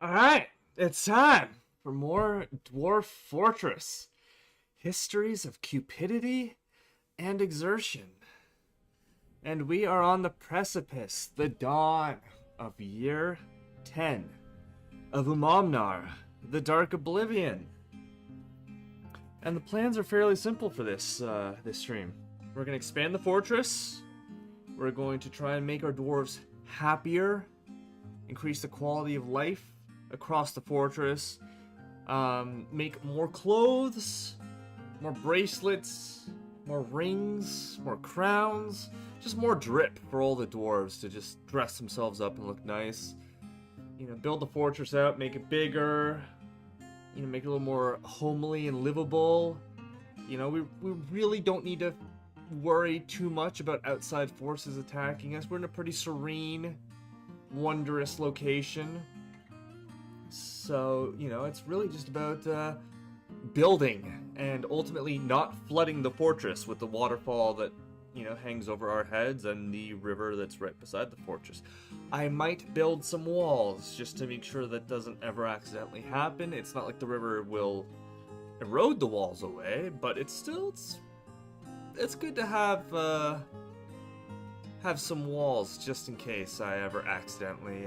Alright, it's time for more Dwarf Fortress. Histories of cupidity and exertion. And we are on the precipice, the dawn of year 10 of Umamnar, the Dark Oblivion. And the plans are fairly simple for this stream. We're going to expand the fortress. We're going to try and make our dwarves happier, increase the quality of life across the fortress, make more clothes, more bracelets, more rings, more crowns, just more drip for all the dwarves to just dress themselves up and look nice. You know, build the fortress out, make it bigger, you know, make it a little more homely and livable. You know, we really don't need to worry too much about outside forces attacking us. We're in a pretty serene, wondrous location. So, you know, it's really just about building and ultimately not flooding the fortress with the waterfall that, you know, hangs over our heads and the river that's right beside the fortress. I might build some walls just to make sure that doesn't ever accidentally happen. It's not like the river will erode the walls away, but it's still, it's good to have some walls just in case I ever accidentally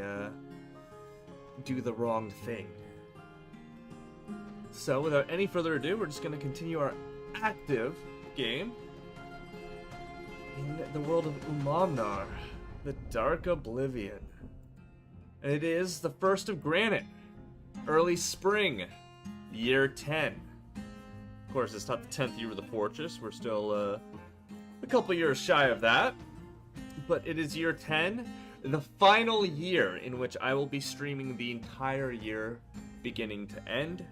do the wrong thing. So without any further ado, we're just going to continue our active game in the world of Umamnar, the Dark Oblivion. And it is the 1st of Granite, early spring, year 10. Of course, it's not the 10th year of the fortress. We're still a couple years shy of that. But it is year 10, the final year in which I will be streaming the entire year, beginning to end.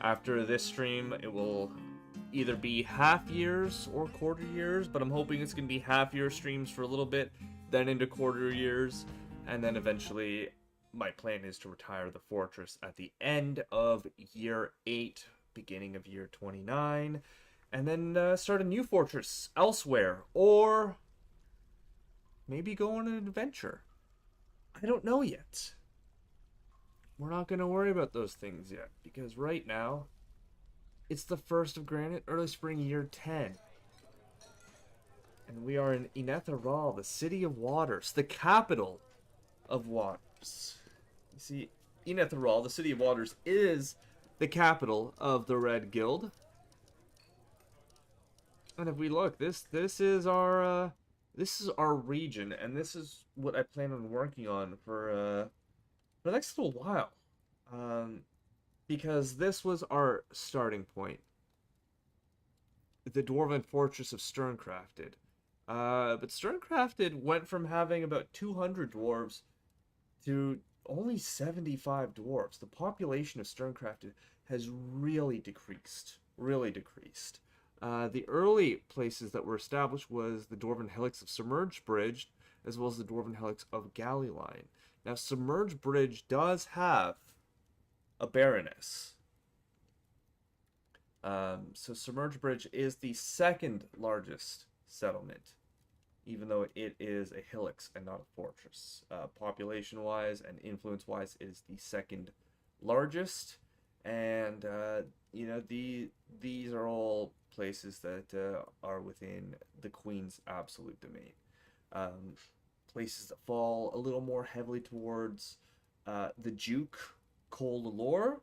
After this stream, it will either be half years or quarter years, but I'm hoping it's going to be half year streams for a little bit, then into quarter years, and then eventually my plan is to retire the fortress at the end of year 8, beginning of year 29, and then start a new fortress elsewhere, or maybe go on an adventure. I don't know yet. We're not going to worry about those things yet, because right now, it's the 1st of Granite, early spring year 10. And we are in Inetharal, the City of Waters, the capital of Waters. You see, Inetharal, the City of Waters, is the capital of the Red Guild. And if we look, this is our region, and this is what I plan on working on for the next little while, because this was our starting point. The Dwarven Fortress of Sterncrafted. But Sterncrafted went from having about 200 dwarves to only 75 dwarves. The population of Sterncrafted has really decreased. The early places that were established was the Dwarven Helix of Submerged Bridge, as well as the Dwarven Helix of Galleyline. Now, Submerged Bridge does have a baroness. So Submerged Bridge is the second largest settlement, even though it is a helix and not a fortress. Population-wise and influence-wise, it is the second largest. And, you know, these are all places that are within the Queen's absolute domain. Places that fall a little more heavily towards the Duke Cole Lore,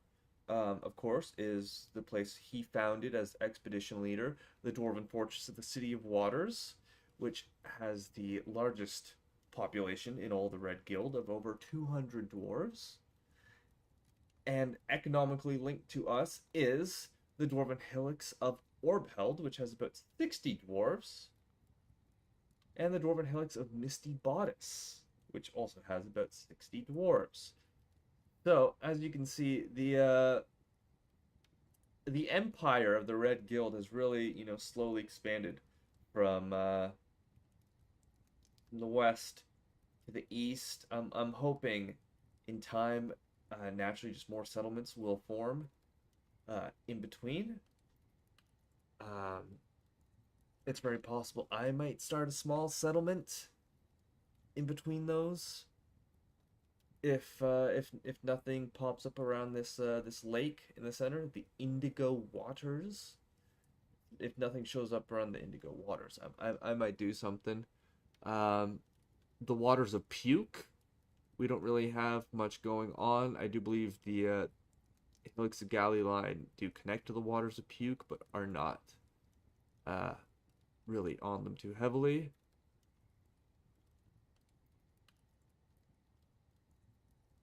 of course, is the place he founded as expedition leader, the Dwarven Fortress of the City of Waters, which has the largest population in all the Red Guild of over 200 dwarves. And economically linked to us is the Dwarven Helix of Orbheld, which has about 60 dwarves, and the Dwarven Helix of Misty Bodice, which also has about 60 dwarves. So, as you can see, the empire of the Red Guild has really, slowly expanded from the west to the east. I'm hoping in time, naturally, just more settlements will form in between. Um, it's very possible I might start a small settlement in between those if nothing pops up around this lake in the center, the Indigo Waters. If nothing shows up around the Indigo Waters, I might do something. Um, the Waters of Puke. We don't really have much going on. I do believe the Helix of Galley line do connect to the Waters of Puke, but are not uh, really on them too heavily.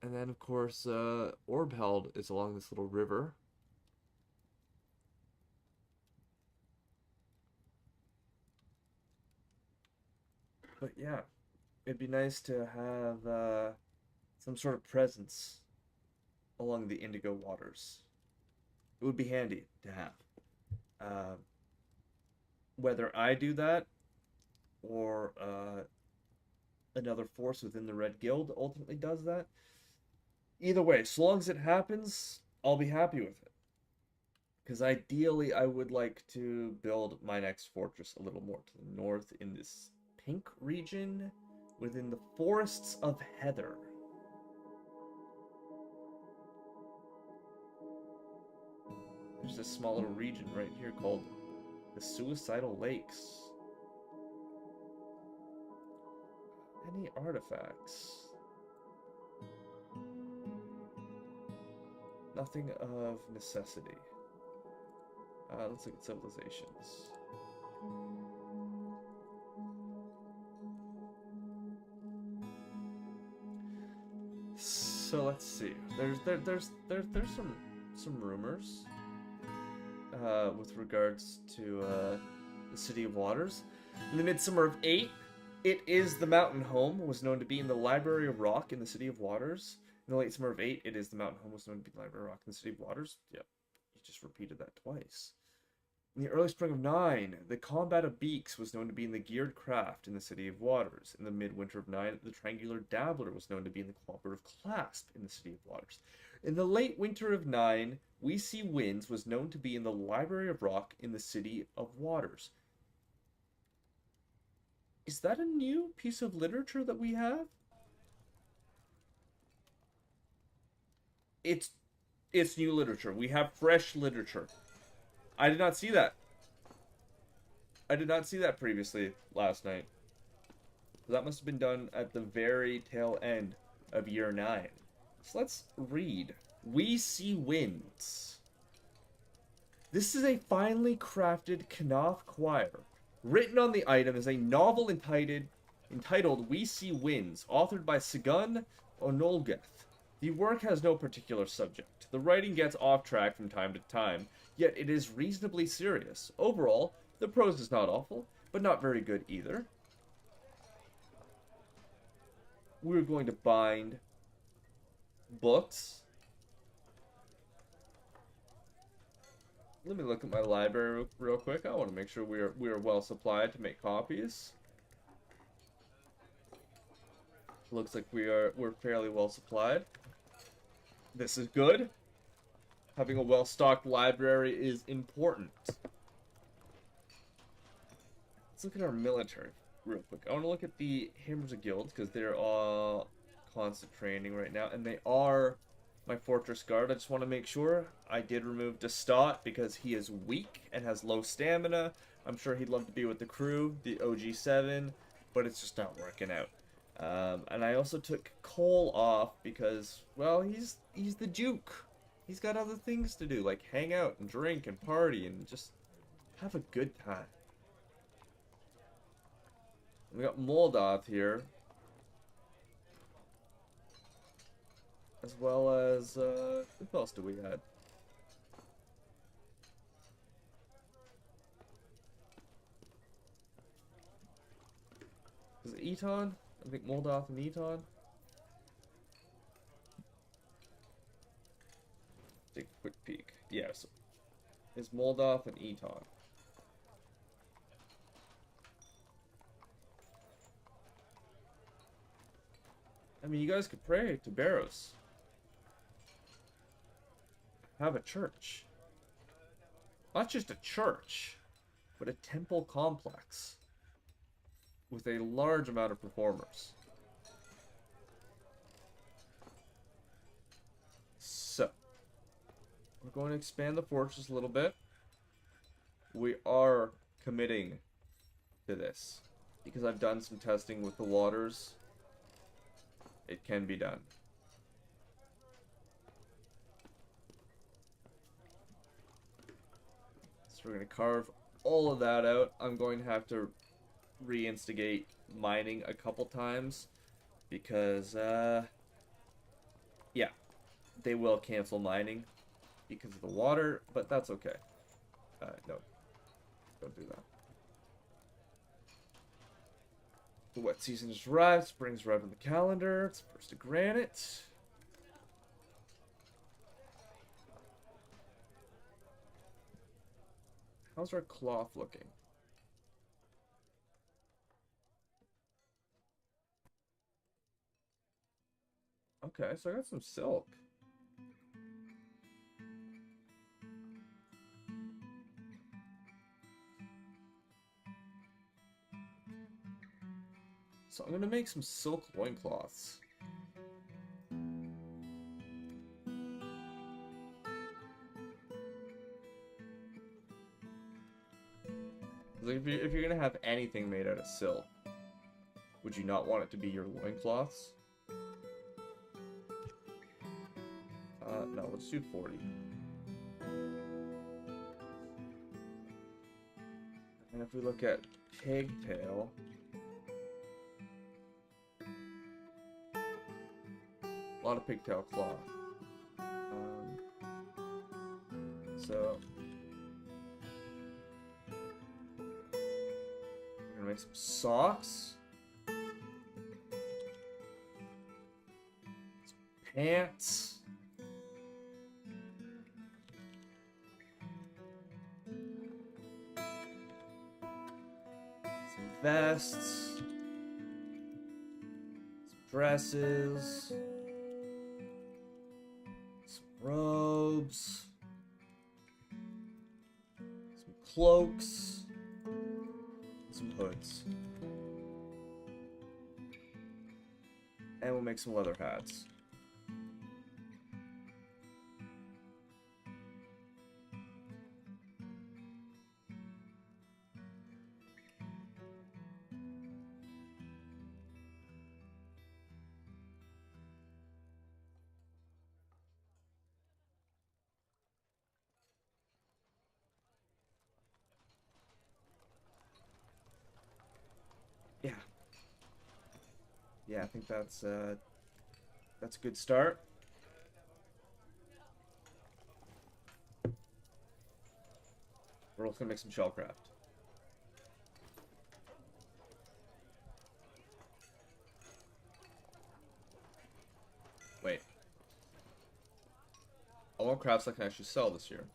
And then, of course, Orbheld is along this little river. But yeah, it'd be nice to have some sort of presence along the Indigo Waters. It would be handy to have. Uh, whether I do that or another force within the Red Guild ultimately does that, either way, so long as it happens, I'll be happy with it. Because ideally, I would like to build my next fortress a little more to the north in this pink region within the forests of Heather. There's this small little region right here called the Suicidal Lakes. Any artifacts? Nothing of necessity. Let's look at civilizations. So let's see. There's some rumors with regards to the City of Waters. In the Midsummer of 8, it is the mountain home, was known to be in the Library of Rock in the City of Waters. In the late summer of 8, it is the mountain home, was known to be the Library of Rock in the City of Waters. Yep, you just repeated that twice. In the early spring of 9, the combat of beaks was known to be in the geared craft in the City of Waters. In the midwinter of 9, the triangular dabbler was known to be in the cooperative clasp in the City of Waters. In the late winter of 9, We See Winds was known to be in the Library of Rock in the City of Waters. Is that a new piece of literature that we have? It's new literature. We have fresh literature. I did not see that. I did not see that previously last night. That must have been done at the very tail end of year 9. So let's read. We See Winds. This is a finely crafted Knopf choir. Written on the item is a novel entitled We See Winds, authored by Sigun Onolgeth. The work has no particular subject. The writing gets off track from time to time, yet it is reasonably serious. Overall, the prose is not awful, but not very good either. We're going to bind books. Let me look at my library real quick. I want to make sure we are well supplied to make copies. Looks like we're fairly well supplied. This is good. Having a well-stocked library is important. Let's look at our military real quick. I want to look at the Hammers of Guilds because they're all constant training right now, and they are my Fortress Guard. I just want to make sure. I did remove Destot because he is weak and has low stamina. I'm sure he'd love to be with the crew, the OG7, but it's just not working out. And I also took Cole off because, well, he's the Duke. He's got other things to do, like hang out and drink and party and just have a good time. We got Moldoth here. As well as, who else do we have? Is it Eton? I think Moldoth and Eton. quick peek. Yes. Is Moldoth and Eton. I mean, you guys could pray to Barrows. Have a church. Not just a church, but a temple complex with a large amount of performers. So, we're going to expand the fortress a little bit. We are committing to this because I've done some testing with the waters. It can be done. So we're going to carve all of that out. I'm going to have to reinstigate mining a couple times because, yeah, they will cancel mining because of the water, but that's okay. No, don't do that. The wet season has arrived. Spring's arrived on the calendar. It's first of granite. How's our cloth looking? Okay, so I got some silk. So I'm gonna make some silk loincloths. Like if you're gonna have anything made out of silk, would you not want it to be your loincloths? No, let's do 40. And if we look at pigtail, a lot of pigtail cloth. So we're gonna make some socks, some pants, some vests, some dresses, some robes, some cloaks, some hoods. And we'll make some leather hats. Yeah. Yeah, I think that's a good start. We're also gonna make some shellcraft. Wait. I want crafts I can actually sell this year.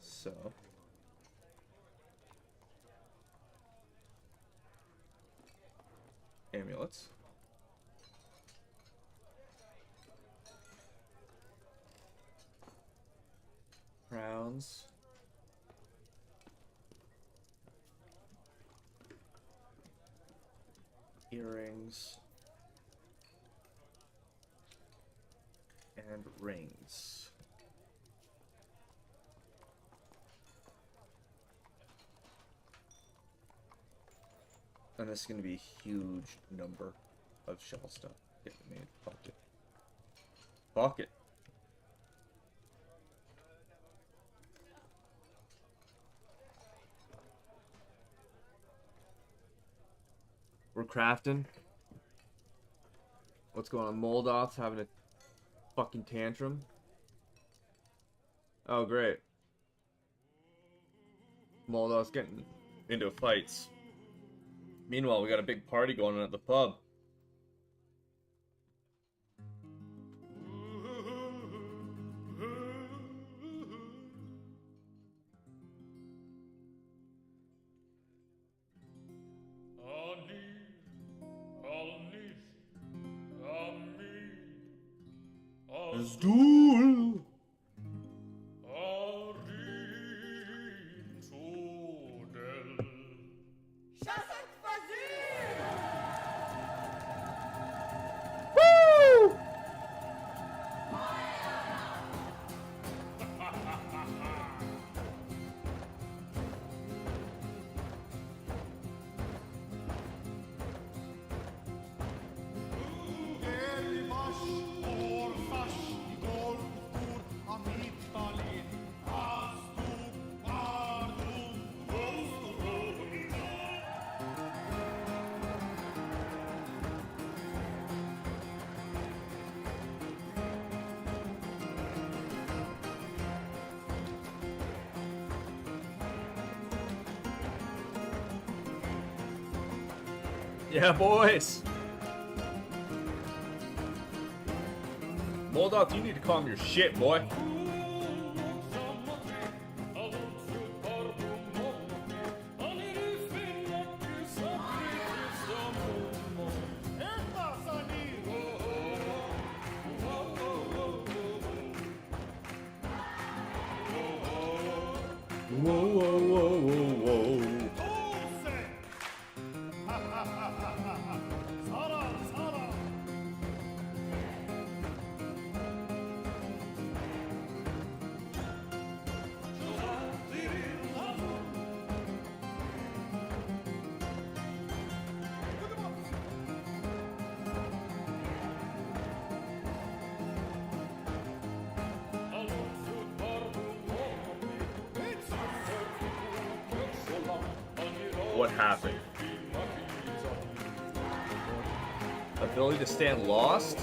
So amulets. Crowns. Earrings. And rings. And this is going to be a huge number of shell stuff getting made. Fuck it. Fuck it. We're crafting. What's going on? Moldoth's having a fucking tantrum. Oh, great. Moldoth's getting into fights. Meanwhile, we got a big party going on at the pub. Azul. Woo! Yeah, boys. Moldov, you need to calm your shit, boy. Whoa, whoa, whoa, whoa, whoa. What happened? Ability to stand lost?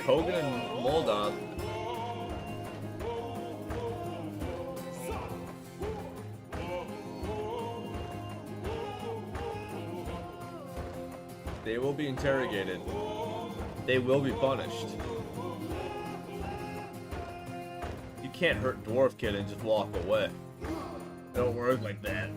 Kogan and Moldov. They will be interrogated. They will be punished. You can't hurt Dwarf Kid and just walk away. It don't work like that.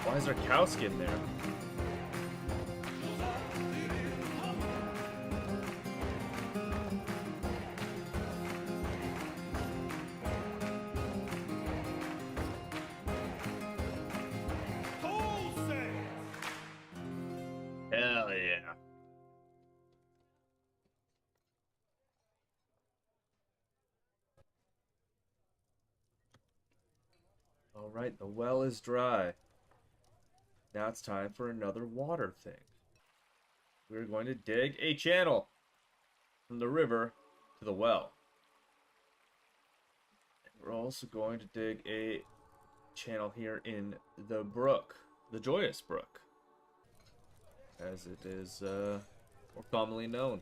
Why is there cow skin there? Hell yeah. All right, the well is dry. Now it's time for another water thing. We're going to dig a channel from the river to the well. And we're also going to dig a channel here in the brook, the Joyous Brook, as it is more commonly known.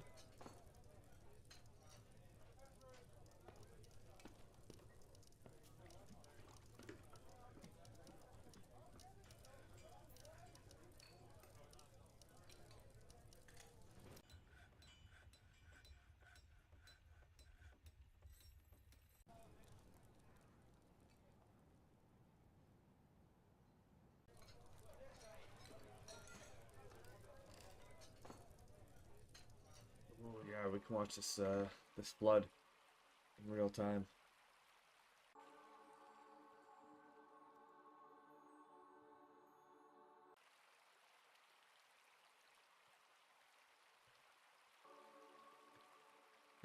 Oh yeah, we can watch this this flood in real time.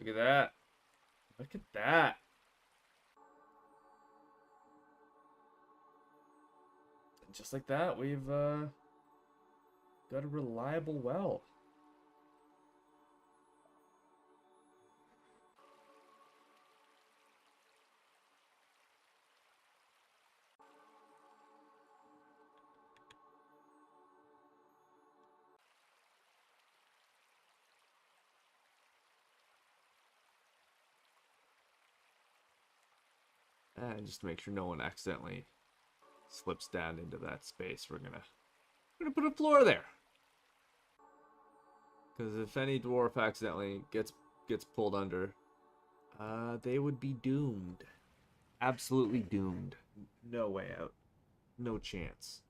Look at that. Look at that. And just like that, we've got a reliable well. And just to make sure no one accidentally slips down into that space, we're gonna put a floor there. Because if any dwarf accidentally gets pulled under, they would be doomed. Absolutely doomed. No way out. No chance.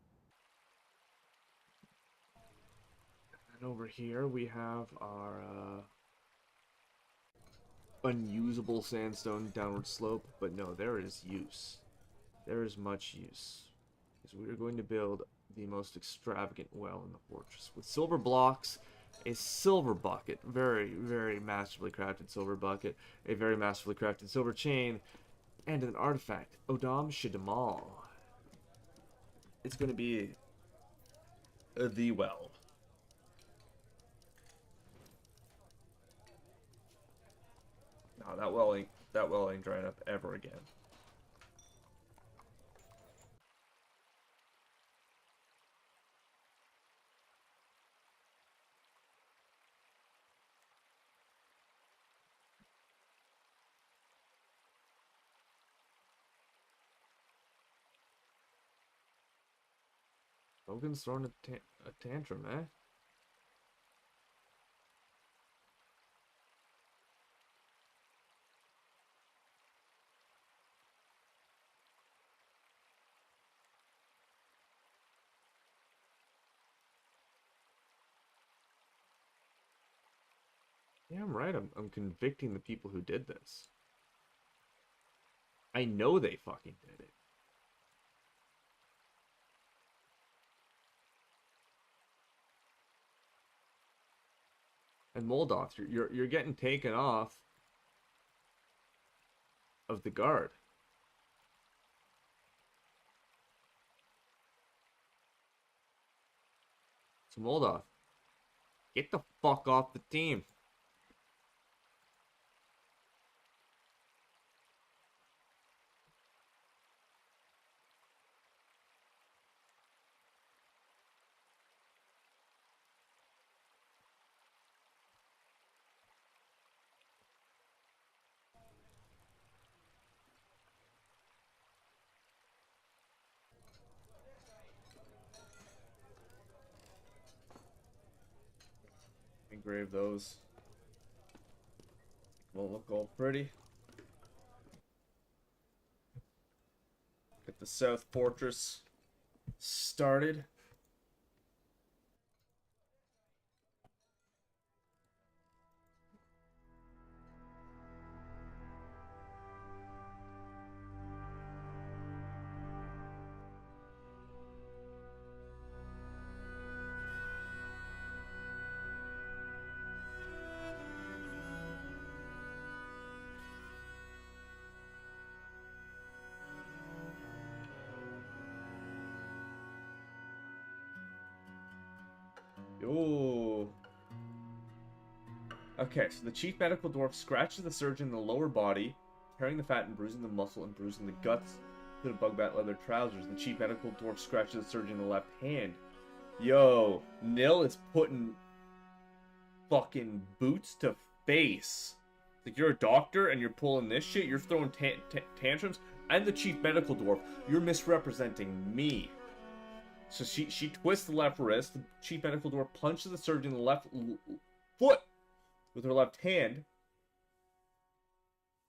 And over here we have our unusable sandstone downward slope, but no, there is use. There is much use. Because we are going to build the most extravagant well in the fortress. With silver blocks, a silver bucket, very, very masterfully crafted silver bucket, a very masterfully crafted silver chain, and an artifact, Odam Shidamal. It's going to be the well. No, that well ain't drying up ever again. Logan's throwing a tantrum, eh? Yeah, I'm right. I'm convicting the people who did this. I know they fucking did it. And Moldoth, you're getting taken off of the guard. So Moldoth, get the fuck off the team. Engrave those. Won't look all pretty. Get the South Fortress started. Ooh. Okay, so the chief medical dwarf scratches the surgeon in the lower body, tearing the fat and bruising the muscle and bruising the guts to the bugbat leather trousers. The chief medical dwarf scratches the surgeon in the left hand. Yo, Nil is putting fucking boots to face. Like, you're a doctor and you're pulling this shit, you're throwing tantrums. I'm the chief medical dwarf. You're misrepresenting me. So she twists the left wrist. The chief medical dwarf punches the surgeon in the left foot with her left hand.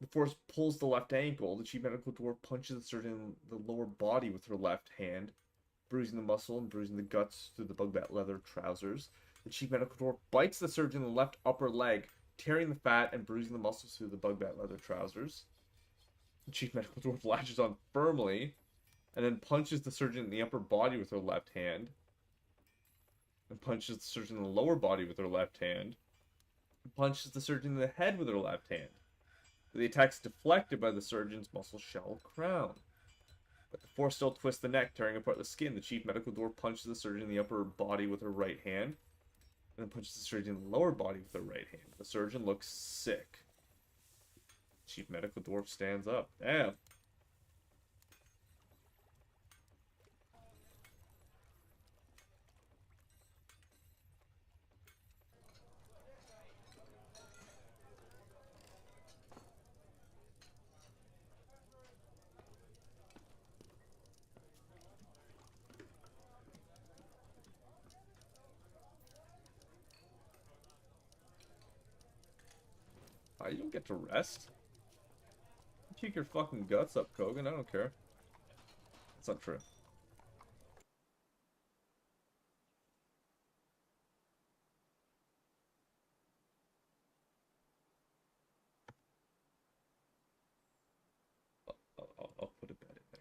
The force pulls the left ankle. The chief medical dwarf punches the surgeon in the lower body with her left hand, bruising the muscle and bruising the guts through the bugbat leather trousers. The chief medical dwarf bites the surgeon in the left upper leg, tearing the fat and bruising the muscles through the bugbat leather trousers. The chief medical dwarf latches on firmly, and then punches the surgeon in the upper body with her left hand, and punches the surgeon in the lower body with her left hand. punches the surgeon in the head with her left hand. The attack is deflected by the surgeon's muscle shell crown. But the force still twists the neck, tearing apart the skin. The chief medical dwarf punches the surgeon in the upper body with her right hand, and then punches the surgeon in the lower body with her right hand. The surgeon looks sick. Chief medical dwarf stands up. Damn. You don't get to rest. Kick your fucking guts up, Kogan. I don't care. That's not true. I'll put a bed in there.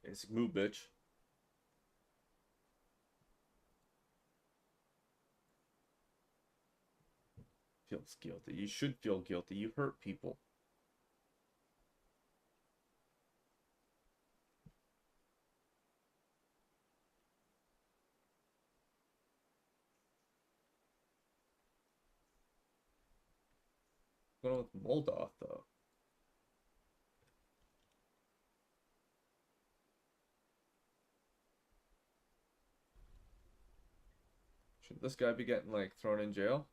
Basic move, bitch. Feels guilty. You should feel guilty. You hurt people. What's going on with Moldoth, though? Should this guy be getting, like, thrown in jail?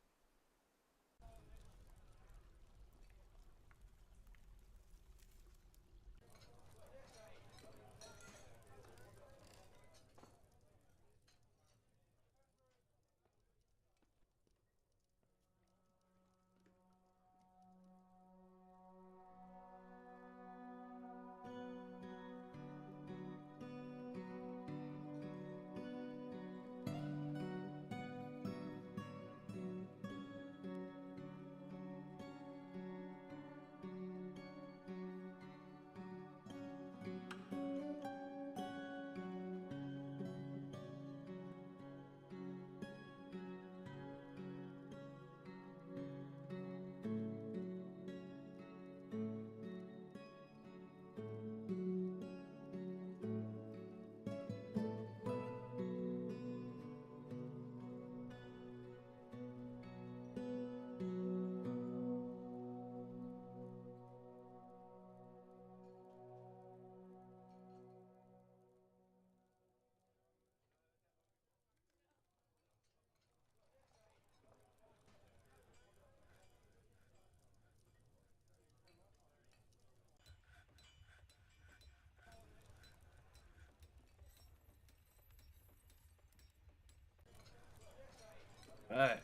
Alright.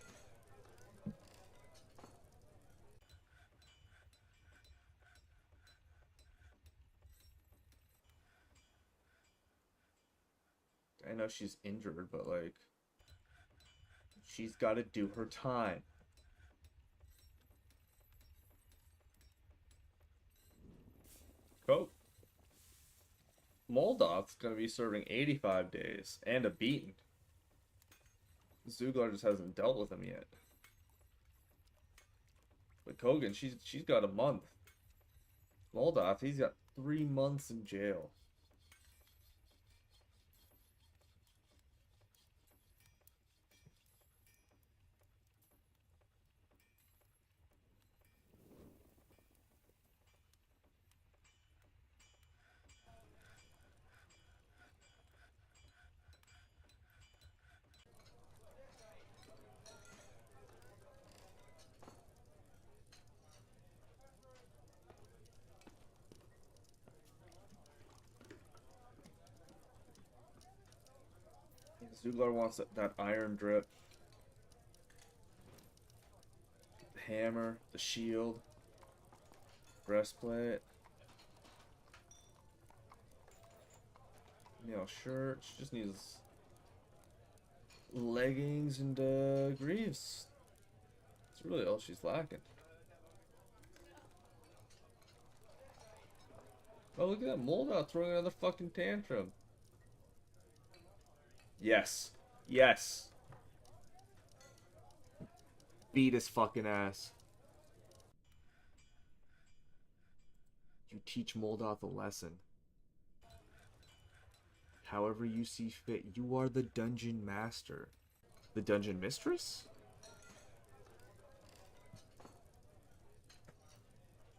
I know she's injured, but, like, she's got to do her time. Cool. Moldoth's going to be serving 85 days and a beating. Zuglar just hasn't dealt with him yet. But Kogan, she's got a month. Moldoth, he's got 3 months in jail. Zuglar wants that iron drip. The hammer, the shield, breastplate, mail shirt. She just needs leggings and greaves. That's really all she's lacking. Oh, look at that Moldow throwing another fucking tantrum. Yes. Yes. Beat his fucking ass. You teach Moldoth a lesson. However you see fit, you are the dungeon master. The dungeon mistress?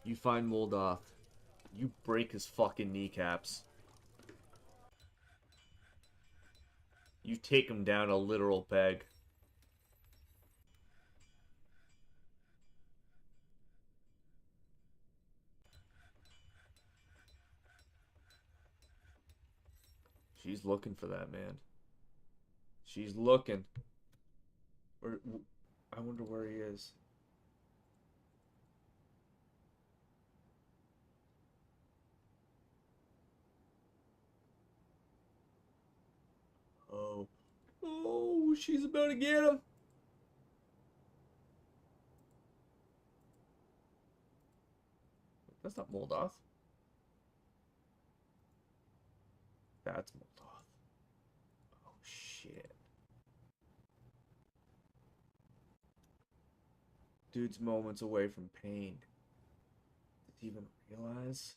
You find Moldoth. You break his fucking kneecaps. You take him down a literal peg. She's looking for that man. She's looking. I wonder where he is. Oh. Oh, she's about to get him. That's not Moldoth. That's Moldoth. Oh, shit. Dude's moments away from pain. Did he even realize?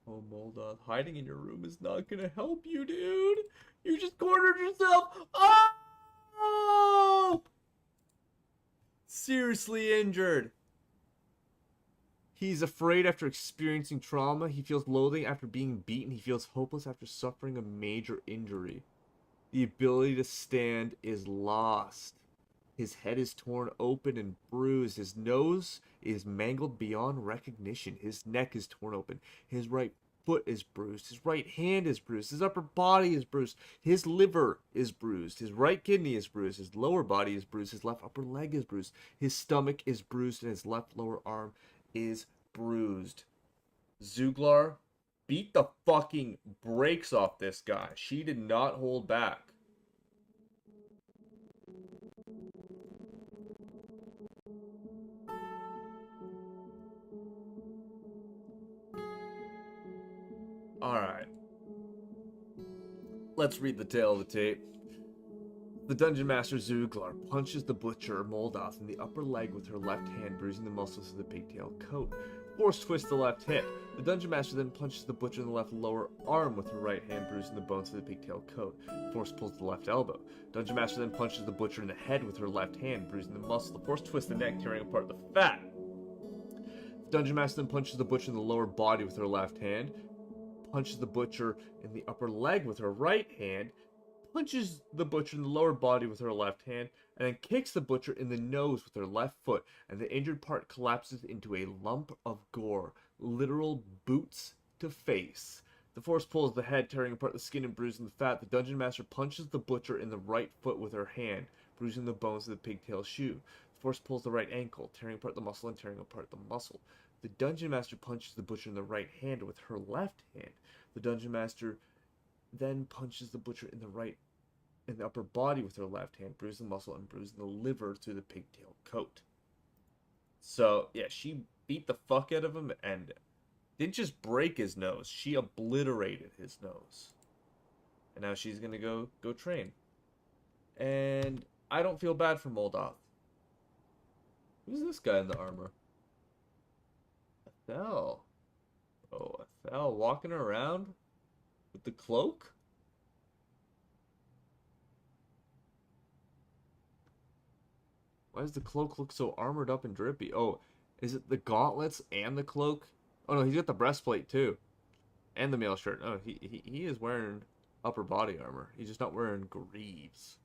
Oh, Moldoth, hiding in your room is not gonna help you, dude. You just cornered yourself. Oh! Seriously injured. He's afraid after experiencing trauma. He feels loathing after being beaten. He feels hopeless after suffering a major injury. The ability to stand is lost. His head is torn open and bruised. His nose is mangled beyond recognition. His neck is torn open. His right foot is bruised. His right hand is bruised. His upper body is bruised. His liver is bruised. His right kidney is bruised. His lower body is bruised. His left upper leg is bruised. His stomach is bruised, and his left lower arm is bruised. Zuglar beat the fucking brakes off this guy. She did not hold back. Alright. Let's read the tale of the tape. The Dungeon Master Zuglar punches the Butcher Moldoth in the upper leg with her left hand, bruising the muscles of the pigtail coat. Force twists the left hip. The Dungeon Master then punches the Butcher in the left lower arm with her right hand, bruising the bones of the pigtail coat. Force pulls the left elbow. Dungeon Master then punches the Butcher in the head with her left hand, bruising the muscle. The Force twists the neck, tearing apart the fat. The Dungeon Master then punches the Butcher in the lower body with her left hand, punches the Butcher in the upper leg with her right hand, punches the Butcher in the lower body with her left hand, and then kicks the Butcher in the nose with her left foot, and the injured part collapses into a lump of gore, literal boots to face. The Force pulls the head, tearing apart the skin and bruising the fat. The Dungeon Master punches the Butcher in the right foot with her hand, bruising the bones of the pigtail shoe. The Force pulls the right ankle, tearing apart the muscle and tearing apart the muscle. The Dungeon Master punches the Butcher in the right hand with her left hand. The Dungeon Master then punches the Butcher in the upper body with her left hand, bruising the muscle and bruising the liver through the pigtail coat. So, yeah, she beat the fuck out of him and didn't just break his nose, she obliterated his nose. And now she's gonna go train. And I don't feel bad for Moldoth. Who's this guy in the armor? Athel. Oh, Athel walking around with the cloak? Why does the cloak look so armored up and drippy? Oh, is it the gauntlets and the cloak? Oh no, he's got the breastplate too. And the mail shirt. Oh, he is wearing upper body armor. He's just not wearing greaves.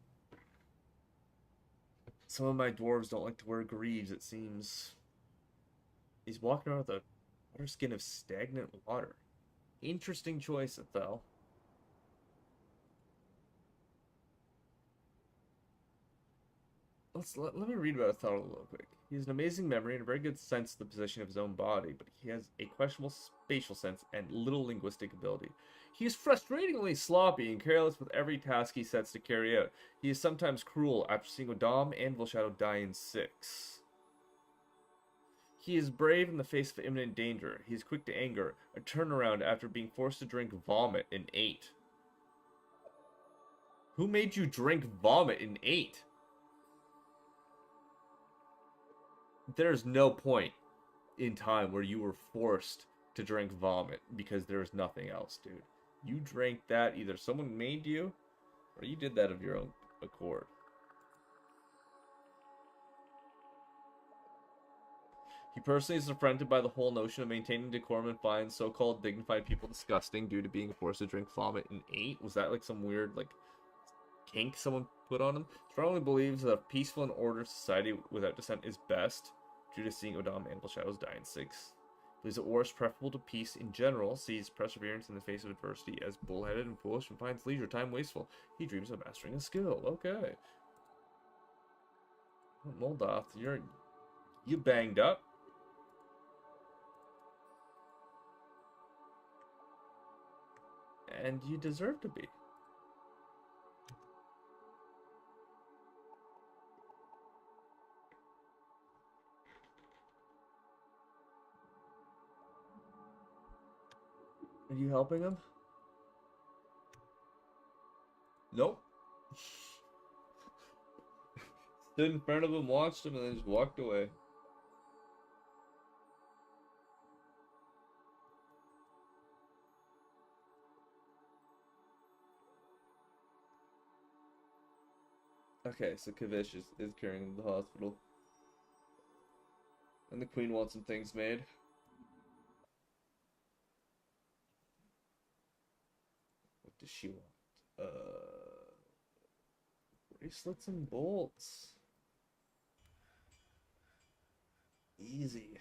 Some of my dwarves don't like to wear greaves, it seems. He's walking around with a water skin of stagnant water. Interesting choice, Ethel. Let me read about Ethel a little quick. He has an amazing memory and a very good sense of the position of his own body, but he has a questionable spatial sense and little linguistic ability. He is frustratingly sloppy and careless with every task he sets to carry out. He is sometimes cruel after seeing Odam and Shadow die in 6. He is brave in the face of imminent danger. He is quick to anger, a turnaround after being forced to drink vomit in 8. Who made you drink vomit in 8? There's no point in time where you were forced to drink vomit because there's nothing else, dude. You drank that, either someone made you, or you did that of your own accord. He personally is affronted by the whole notion of maintaining decorum and finds so-called dignified people disgusting due to being forced to drink vomit in 8. Was that like some weird, like, kink someone put on him? Strongly believes that a peaceful and ordered society without dissent is best, due to seeing Odam and Shadows die in 6. Believes that war is preferable to peace in general, sees perseverance in the face of adversity as bullheaded and foolish, and finds leisure time wasteful. He dreams of mastering a skill. Okay. Moldoth, you banged up. And you deserve to be. Are you helping him? Nope. Stood in front of him, watched him, and then just walked away. Okay, so Kavish is carrying him to the hospital. And the queen wants some things made. What does she want? Bracelets and bolts. Easy.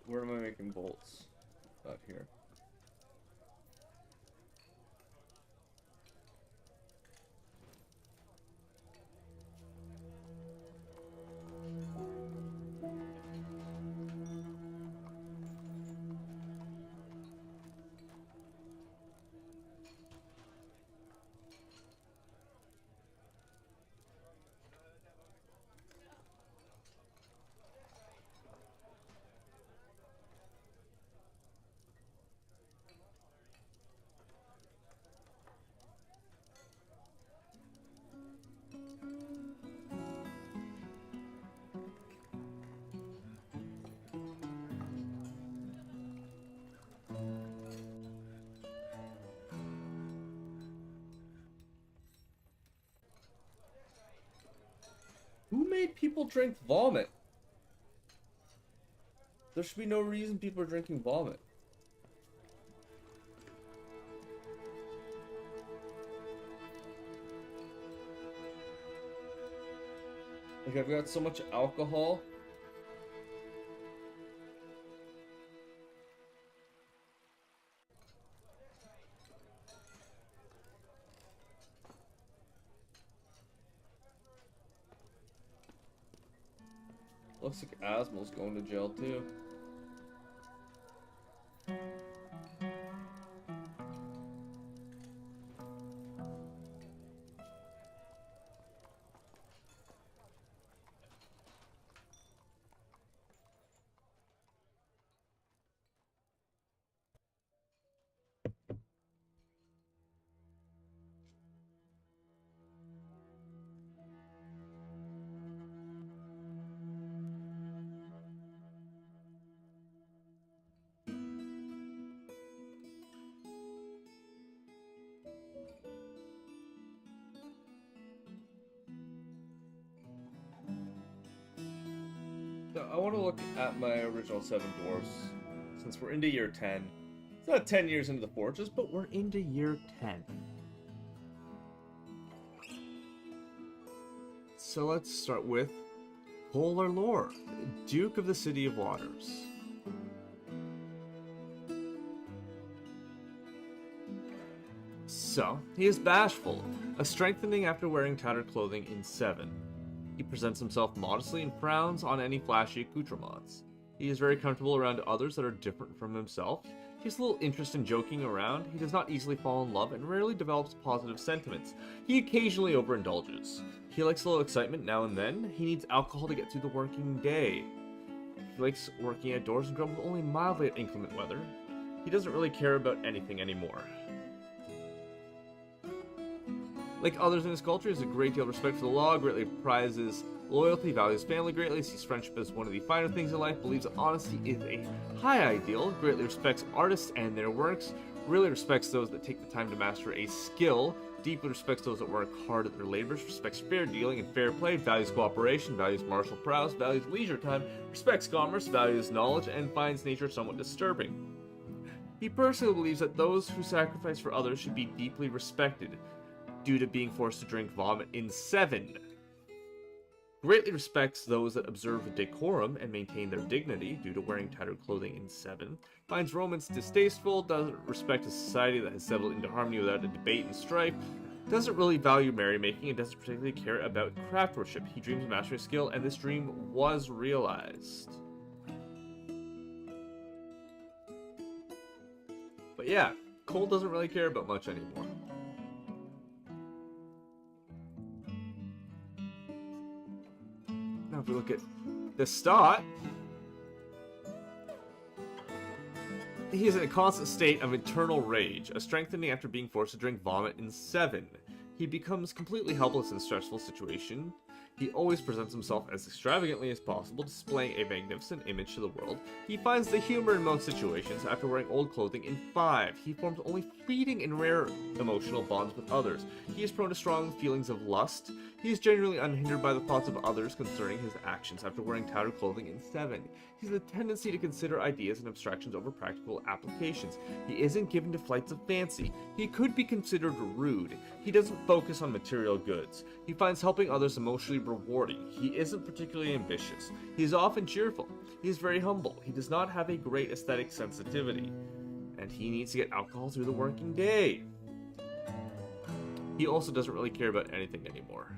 Where am I making bolts? Out here. Who made people drink vomit? There should be no reason people are drinking vomit. Like, I've got so much alcohol. Looks like Asmo's going to jail too. So I want to look at my original 7 dwarfs, since we're into year 10. It's not 10 years into the fortress, but we're into year 10. So let's start with Polar Lore, Duke of the City of Waters. So, he is bashful, a strengthening after wearing tattered clothing in 7. He presents himself modestly and frowns on any flashy accoutrements. He is very comfortable around others that are different from himself. He has little interest in joking around. He does not easily fall in love and rarely develops positive sentiments. He occasionally overindulges. He likes a little excitement now and then. He needs alcohol to get through the working day. He likes working outdoors and grumbles only mildly at inclement weather. He doesn't really care about anything anymore. Like others in his culture, he has a great deal of respect for the law, greatly prizes loyalty, values family greatly, sees friendship as one of the finer things in life, believes that honesty is a high ideal, greatly respects artists and their works, really respects those that take the time to master a skill, deeply respects those that work hard at their labors, respects fair dealing and fair play, values cooperation, values martial prowess, values leisure time, respects commerce, values knowledge, and finds nature somewhat disturbing. He personally believes that those who sacrifice for others should be deeply respected, due to being forced to drink vomit in 7. Greatly respects those that observe decorum and maintain their dignity due to wearing tattered clothing in 7. Finds romance distasteful, doesn't respect a society that has settled into harmony without a debate and strife, doesn't really value merrymaking, and doesn't particularly care about craft worship. He dreams of mastering skill, and this dream was realized. But yeah, Cole doesn't really care about much anymore. Now if we look at the Stott, he is in a constant state of internal rage, a strengthening after being forced to drink vomit in 7. He becomes completely helpless in a stressful situation. He always presents himself as extravagantly as possible, displaying a magnificent image to the world. He finds the humor in most situations after wearing old clothing in 5. He forms only fleeting and rare emotional bonds with others. He is prone to strong feelings of lust. He is generally unhindered by the thoughts of others concerning his actions after wearing tattered clothing in 7. He has a tendency to consider ideas and abstractions over practical applications. He isn't given to flights of fancy. He could be considered rude. He doesn't focus on material goods. He finds helping others emotionally rewarding. He isn't particularly ambitious. He is often cheerful. He is very humble. He does not have a great aesthetic sensitivity. And he needs to get alcohol through the working day. He also doesn't really care about anything anymore.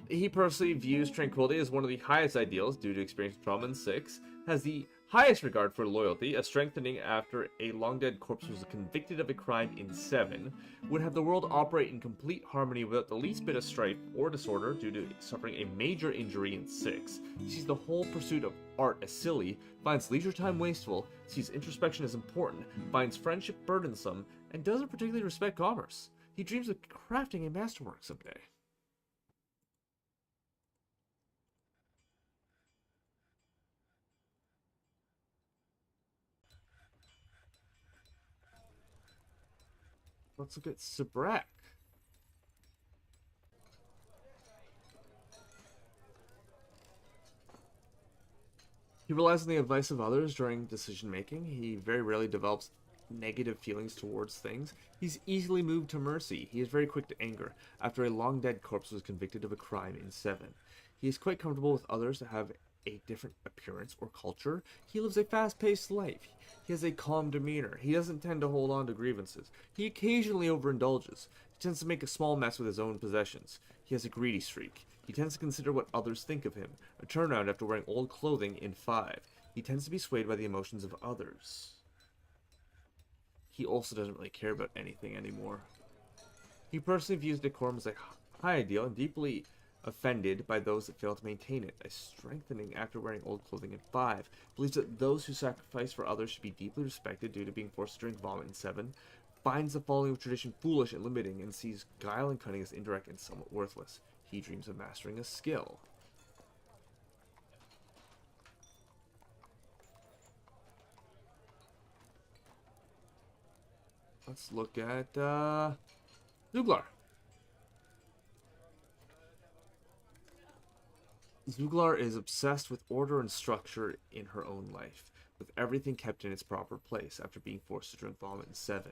He personally views tranquility as one of the highest ideals due to experienced trauma in 6, has the highest regard for loyalty, a strengthening after a long-dead corpse was convicted of a crime in 7, would have the world operate in complete harmony without the least bit of strife or disorder due to suffering a major injury in 6, sees the whole pursuit of art as silly, finds leisure time wasteful, sees introspection as important, finds friendship burdensome, and doesn't particularly respect commerce. He dreams of crafting a masterwork someday. Let's look at Sabrak. He relies on the advice of others during decision making. He very rarely develops negative feelings towards things. He's easily moved to mercy. He is very quick to anger after a long dead corpse was convicted of a crime in 7. He is quite comfortable with others that have a different appearance or culture. He lives a fast-paced life. He has a calm demeanor. He doesn't tend to hold on to grievances. He occasionally overindulges. He tends to make a small mess with his own possessions. He has a greedy streak. He tends to consider what others think of him. A turnaround after wearing old clothing in 5. He tends to be swayed by the emotions of others. He also doesn't really care about anything anymore. He personally views decorum as a high ideal and deeply offended by those that fail to maintain it. A strengthening after wearing old clothing in 5. Believes that those who sacrifice for others should be deeply respected due to being forced to drink vomit in 7. Finds the following of tradition foolish and limiting and sees guile and cunning as indirect and somewhat worthless. He dreams of mastering a skill. Let's look at Zuglar. Zuglar is obsessed with order and structure in her own life, with everything kept in its proper place after being forced to drink vomit in 7.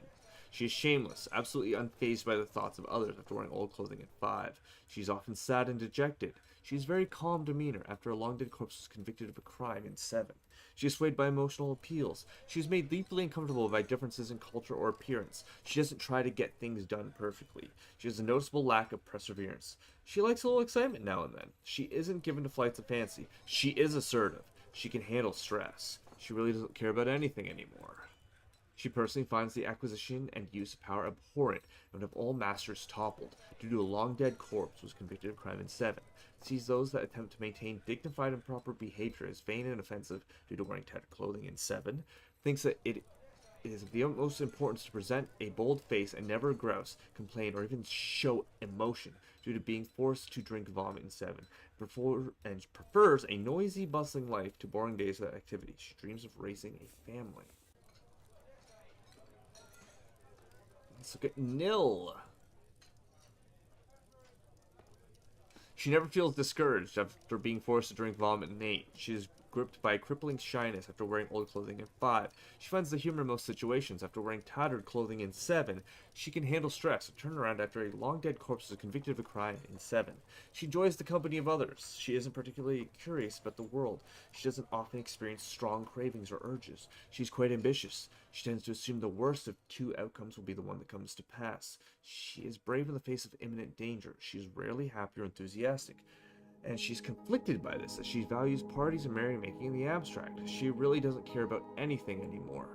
She is shameless, absolutely unfazed by the thoughts of others after wearing old clothing in 5. She is often sad and dejected. She has very calm demeanor after a long-dead corpse was convicted of a crime in 7. She is swayed by emotional appeals. She is made deeply uncomfortable by differences in culture or appearance. She doesn't try to get things done perfectly. She has a noticeable lack of perseverance. She likes a little excitement now and then. She isn't given to flights of fancy. She is assertive. She can handle stress. She really doesn't care about anything anymore. She personally finds the acquisition and use of power abhorrent and would have all masters toppled due to a long-dead corpse was convicted of crime in 7. Sees those that attempt to maintain dignified and proper behavior as vain and offensive due to wearing tattered clothing in 7. Thinks that it is of the utmost importance to present a bold face and never grouse, complain, or even show emotion due to being forced to drink vomit in 7. And prefers a noisy, bustling life to boring days without activity. She dreams of raising a family. Let's look at Nil. She never feels discouraged after being forced to drink vomit in 8. She is gripped by a crippling shyness after wearing old clothing in 5. She finds the humor in most situations after wearing tattered clothing in 7. She can handle stress, a turnaround after a long-dead corpse was convicted of a crime in 7. She enjoys the company of others. She isn't particularly curious about the world. She doesn't often experience strong cravings or urges. She's quite ambitious. She tends to assume the worst of 2 outcomes will be the one that comes to pass. She is brave in the face of imminent danger. She is rarely happy or enthusiastic. And she's conflicted by this, as she values parties and merrymaking in the abstract. She really doesn't care about anything anymore.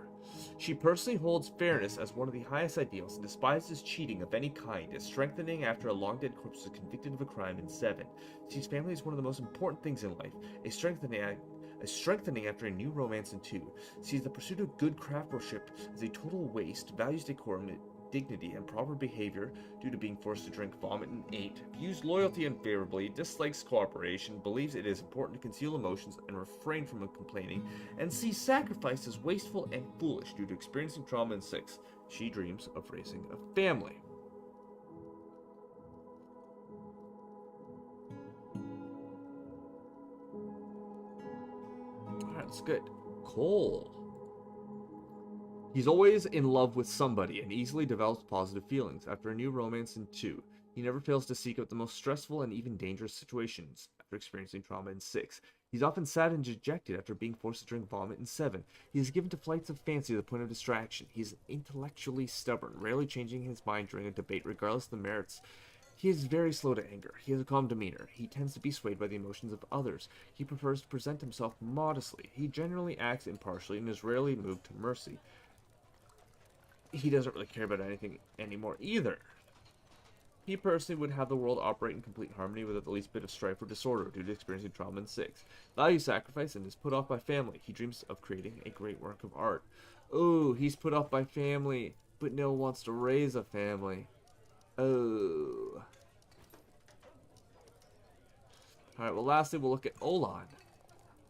She personally holds fairness as one of the highest ideals and despises cheating of any kind, as strengthening after a long-dead corpse was convicted of a crime in 7. Sees family as one of the most important things in life, a strengthening after a new romance in 2. Sees the pursuit of good craftsmanship as a total waste, values decorum, dignity, and proper behavior due to being forced to drink vomit in 8, views loyalty unfavorably, dislikes cooperation, believes it is important to conceal emotions and refrain from complaining, and sees sacrifice as wasteful and foolish due to experiencing trauma in 6. She dreams of raising a family. Alright, that's good. Cole. He's always in love with somebody and easily develops positive feelings after a new romance in 2. He never fails to seek out the most stressful and even dangerous situations after experiencing trauma in 6. He's often sad and dejected after being forced to drink vomit in 7. He is given to flights of fancy to the point of distraction. He is intellectually stubborn, rarely changing his mind during a debate regardless of the merits. He is very slow to anger. He has a calm demeanor. He tends to be swayed by the emotions of others. He prefers to present himself modestly. He generally acts impartially and is rarely moved to mercy. He doesn't really care about anything anymore either. He personally would have the world operate in complete harmony without the least bit of strife or disorder due to experiencing trauma in 6. Values sacrifice and is put off by family. He dreams of creating a great work of art. Oh, he's put off by family, but Nil wants to raise a family. Oh. Alright, well lastly we'll look at Olan,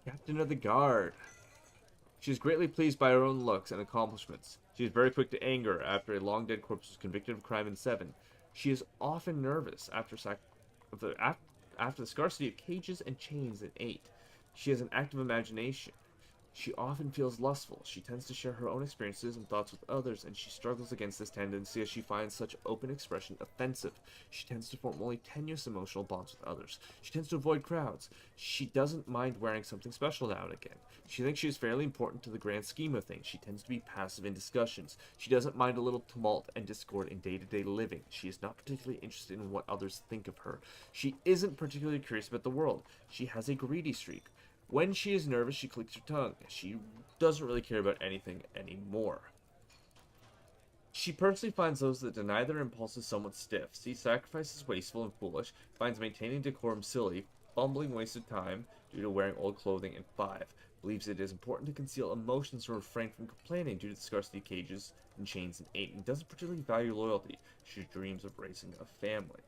Captain of the Guard. She is greatly pleased by her own looks and accomplishments. She is very quick to anger after a long-dead corpse was convicted of crime in 7. She is often nervous after the scarcity of cages and chains in 8. She has an active imagination. She often feels lustful. She tends to share her own experiences and thoughts with others, and she struggles against this tendency as she finds such open expression offensive. She tends to form only tenuous emotional bonds with others. She tends to avoid crowds. She doesn't mind wearing something special now and again. She thinks she is fairly important to the grand scheme of things. She tends to be passive in discussions. She doesn't mind a little tumult and discord in day-to-day living. She is not particularly interested in what others think of her. She isn't particularly curious about the world. She has a greedy streak. When she is nervous, she clicks her tongue. She doesn't really care about anything anymore. She personally finds those that deny their impulses somewhat stiff, sees sacrifices wasteful and foolish, finds maintaining decorum silly, fumbling wasted time due to wearing old clothing, and 5. Believes it is important to conceal emotions and refrain from complaining due to the scarcity of cages and chains, and 8. And doesn't particularly value loyalty. She dreams of raising a family.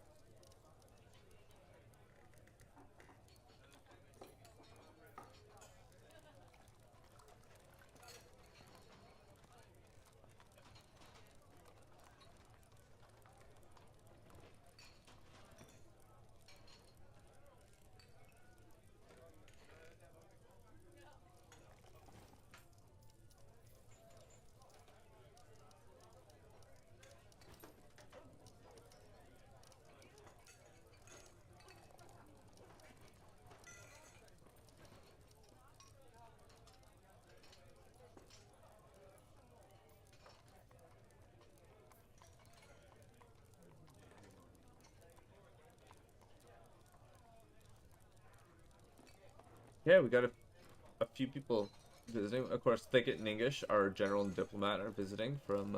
Yeah, we got a few people visiting. Of course, Thicket and English, our general and diplomat, are visiting from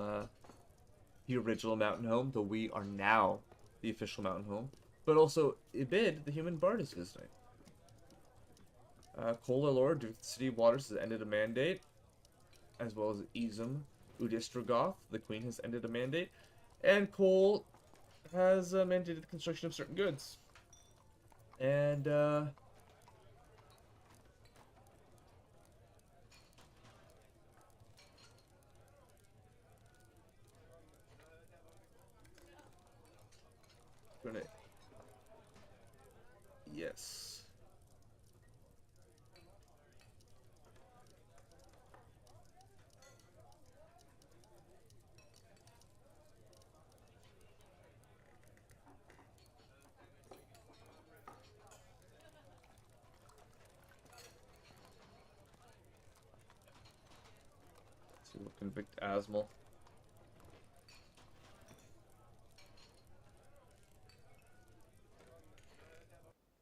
the original mountain home, though we are now the official mountain home. But also, Ibid, the human bard, is visiting. Kola Lord, Duke of the City of Waters, has ended a mandate, as well as Izum Udistrogoth, the queen, has ended a mandate. And Cole has mandated the construction of certain goods. And, gonna... Yes. So we'll convict Asmal.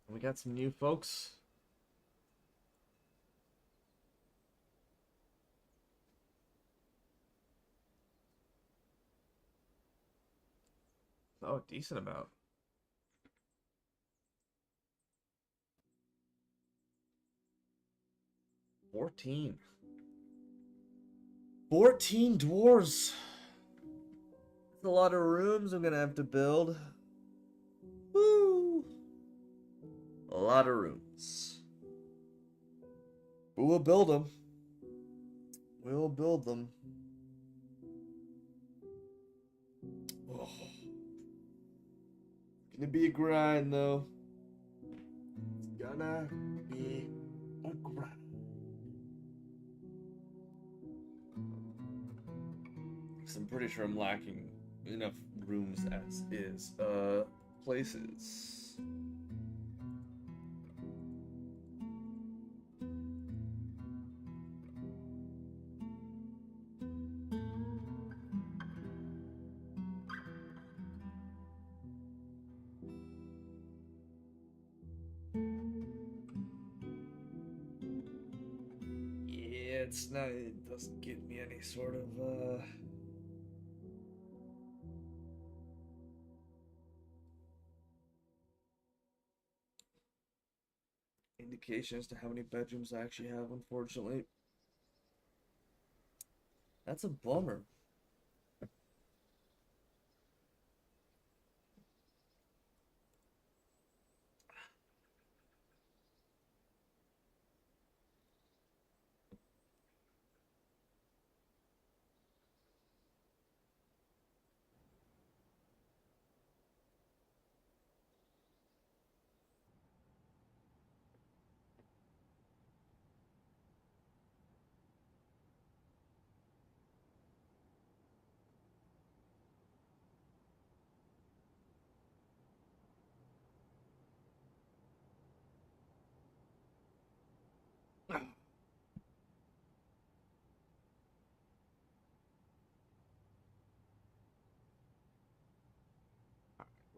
We got some new folks. Oh, decent amount. 14. 14 dwarves. That's a lot of rooms I'm gonna have to build. Woo! A lot of rooms. But we'll build them. We'll build them. Oh. It's gonna be a grind, though. It's gonna be a grind. Because I'm pretty sure I'm lacking enough rooms as is. Places. Yeah, it's not. It doesn't give me any sort of indication as to how many bedrooms I actually have, unfortunately. That's a bummer.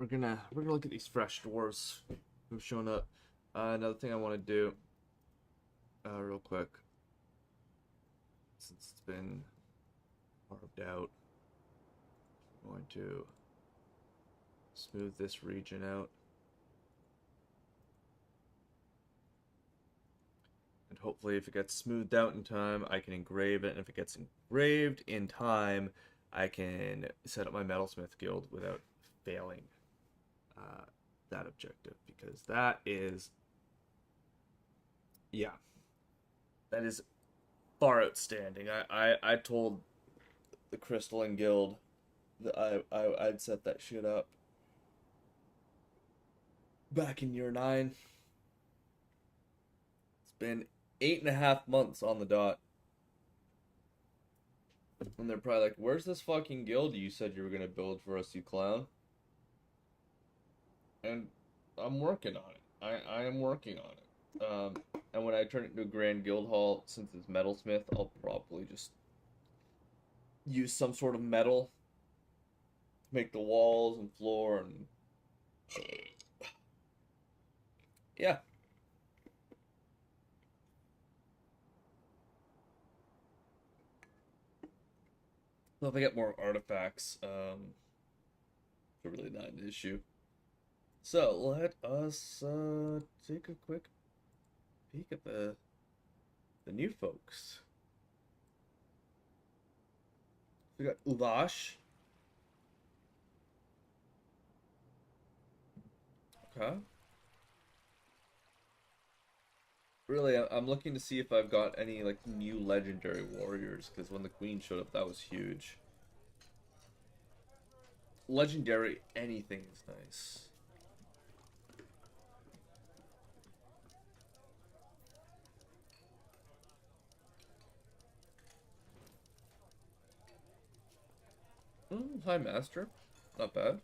we're gonna look at these fresh dwarves who've shown up. Another thing I want to do, real quick, since it's been carved out, I'm going to smooth this region out. And hopefully if it gets smoothed out in time, I can engrave it. And if it gets engraved in time, I can set up my metalsmith guild without failing that objective. Because that is, yeah, that is far outstanding. I told the Crystalline Guild that I'd set that shit up back in year 9. It's been 8.5 months on the dot. And they're probably like, where's this fucking guild you said you were gonna build for us, you clown? And I'm working on it. I am working on it. And when I turn it into a Grand Guild Hall, since it's Metalsmith, I'll probably just use some sort of metal to make the walls and floor and... yeah. So if I get more artifacts, it's really not an issue. So let us take a quick peek at the new folks. We got Ulash. Okay. Really, I'm looking to see if I've got any like new legendary warriors, because when the queen showed up, that was huge. Legendary anything is nice. High Master. Not bad.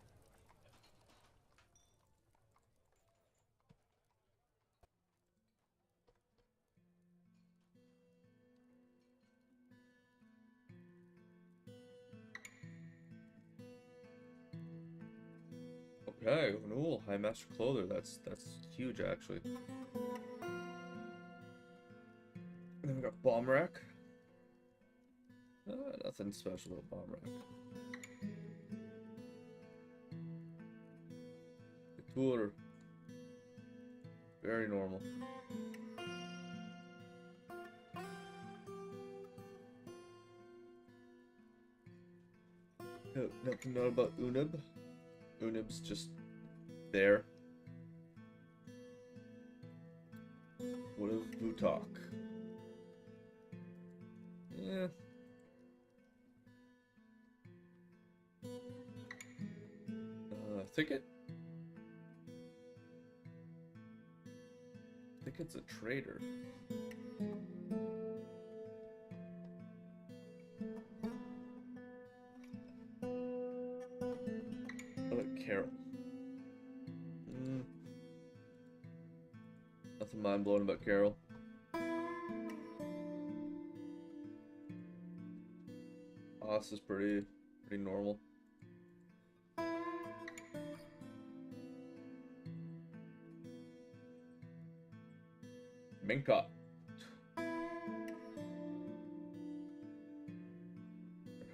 Okay, ooh, High Master Clother. That's huge, actually. And then we got Bomb Rack. Nothing special about Bomb Rack. The cooler. Very normal. Nothing to know about Unib. Unib's just there. What of Vutok? Yeah. Thicket? Thicket's a traitor. What about Carol? Nothing mind-blowing about Carol. Oz is pretty normal. Minka. Her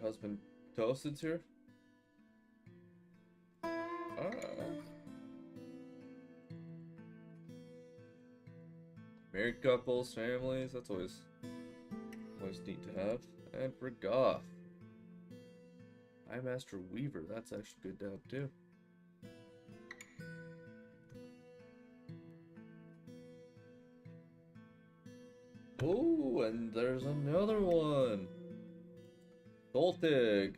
husband Toasted's here. Married couples, families, that's always neat to have. And for Goth, High Master Weaver, that's actually good to have too. Oh, and there's another one. Doltig.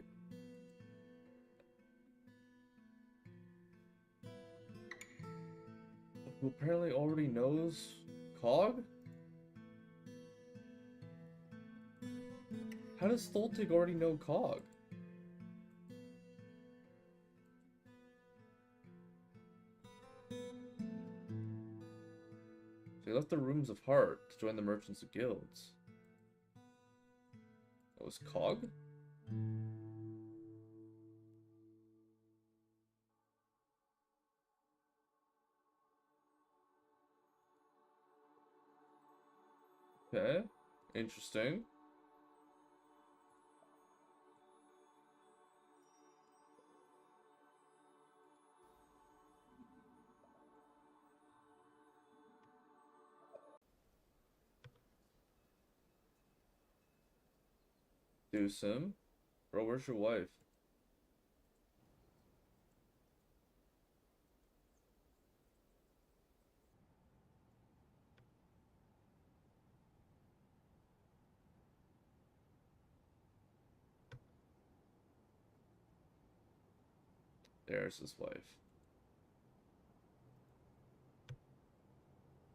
Who apparently already knows Cog? How does Stoltig already know Cog? So he left the Rooms of Heart to join the Merchants of Guilds. That was Cog? Okay. Interesting. Do some. Bro, where's your wife? There's his wife.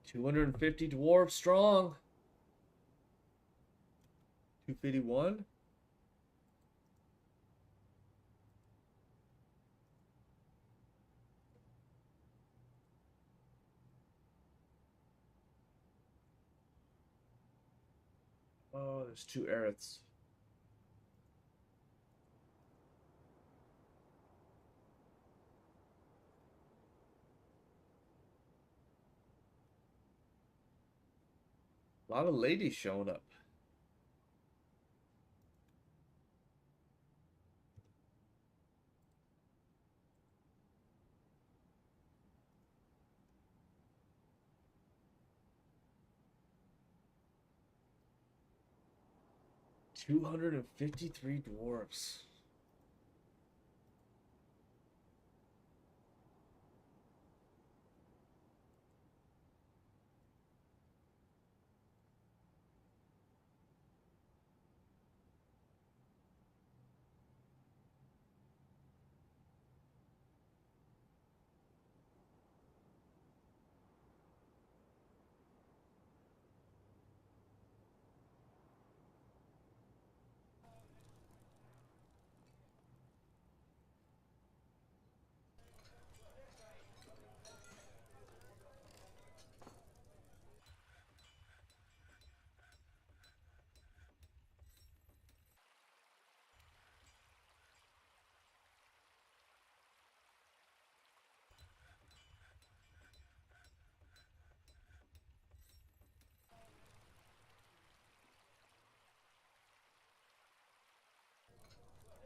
250 dwarf strong. 251? Oh, there's two Aeriths. A lot of ladies showing up. $253 dwarves.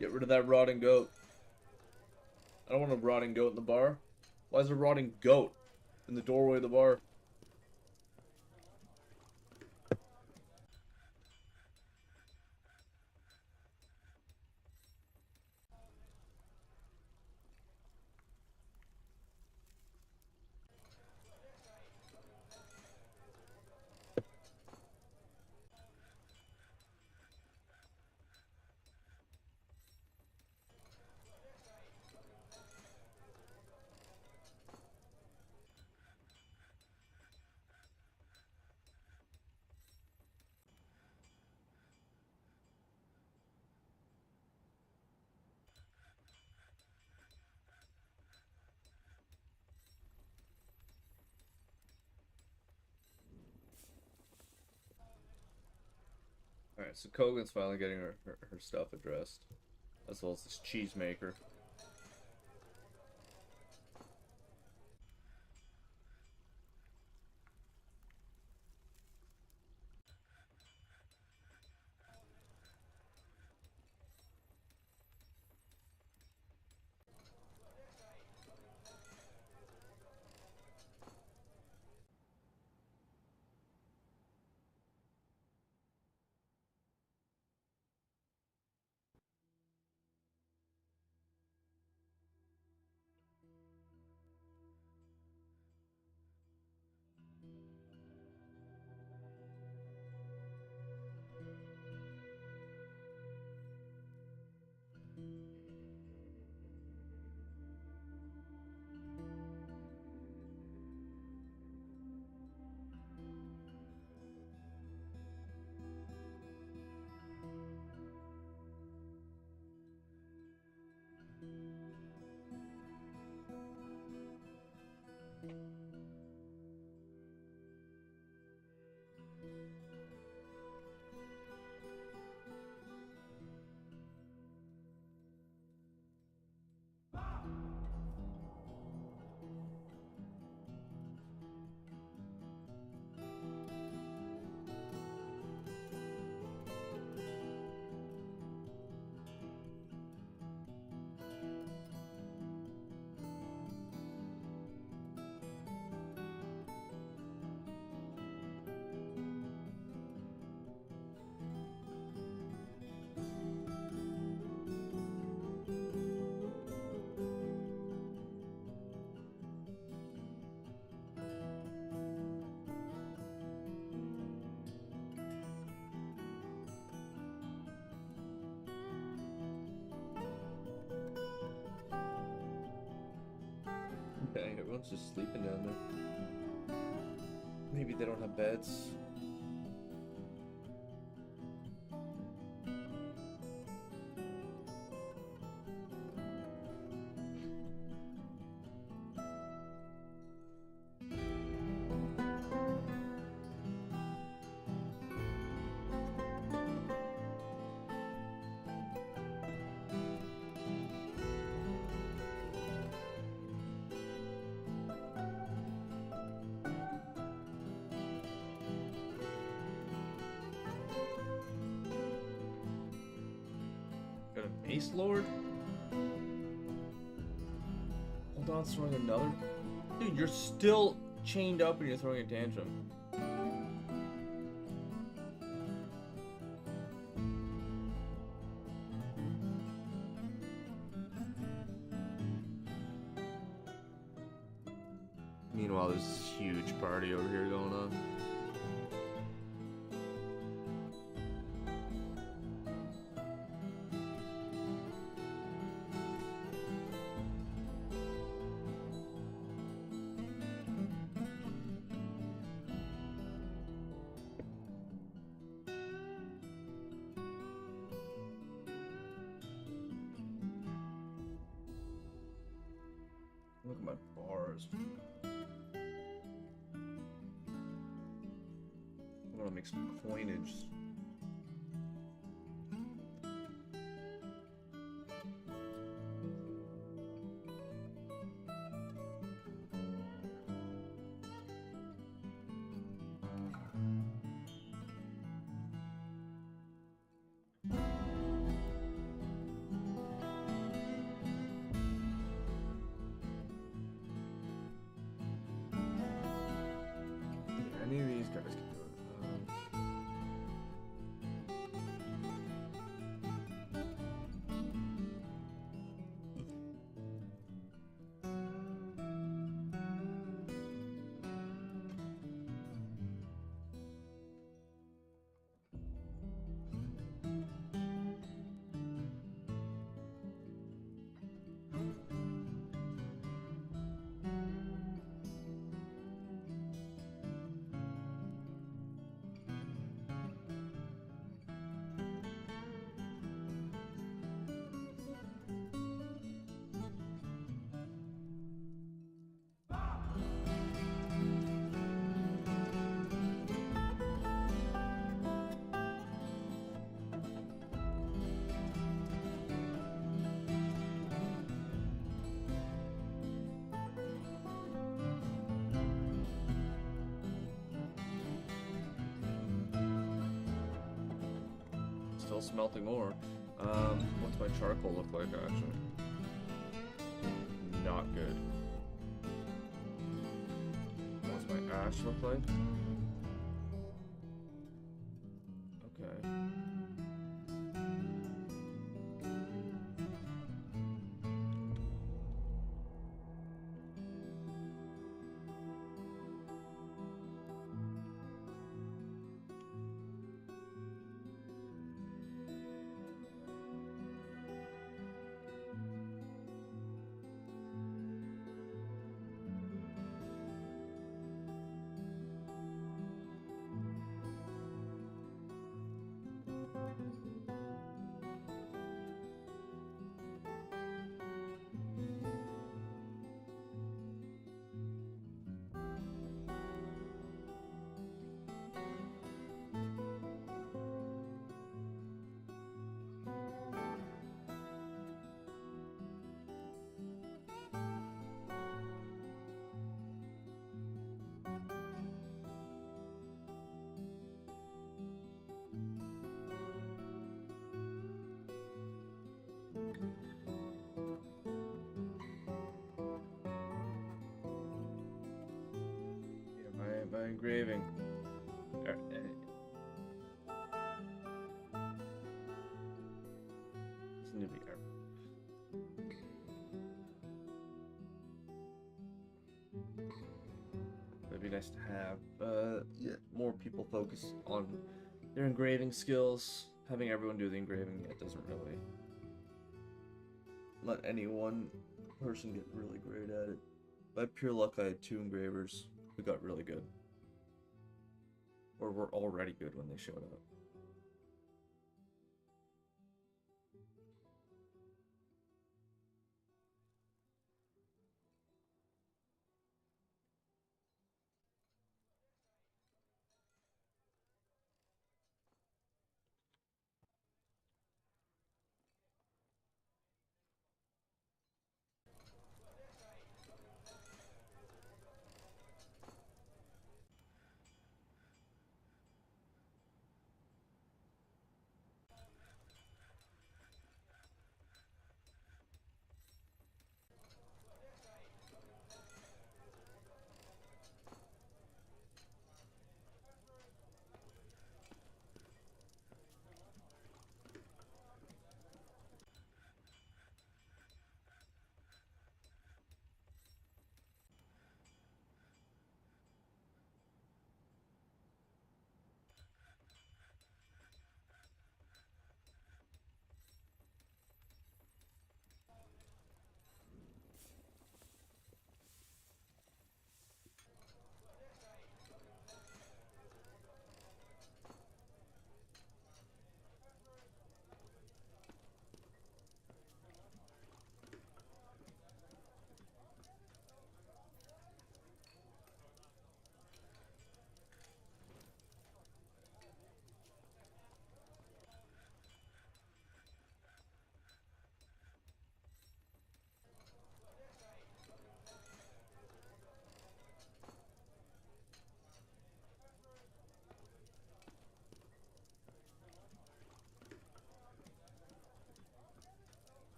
Get rid of that rotting goat. I don't want a rotting goat in the bar. Why is a rotting goat in the doorway of the bar? Alright, so Kogan's finally getting her stuff addressed. As well as this cheese maker. Everyone's just sleeping down there. Maybe they don't have beds. Got a Mace Lord? Hold on, throwing another. Dude, you're still chained up and you're throwing a tantrum. Meanwhile, there's this huge party over here going on. Look at my bars. I want to make some coinage. Any of these guys can do it. Still smelting ore. What's my charcoal look like, actually? Not good. What's my ash look like? Okay. By engraving. It's a newbie. That'd be nice to have. Yeah, more people focus on their engraving skills. Having everyone do the engraving, it doesn't really let any one person get really great at it. By pure luck, I had two engravers who got really good. Or were already good when they showed up.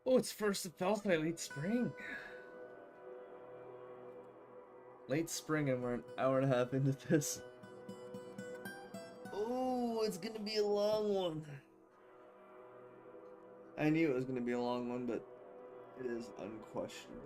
Oh, it's first it felt like late spring. Late spring, and we're an hour and a half into this. Oh, it's gonna be a long one. I knew it was gonna be a long one, but it is unquestionable.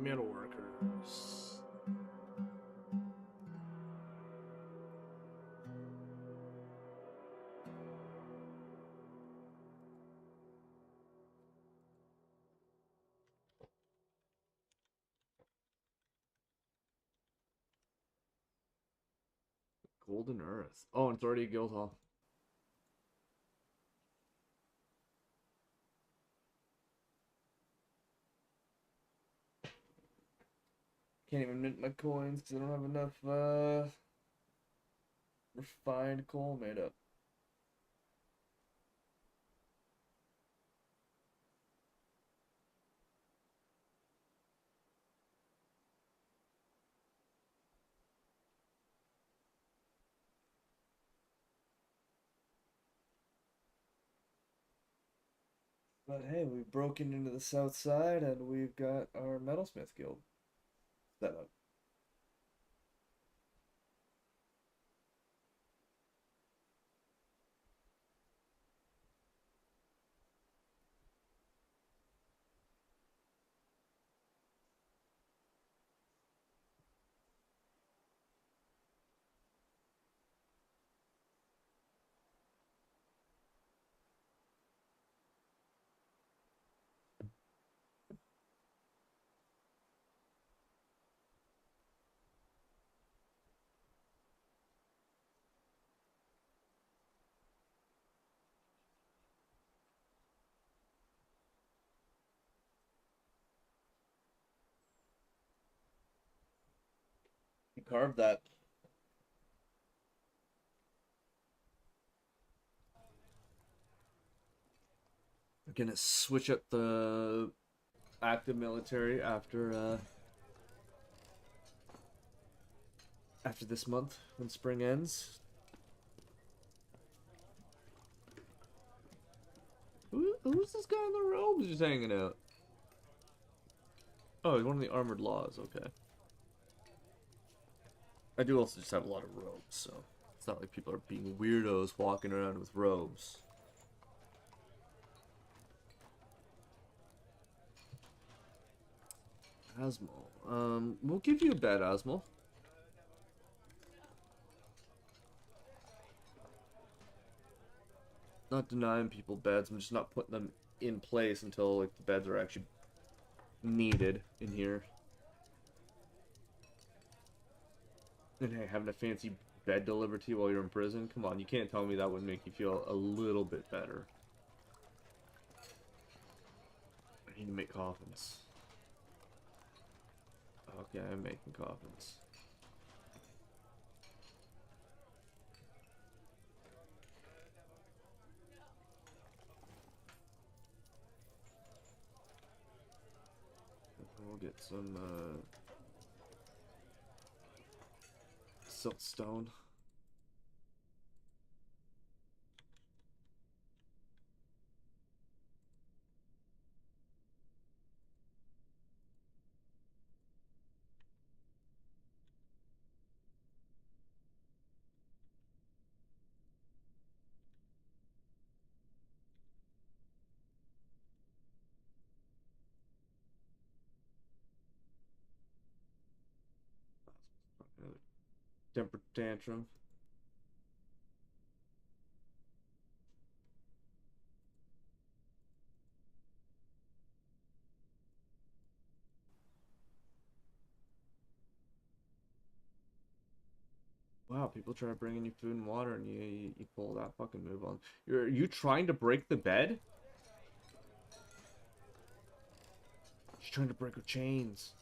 Metal workers. Golden Earth. Oh, and it's already a guild hall. Can't even mint my coins because I don't have enough refined coal made up. But hey, we've broken into the south side and we've got our metalsmith guild set up. You carved that. We're gonna switch up the active military after this month when spring ends. Who's this guy in the robes just hanging out? Oh, he's one of the armored laws, okay. I do also just have a lot of robes, so it's not like people are being weirdos walking around with robes. Asmal. We'll give you a bed, Asmal. Not denying people beds, I'm just not putting them in place until like the beds are actually needed in here. And hey, having a fancy bed delivered to you while you're in prison? Come on, you can't tell me that would make you feel a little bit better. I need to make coffins. Okay, I'm making coffins. We'll get some siltstone. Temper tantrum. Wow, people try to bring in you food and water, and you pull that fucking move on. You trying to break the bed? She's trying to break her chains.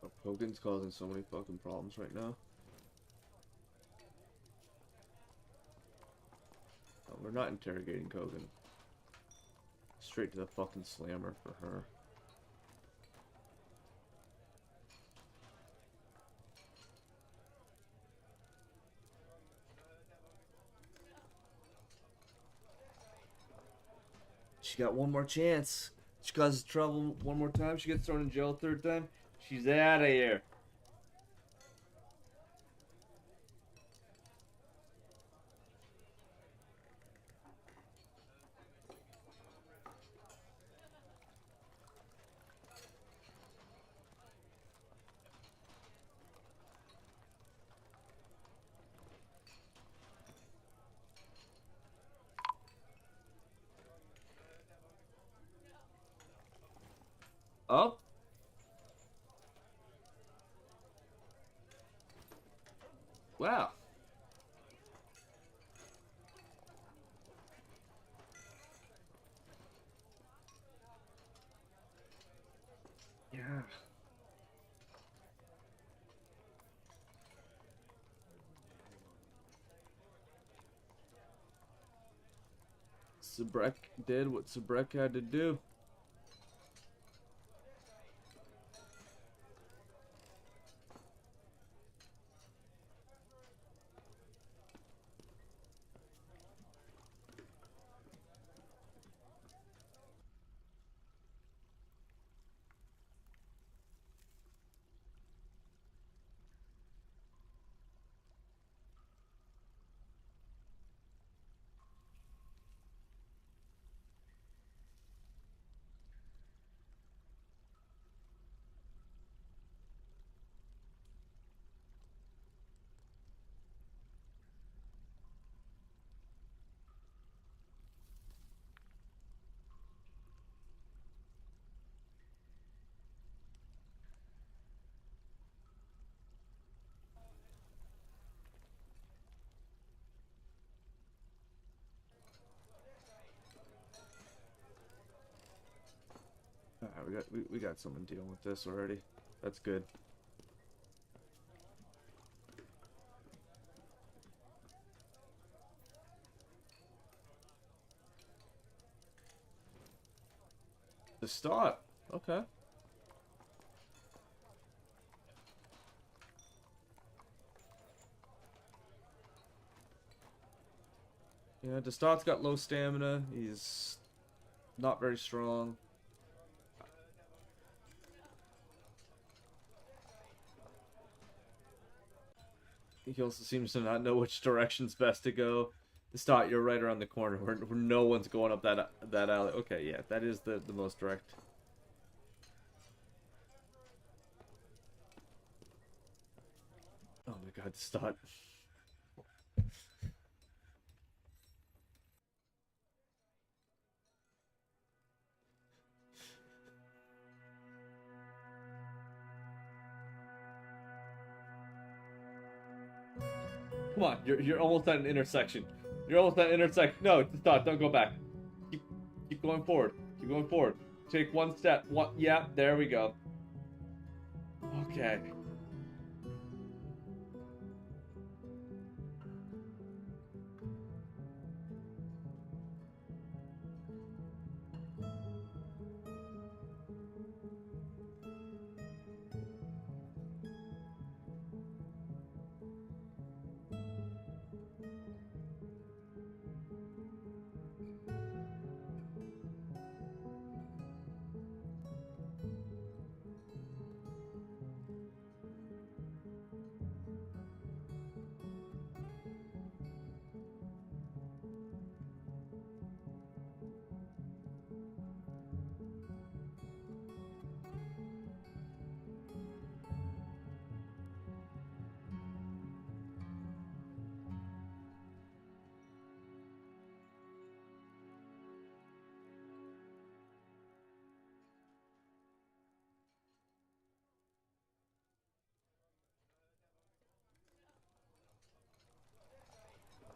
Oh, Hogan's causing so many fucking problems right now. Oh, we're not interrogating Kogan. Straight to the fucking slammer for her. She got one more chance. She causes trouble one more time. She gets thrown in jail a third time. She's out of here. Oh. Wow. Yeah. Sabrek did what Sabrek had to do. Alright, we got someone dealing with this already. That's good. To stop. Okay. Yeah, Destot's got low stamina. He's not very strong. He also seems to not know which direction's best to go. Destot, you're right around the corner where no one's going up that alley. Okay, yeah, that is the most direct. Oh my god, Destot. Come on, you're almost at an intersection. You're almost at an intersection. No, Destot, don't go back. Keep going forward. Keep going forward. Take one step. One. Yeah, there we go. Okay.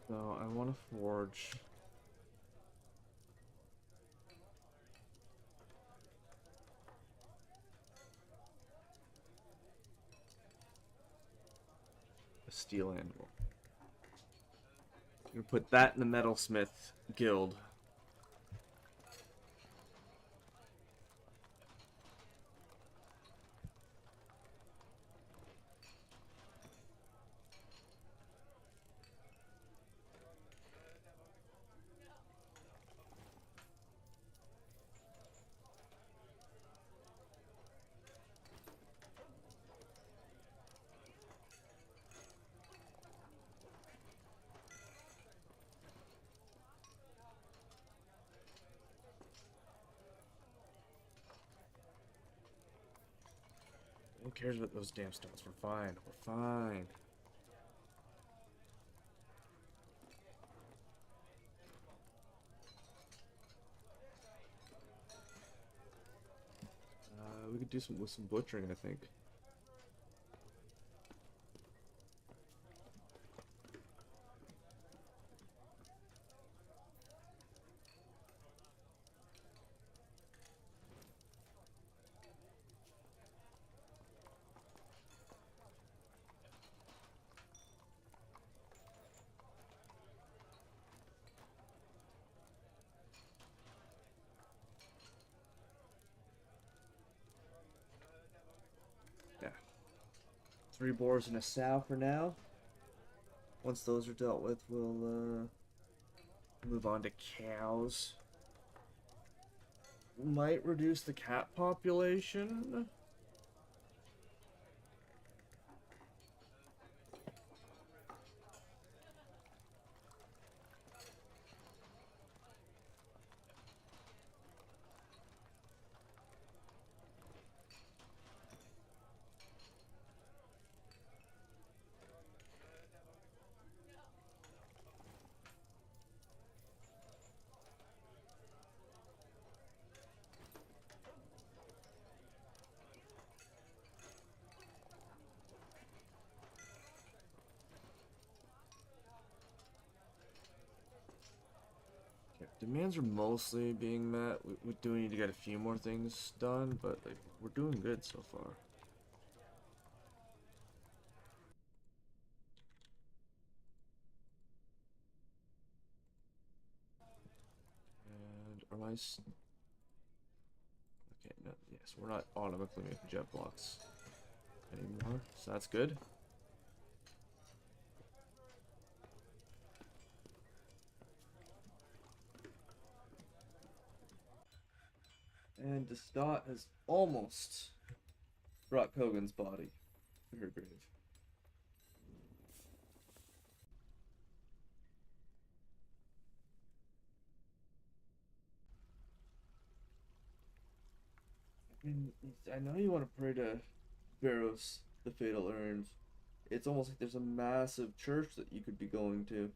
So I want to forge. A steel anvil. I'm gonna put that in the metalsmith guild. Who cares about those damn stones? We're fine. We're fine. We could do some with some butchering, I think. Yeah. 3 boars and a sow for now. Once those are dealt with, we'll move on to cows. Might reduce the cat population. Demands are mostly being met. We do need to get a few more things done, but like, we're doing good so far. And are my... Okay, no, yeah. Yes, we're not automatically making jet blocks anymore, so that's good. And Destot has almost brought Kogan's body to her grave. I know you want to pray to Veros, the Fatal Urns. It's almost like there's a massive church that you could be going to.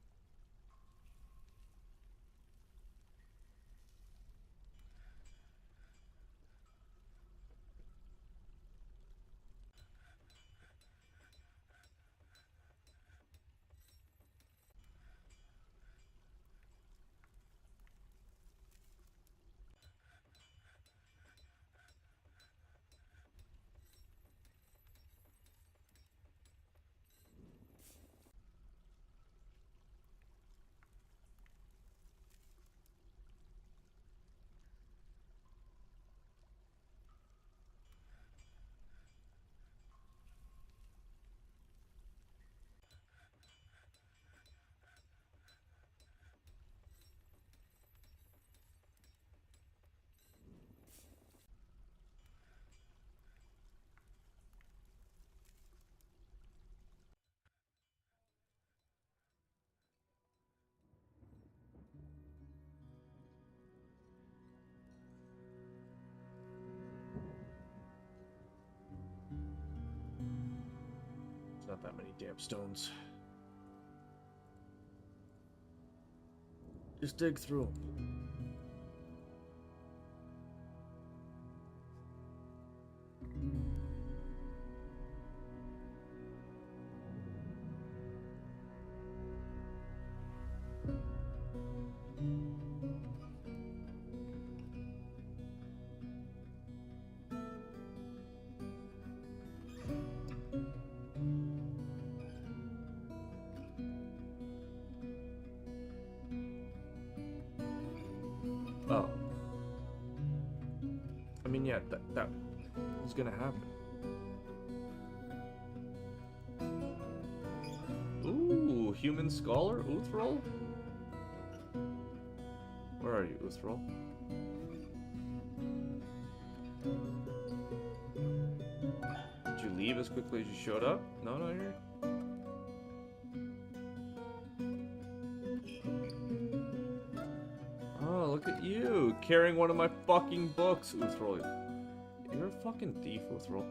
There's not that many damn stones. Just dig through them. Oh. I mean, yeah, that was gonna happen. Ooh, human scholar, Uthrol? Where are you, Uthrol? Did you leave as quickly as you showed up? No, no, you're... Oh, look at you, carrying one of my fucking books, Uthrol. You're a fucking thief, Uthrol.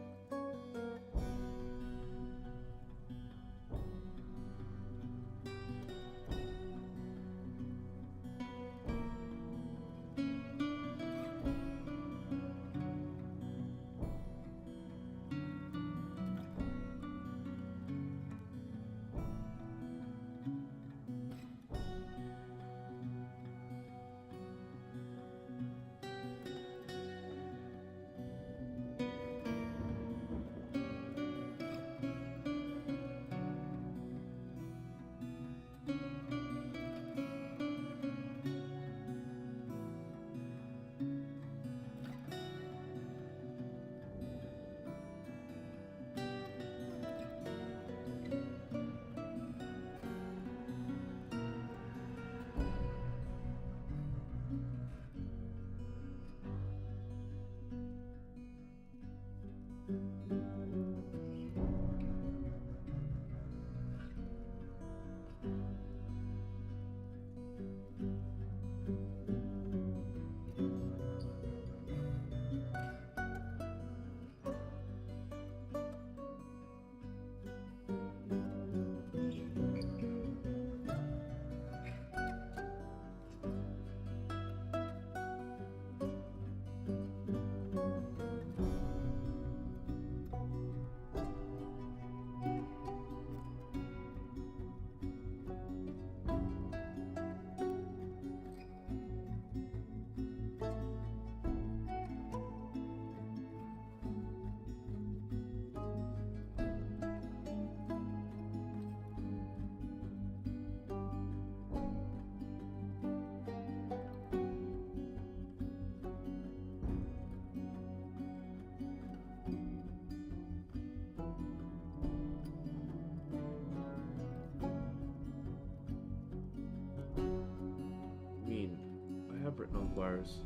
campfires.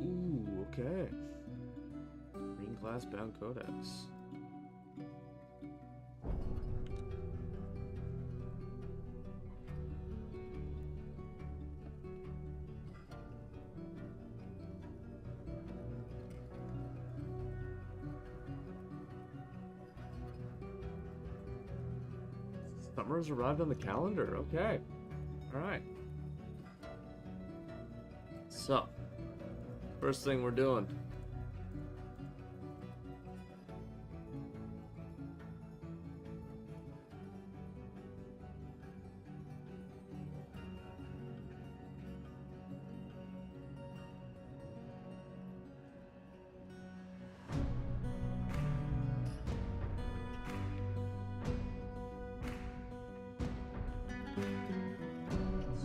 Ooh, okay. Green glass bound codex. Summer's arrived on the calendar. Okay. All right. So, first thing we're doing.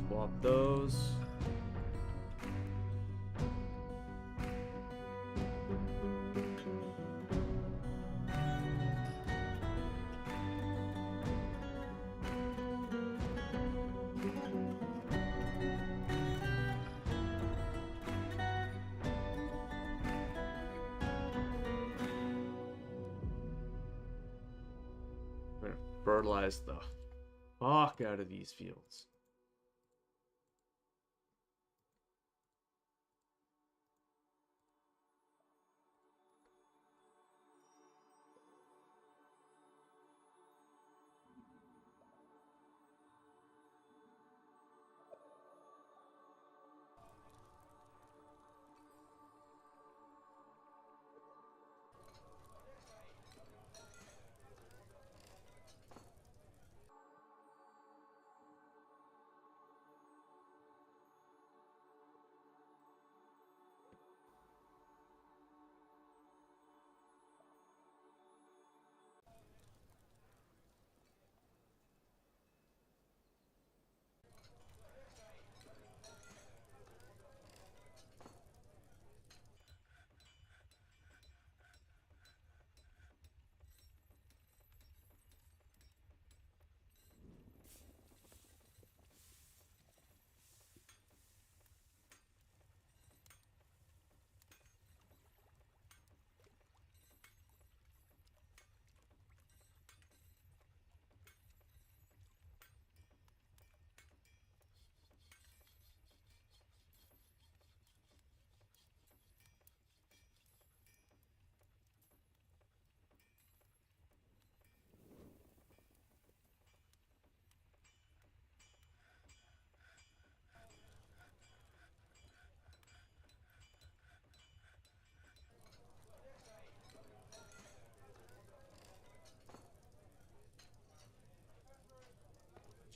Swap those. We're gonna fertilize the fuck out of these fields.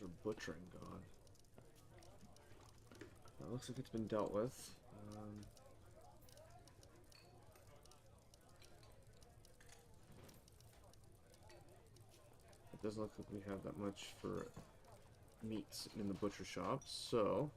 Or butchering gone. That looks like it's been dealt with. It doesn't look like we have that much for meats in the butcher shop, so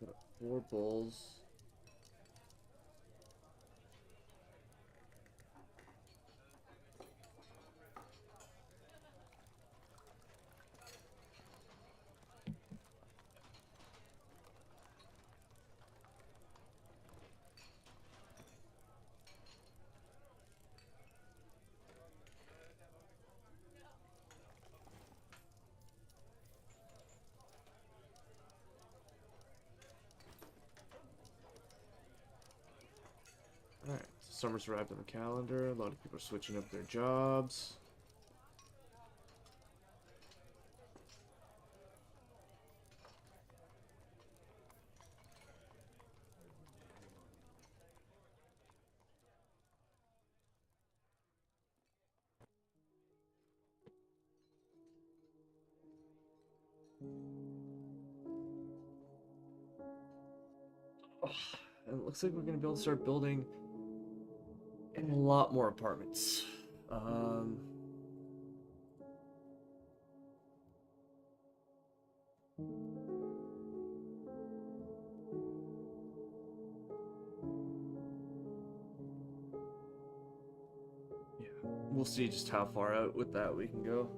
got 4 bulls. Summer's arrived on the calendar. A lot of people are switching up their jobs. And it looks like we're gonna be able to start building a lot more apartments. Yeah, we'll see just how far out with that we can go.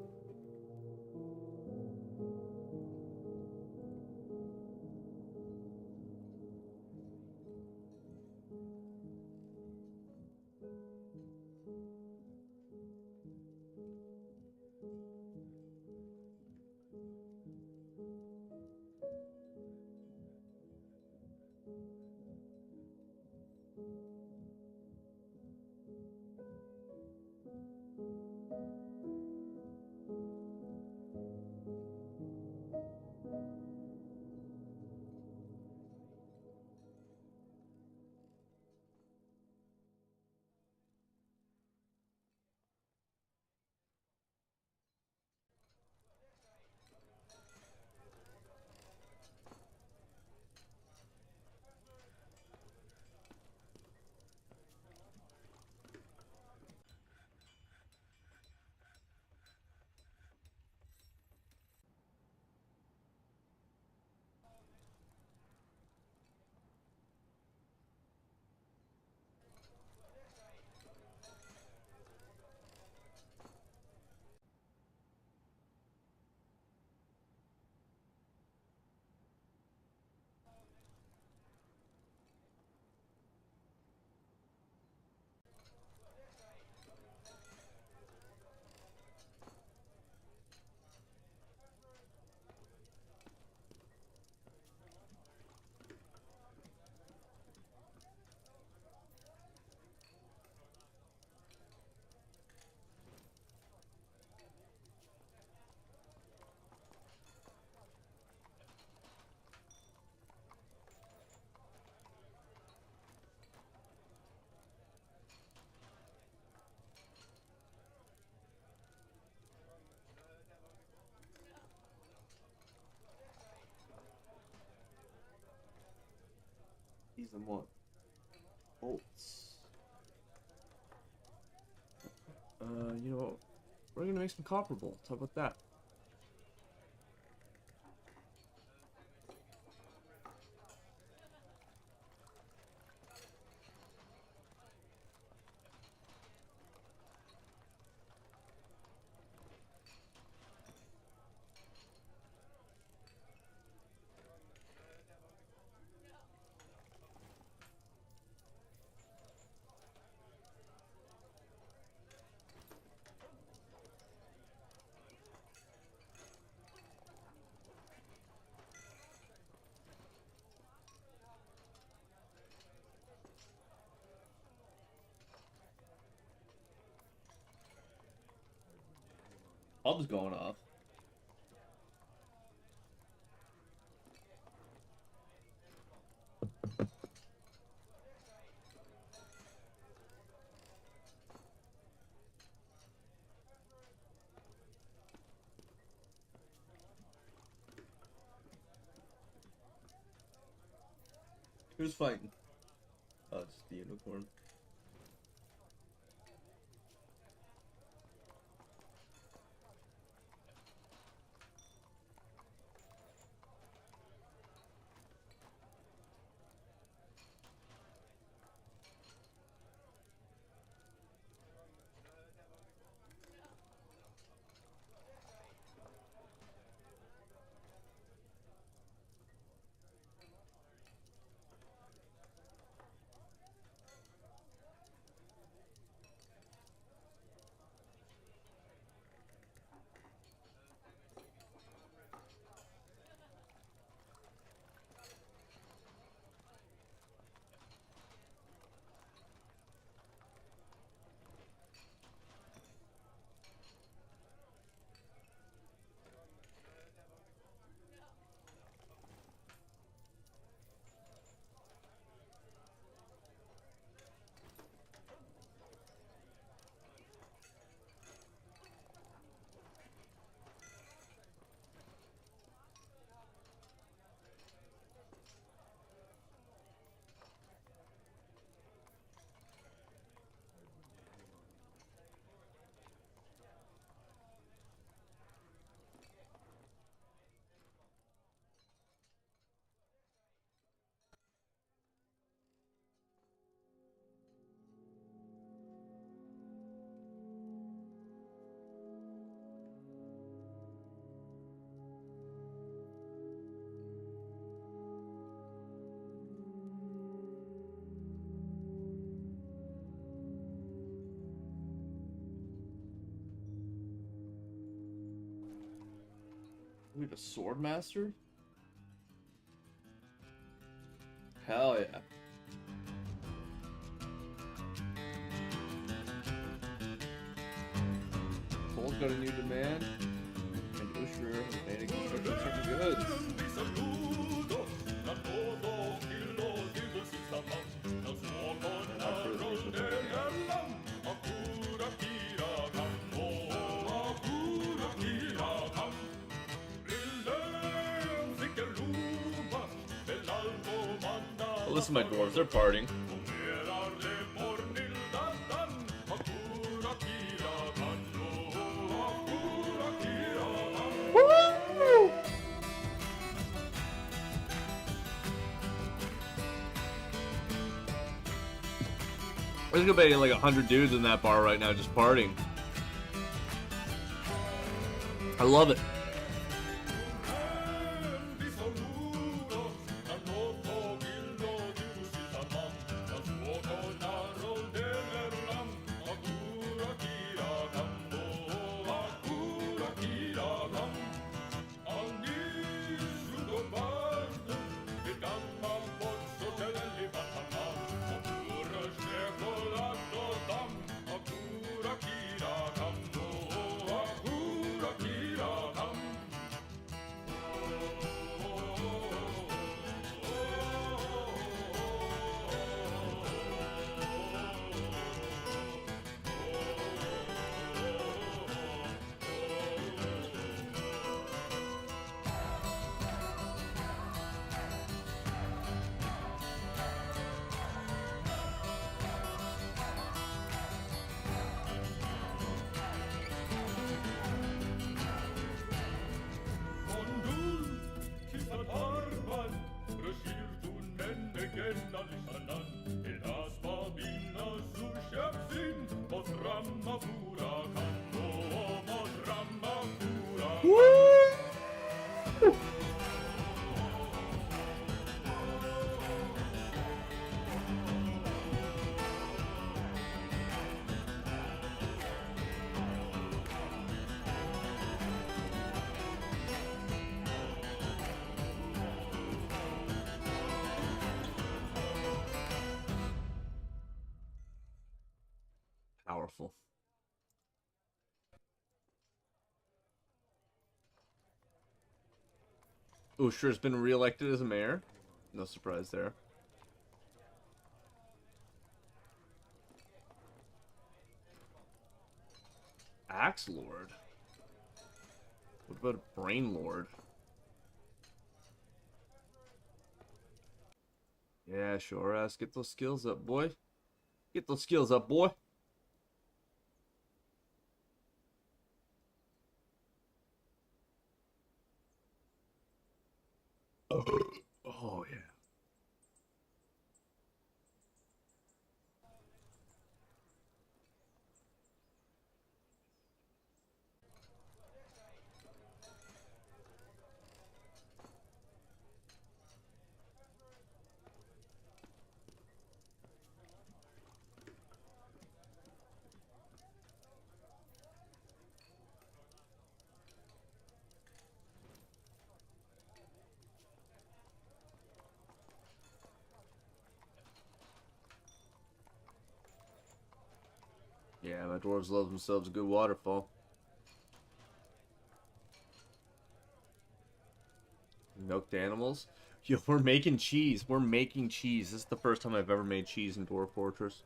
These are what? Bolts. You know what? We're gonna make some copper bolts. How about that? Hub's going off. Who's fighting? Oh, it's the unicorn. We have a sword master? Hell yeah. Cole's got a new demand, and Usher has made a construction certain goods. Well, listen, my dwarves, they're partying. Woo! There's gonna be like 100 dudes in that bar right now just partying. I love it. Powerful. Usher's been reelected as a mayor. No surprise there. Axe Lord. What about a Brain Lord? Yeah, sure ass. Get those skills up, boy. Get those skills up, boy. Oh, yeah. Yeah, my dwarves love themselves a good waterfall. Milked animals? Yo, we're making cheese. We're making cheese. This is the first time I've ever made cheese in Dwarf Fortress.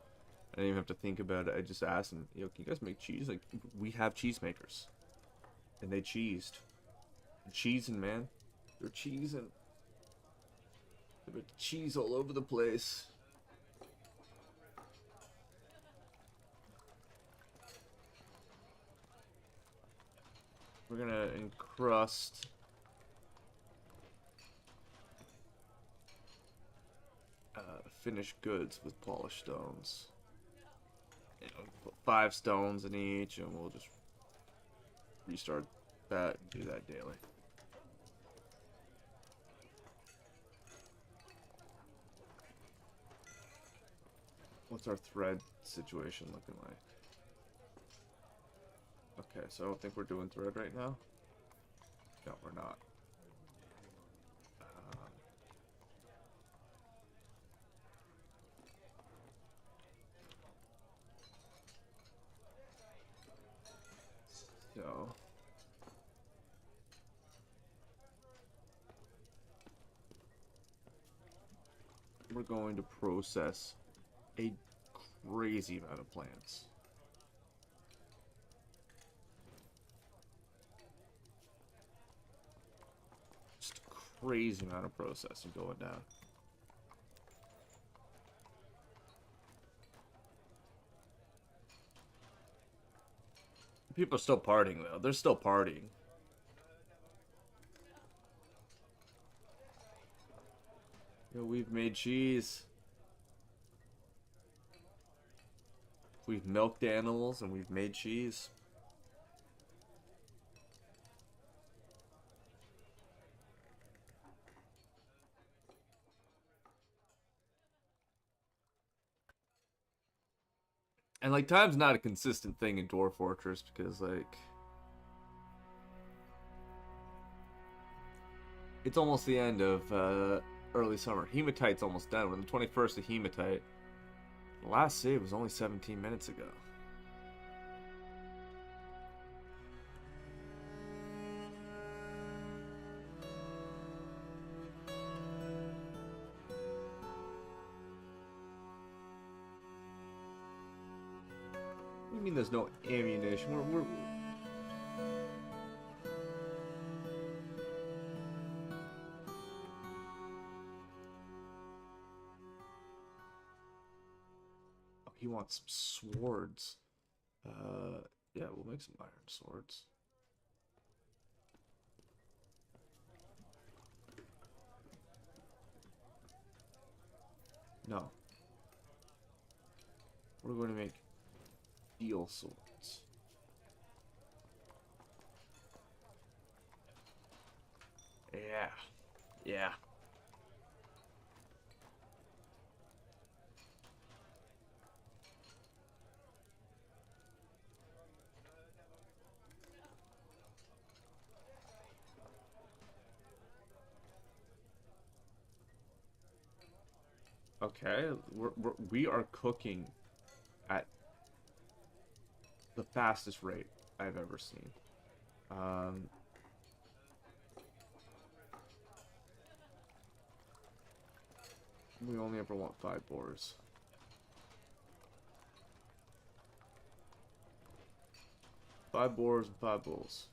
I didn't even have to think about it. I just asked them, yo, can you guys make cheese? Like, we have cheese makers. And they cheesed. They're cheesing, man. They're cheesing. They've got cheese all over the place. We're gonna encrust finished goods with polished stones. You know, put 5 stones in each, and we'll just restart that and do that daily. What's our thread situation looking like? Okay, so I don't think we're doing thread right now. No, we're not. Um, so we're going to process a crazy amount of plants. Just a crazy amount of processing going down. People are still partying though. They're still partying. Yo, we've made cheese. We've milked animals and we've made cheese. And like time's not a consistent thing in Dwarf Fortress because like it's almost the end of early summer. Hematite's almost done. We're on the 21st of Hematite. The last save was only 17 minutes ago. What do you mean there's no ammunition? We're... Oh, he wants some swords. Yeah, we'll make some iron swords. No. We're going to make steel swords. Yeah. Yeah. Okay, we are cooking at the fastest rate I've ever seen. Um, we only ever want 5 boars. 5 boars and 5 bulls.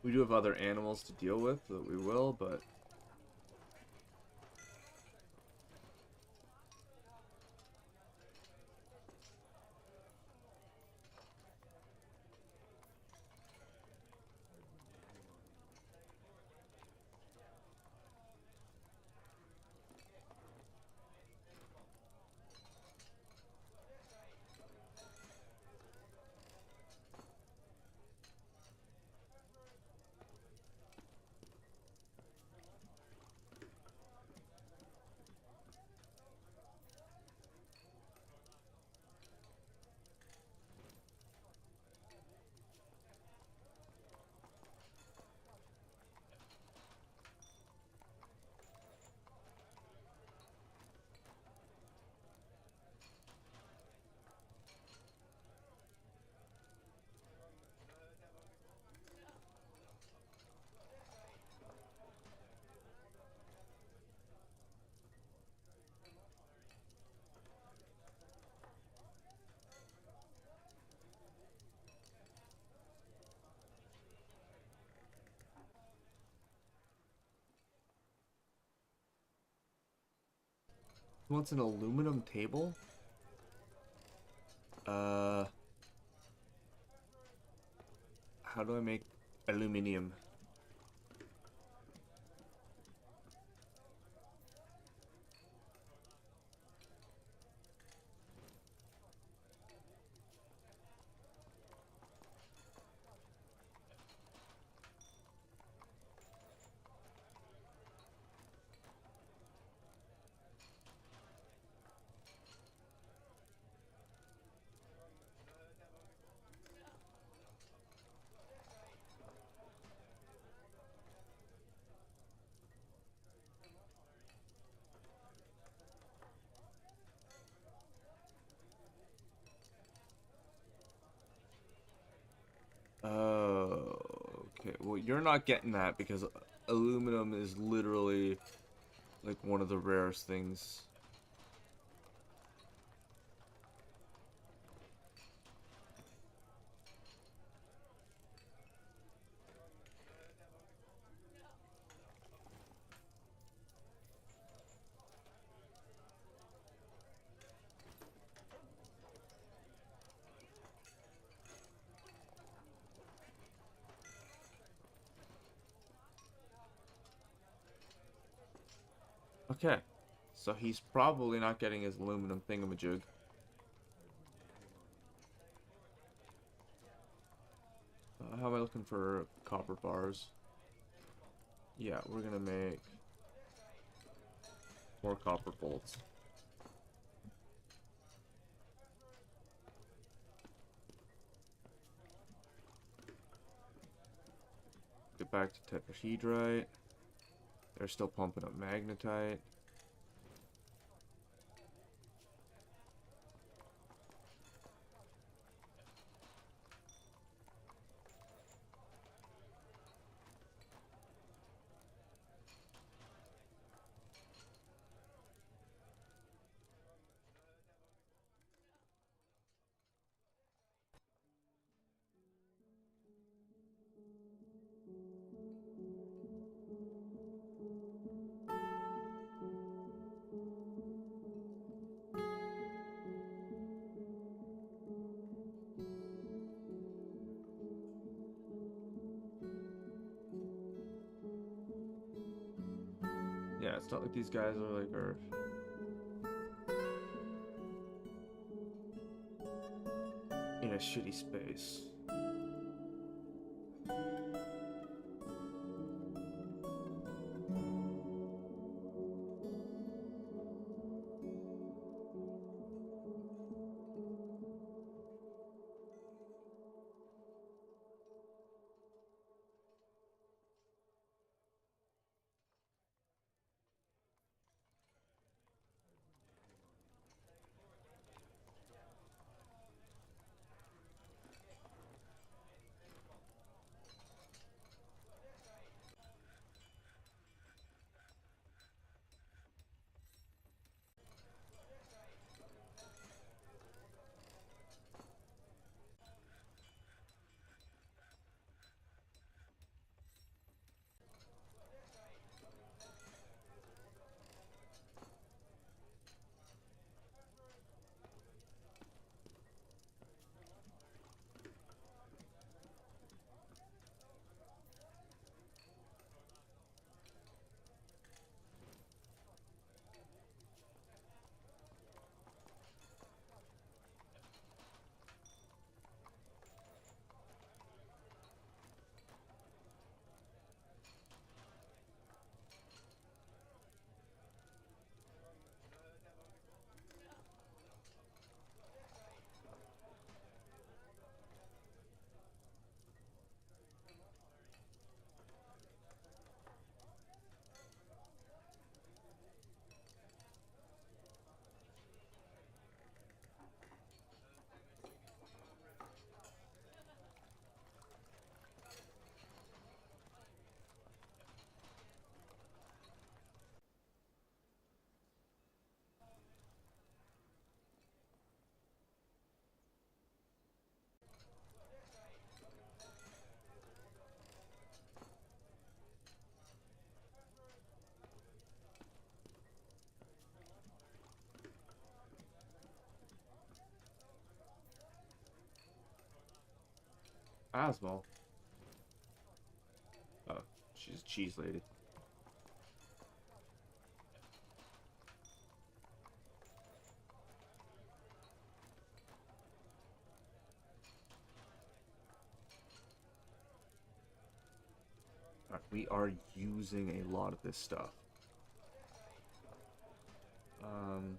We do have other animals to deal with that we will, but he wants an aluminum table? Uh, how do I make aluminium? you're not getting that because aluminum is literally like one of the rarest things. Okay, so he's probably not getting his aluminum thingamajig. How am I looking for copper bars? Yeah, we're gonna make more copper bolts. Get back to tetrahedrite. They're still pumping up magnetite. Yeah, it's not like these guys are in a shitty space. Asmal. Oh, she's a cheese lady. Alright, we are using a lot of this stuff. Um,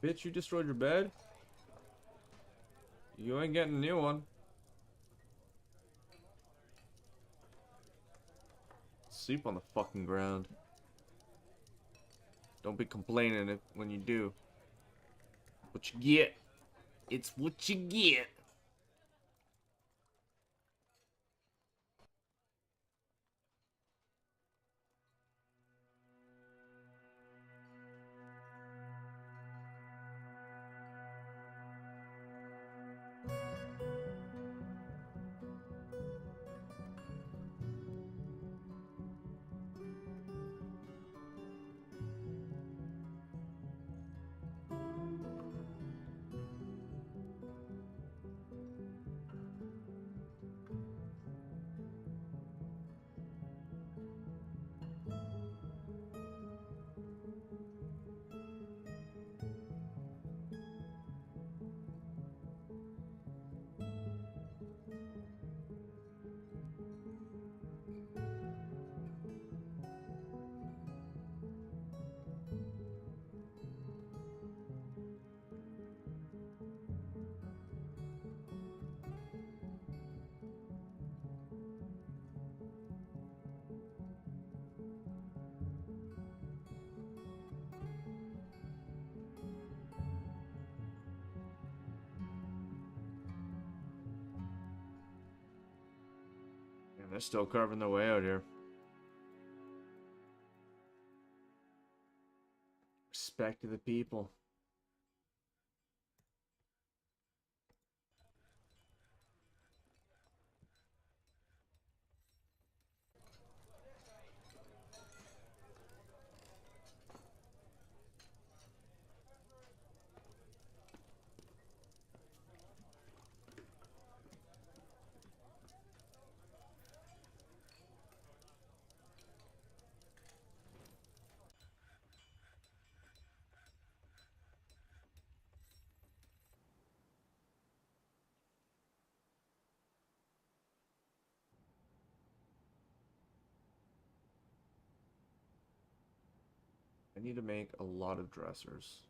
Bitch, you destroyed your bed? You ain't getting a new one. Sleep on the fucking ground. Don't be complaining when you do. What you get. It's what you get. Man, they're still carving their way out here. Respect to the people. I need to make a lot of dressers.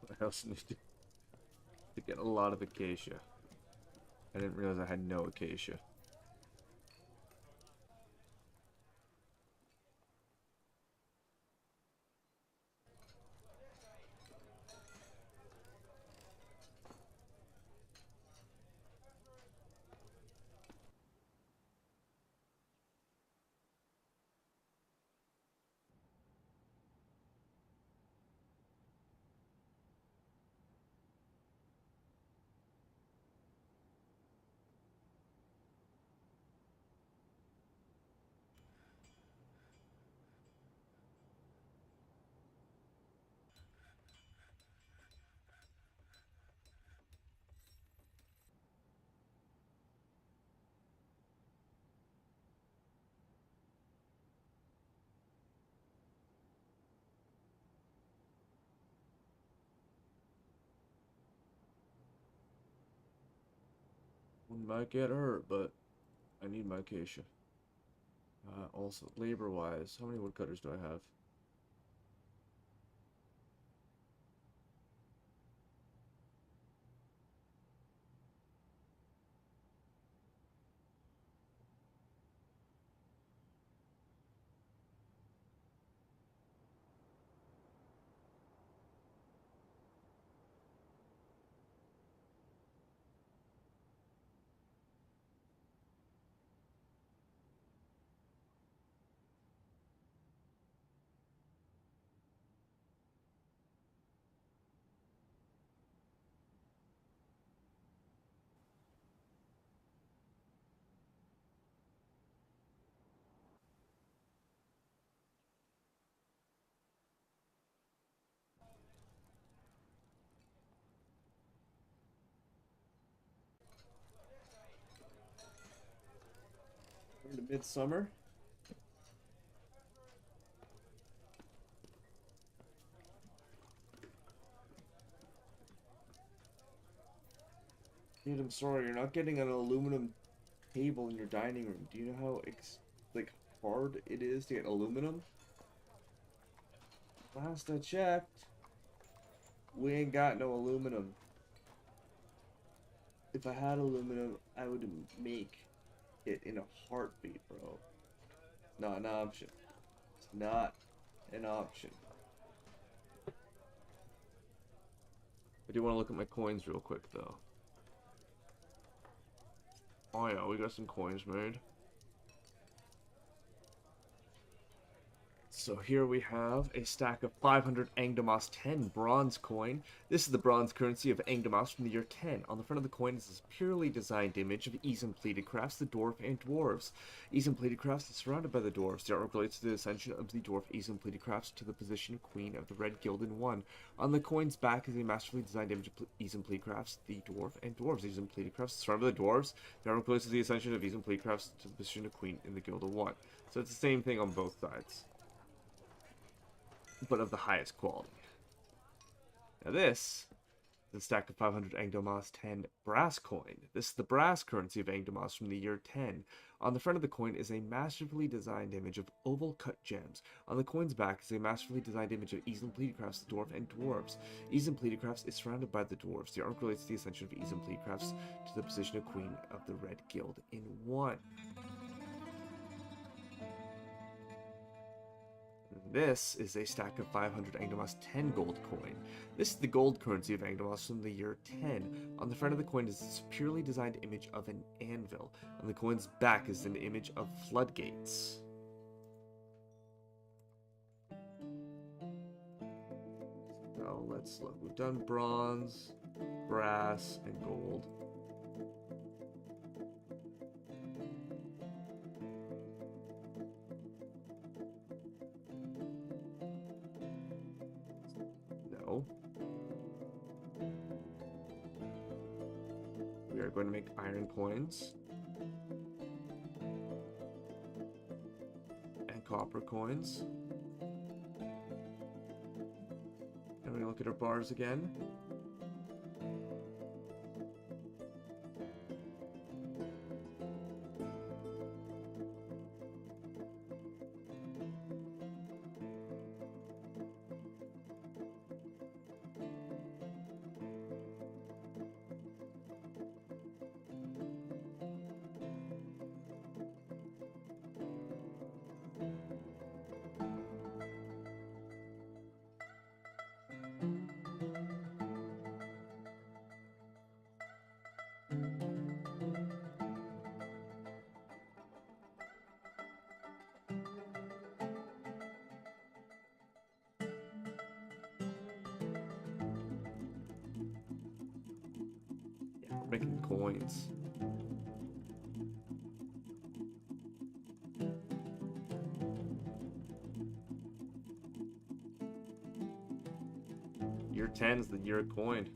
I also need to get a lot of acacia. I didn't realize I had no acacia. One might get hurt, but I need my acacia. Also, labor-wise, how many woodcutters do I have? Into midsummer. Dude, I'm sorry, you're not getting an aluminum table in your dining room. Do you know how like hard it is to get aluminum? Last I checked, we ain't got no aluminum. If I had aluminum, I would make it in a heartbeat, bro. Not an option. It's not an option. I do want to look at my coins real quick, though. Oh yeah, we got some coins made. So here we have a stack of 500 Angdamas 10 bronze coin. This is the bronze currency of Angdamas from the year 10. On the front of the coin is this purely designed image of Ease and Pleated Crafts, the Dwarf, and Dwarves. Ease and Pleated Crafts is surrounded by the Dwarves. The artwork relates to the ascension of the Dwarf Ease and Pleated Crafts to the position of Queen of the Red Guild in 1. On the coin's back is a masterfully designed image of Ease and Pleated Crafts, the Dwarf, and Dwarves. Ease and Pleated Crafts is surrounded by the Dwarves. The artwork relates to the ascension of Ease and Pleated Crafts to the position of Queen in the Guild of 1. So it's the same thing on both sides, but of the highest quality. Now this is a stack of 500 Angdamas 10 brass coin. This is the brass currency of Angdamas from the year 10. On the front of the coin is a masterfully designed image of oval cut gems. On the coin's back is a masterfully designed image of Ease and Pleated Crafts, the Dwarf, and Dwarves. Ease and Pleated Crafts is surrounded by the Dwarves. The arc relates to the ascension of Ease and Pleated Crafts to the position of Queen of the Red Guild in 1. This is a stack of 500 Angdamas 10 gold coin. This is the gold currency of Angdamas from the year 10. On the front of the coin is this purely designed image of an anvil. On the coin's back is an image of floodgates. Now let's look. We've done bronze, brass, and gold. We are going to make iron coins and copper coins. And we're going to look at our bars again. We're making coins. Year 10 is the year of coin.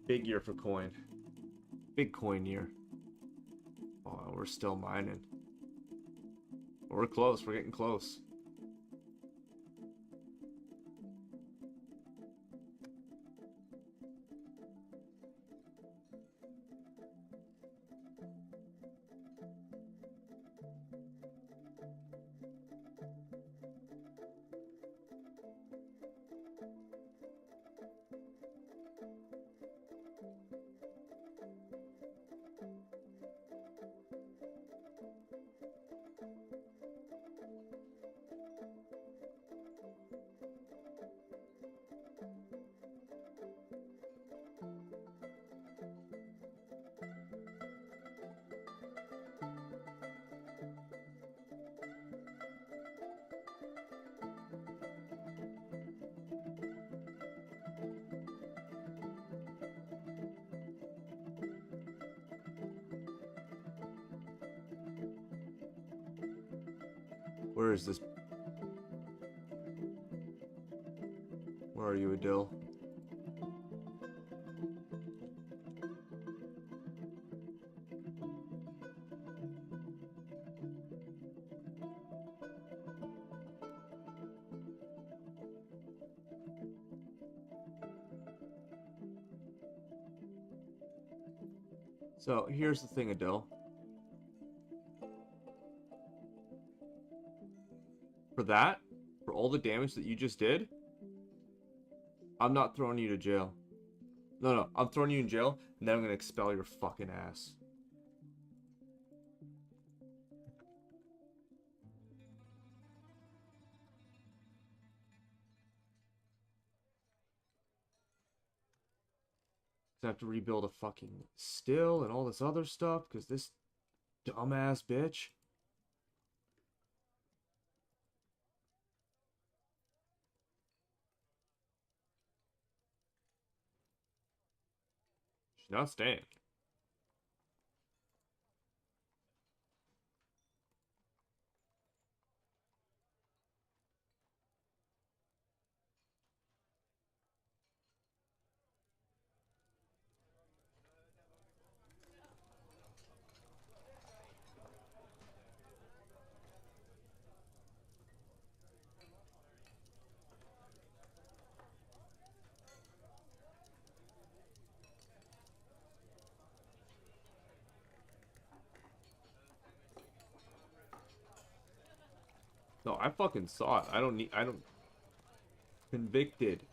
Big year for coin. Big coin year. Oh, we're still mining. We're close. We're getting close. Where is this? Where are you, Adil? So here's the thing, Adil. For that, for all the damage that you just did, I'm not throwing you to jail. No, I'm throwing you in jail, and then I'm gonna expel your fucking ass. I have to rebuild a fucking still and all this other stuff because this dumbass bitch. She's not staying. No, I fucking saw it. I don't. Convicted.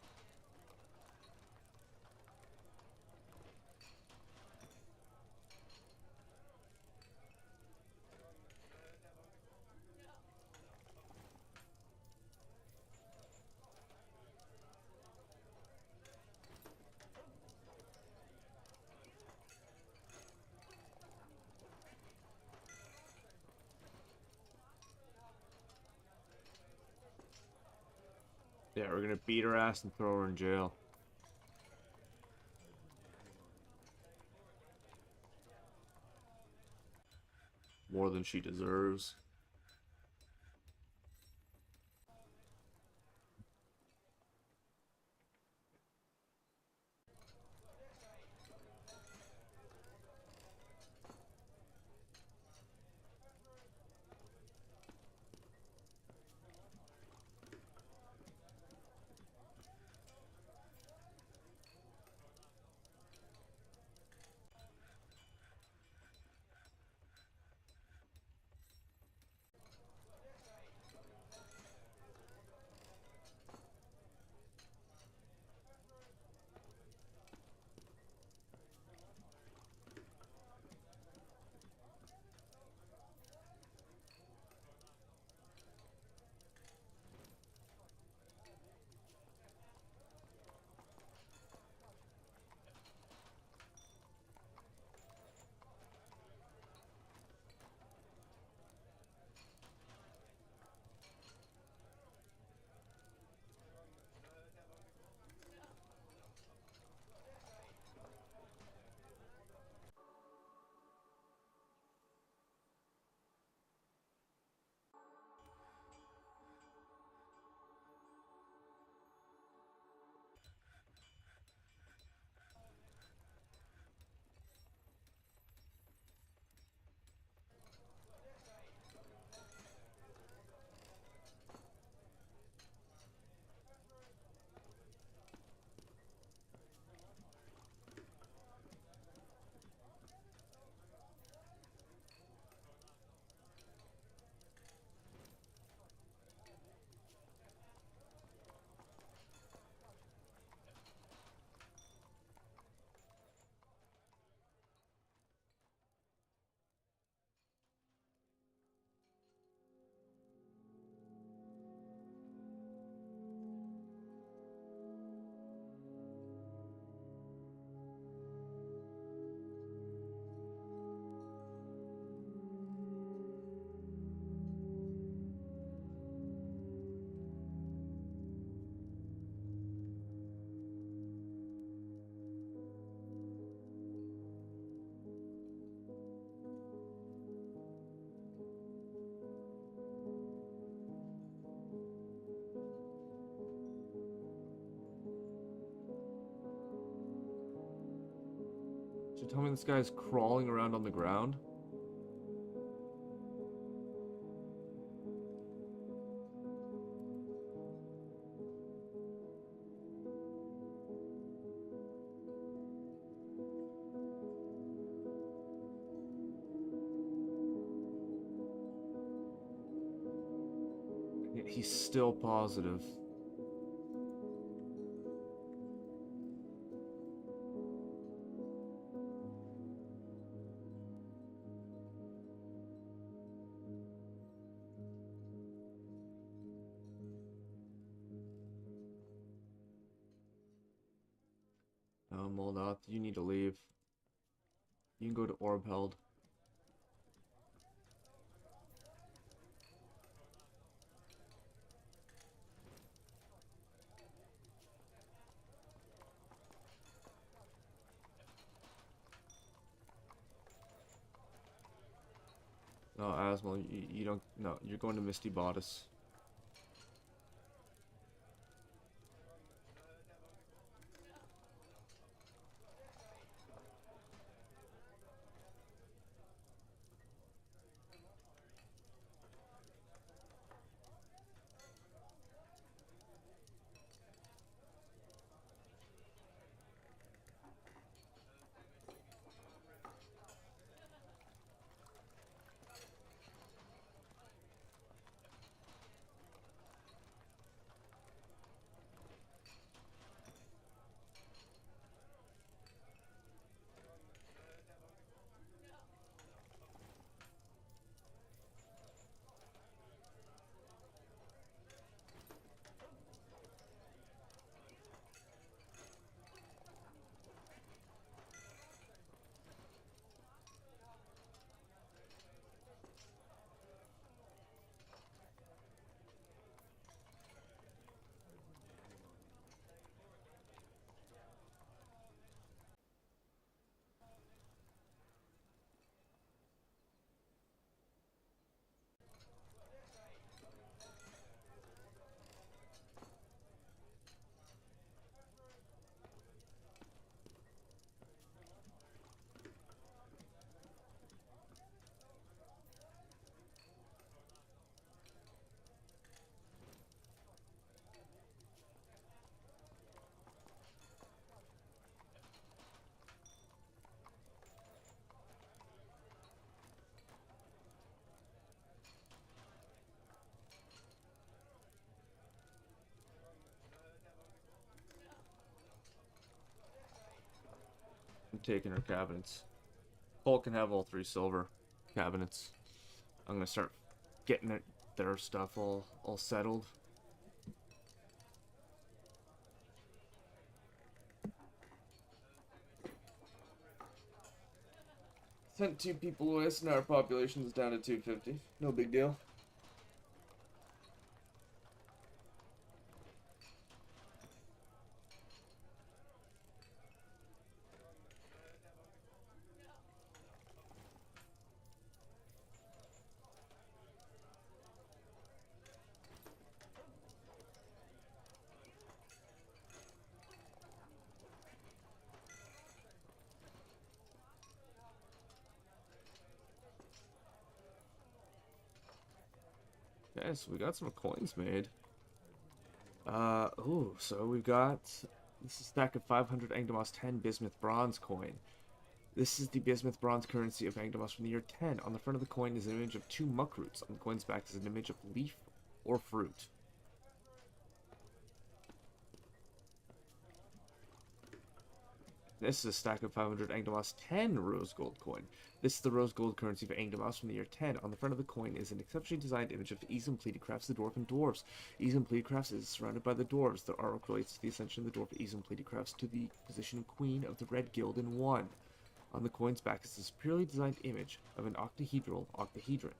Yeah, we're gonna beat her ass and throw her in jail. More than she deserves. Did you tell me this guy's crawling around on the ground? He's still positive. Moldoth, you need to leave. You can go to Orbheld. No, Asmal, you don't. No, you're going to Misty Bodice. I'm taking her cabinets. Paul can have all 3 silver cabinets. I'm gonna start getting their stuff all settled. Sent 2 people away, so now our population is down to 250. No big deal. Okay, so we got some coins made. Ooh, so we've got this is a stack of 500 Angdamos 10 bismuth bronze coin. This is the bismuth bronze currency of Angdamos from the year 10. On the front of the coin is an image of 2 muck roots. On the coin's back is an image of leaf or fruit. This is a stack of 500 Angdamos 10 rose gold coin. This is the rose gold currency of Angdamos from the year 10. On the front of the coin is an exceptionally designed image of Easem Pleadycrafts, the dwarf and dwarves. Easem Pleadycrafts is surrounded by the dwarves. The artwork relates to the ascension of the dwarf Easem Pleadycrafts to the position queen of the Red Guild in 1. On the coin's back is a superiorly designed image of an octahedral octahedron.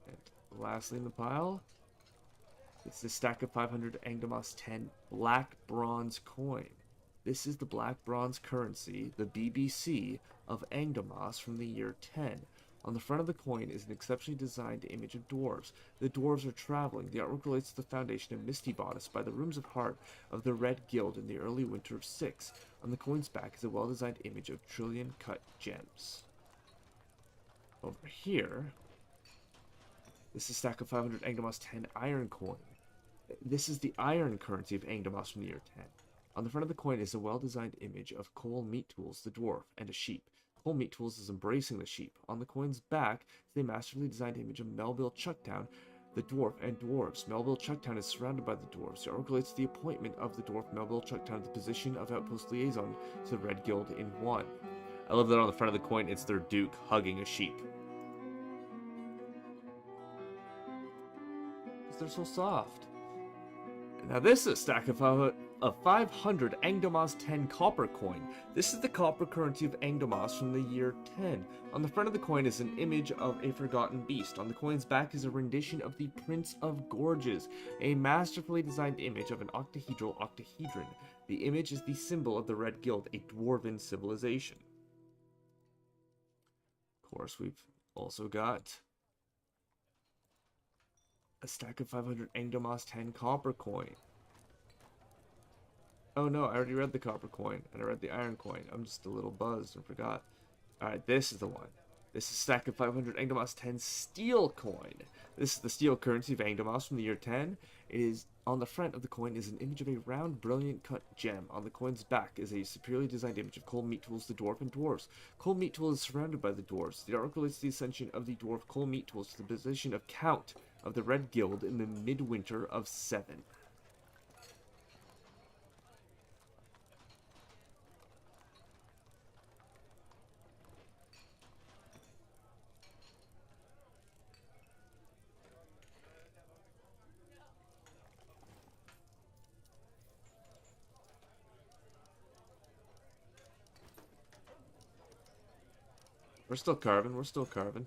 And lastly in the pile, it's a stack of 500 Angdamos 10 black bronze coin. This is the black bronze currency, the BBC, of Angdamos from the year 10. On the front of the coin is an exceptionally designed image of dwarves. The dwarves are traveling. The artwork relates to the foundation of Misty Bodice by the Rooms of Heart of the Red Guild in the early winter of 6. On the coin's back is a well-designed image of trillion cut gems. Over here, this is a stack of 500 Angdamos 10 iron coin. This is the iron currency of Angdamos from the year 10. On the front of the coin is a well-designed image of Cole Meat Tools, the dwarf, and a sheep. Cole Meat Tools is embracing the sheep. On the coin's back is a masterfully designed image of Melville Chucktown, the dwarf, and dwarves. Melville Chucktown is surrounded by the dwarves. The artwork relates to the appointment of the dwarf Melville Chucktown to the position of Outpost Liaison to the Red Guild in 1. I love that on the front of the coin it's their duke hugging a sheep. Because they're so soft. Now this is a stack of 500 Angdamos 10 copper coin. This is the copper currency of Angdamos from the year 10. On the front of the coin is an image of a forgotten beast. On the coin's back is a rendition of the Prince of Gorges, a masterfully designed image of an octahedral octahedron. The image is the symbol of the Red Guild, a dwarven civilization. Of course, we've also got a stack of 500 Angdamos 10 copper coin. Oh no, I already read the copper coin, and I read the iron coin. I'm just a little buzzed and forgot. Alright, this is the one. This is a stack of 500 Angdamos 10 steel coin. This is the steel currency of Angdamos from the year 10. It is on the front of the coin is an image of a round, brilliant cut gem. On the coin's back is a superiorly designed image of Cole Meat Tools, the dwarf, and dwarves. Cole Meat Tool is surrounded by the dwarves. The artwork relates to the ascension of the dwarf Cole Meat Tools to the position of Count of the Red Guild in the midwinter of 7. We're still carving, we're still carving.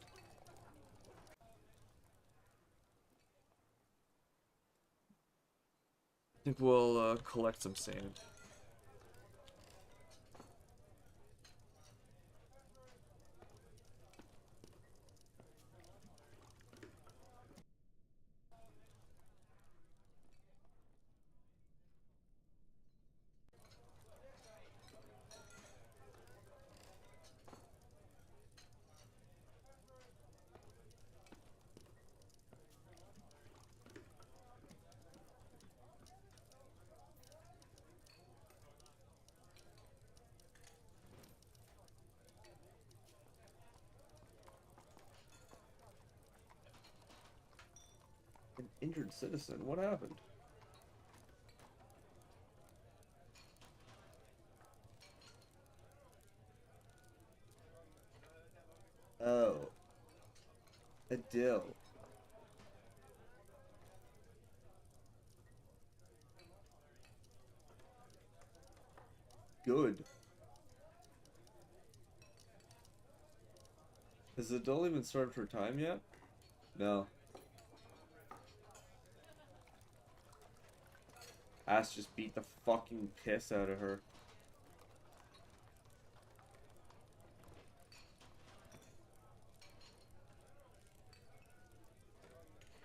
I think we'll collect some sand. An injured citizen? What happened? Oh. A dill. Good. Has the dill even started her time yet? No. Ass just beat the fucking piss out of her.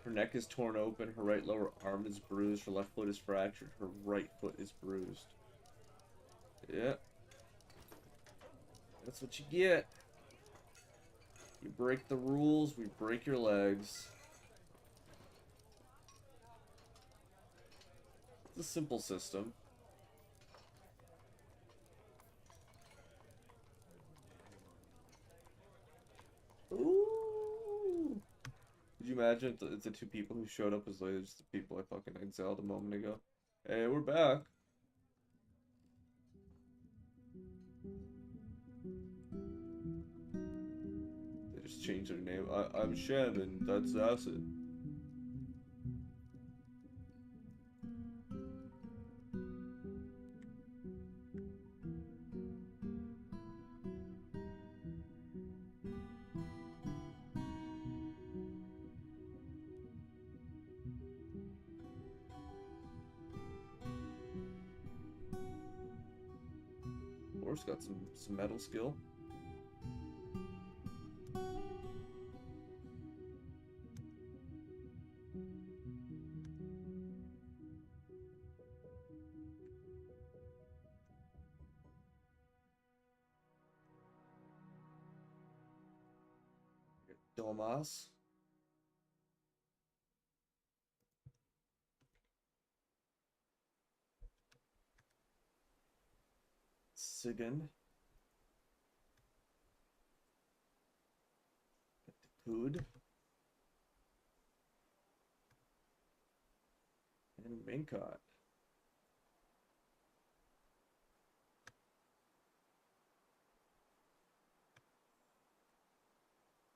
Her neck is torn open, her right lower arm is bruised, her left foot is fractured, her right foot is bruised. Yeah. That's what you get. You break the rules, we break your legs. It's a simple system. Ooh. Could you imagine if the two people who showed up as late as the people I fucking exiled a moment ago? Hey, we're back. They just changed their name. I'm Shem, and that's Acid. Dwarf's got some metal skill. Domas. Sigan. Hood. And Mincott.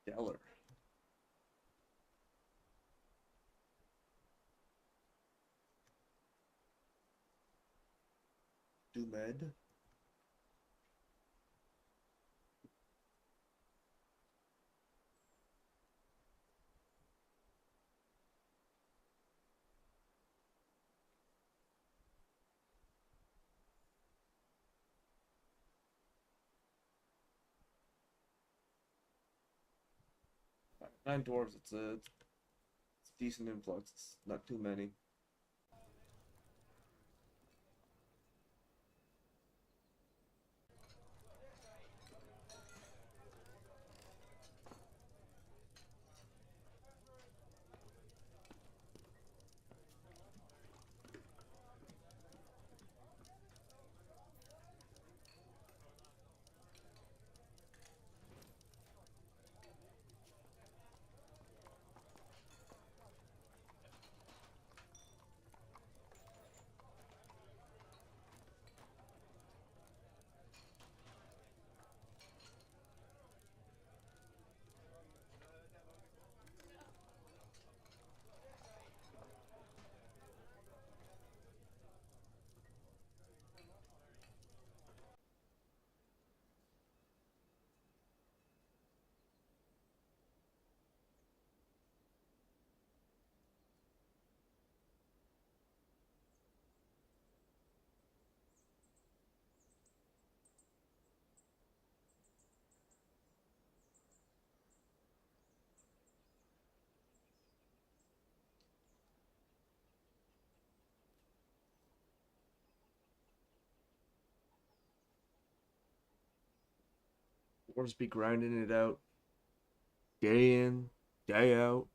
Geller. Dumed. Nine dwarves. It's a decent influx. It's not too many. Dwarves be grinding it out day in, day out.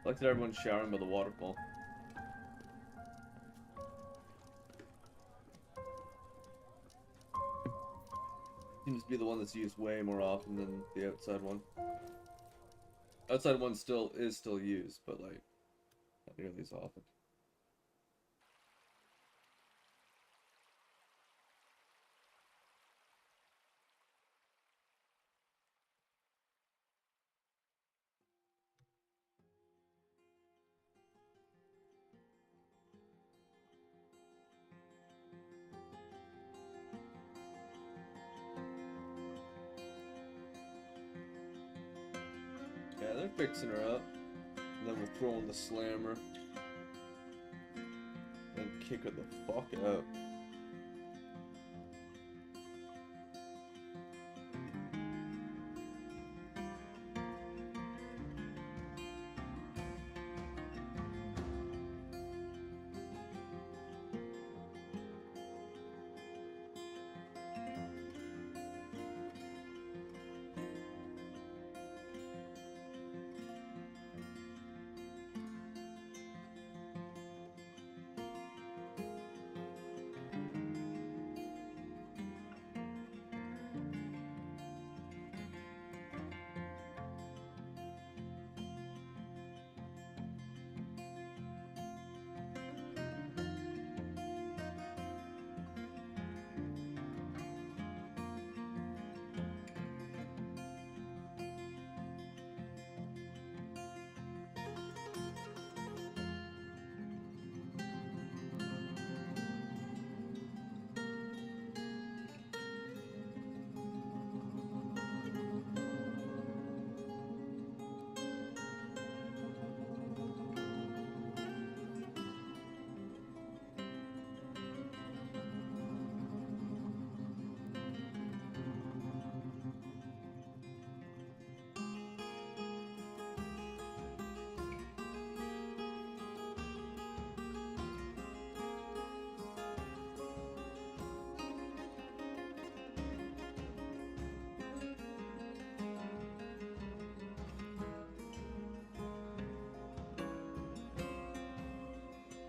like that everyone's showering by the waterfall. Seems to be the one that's used way more often than the outside one. Outside one still used, but like not nearly as often. Yeah, they're fixing her up. And then we'll throw in the slammer. And kick her the fuck out.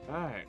Alright.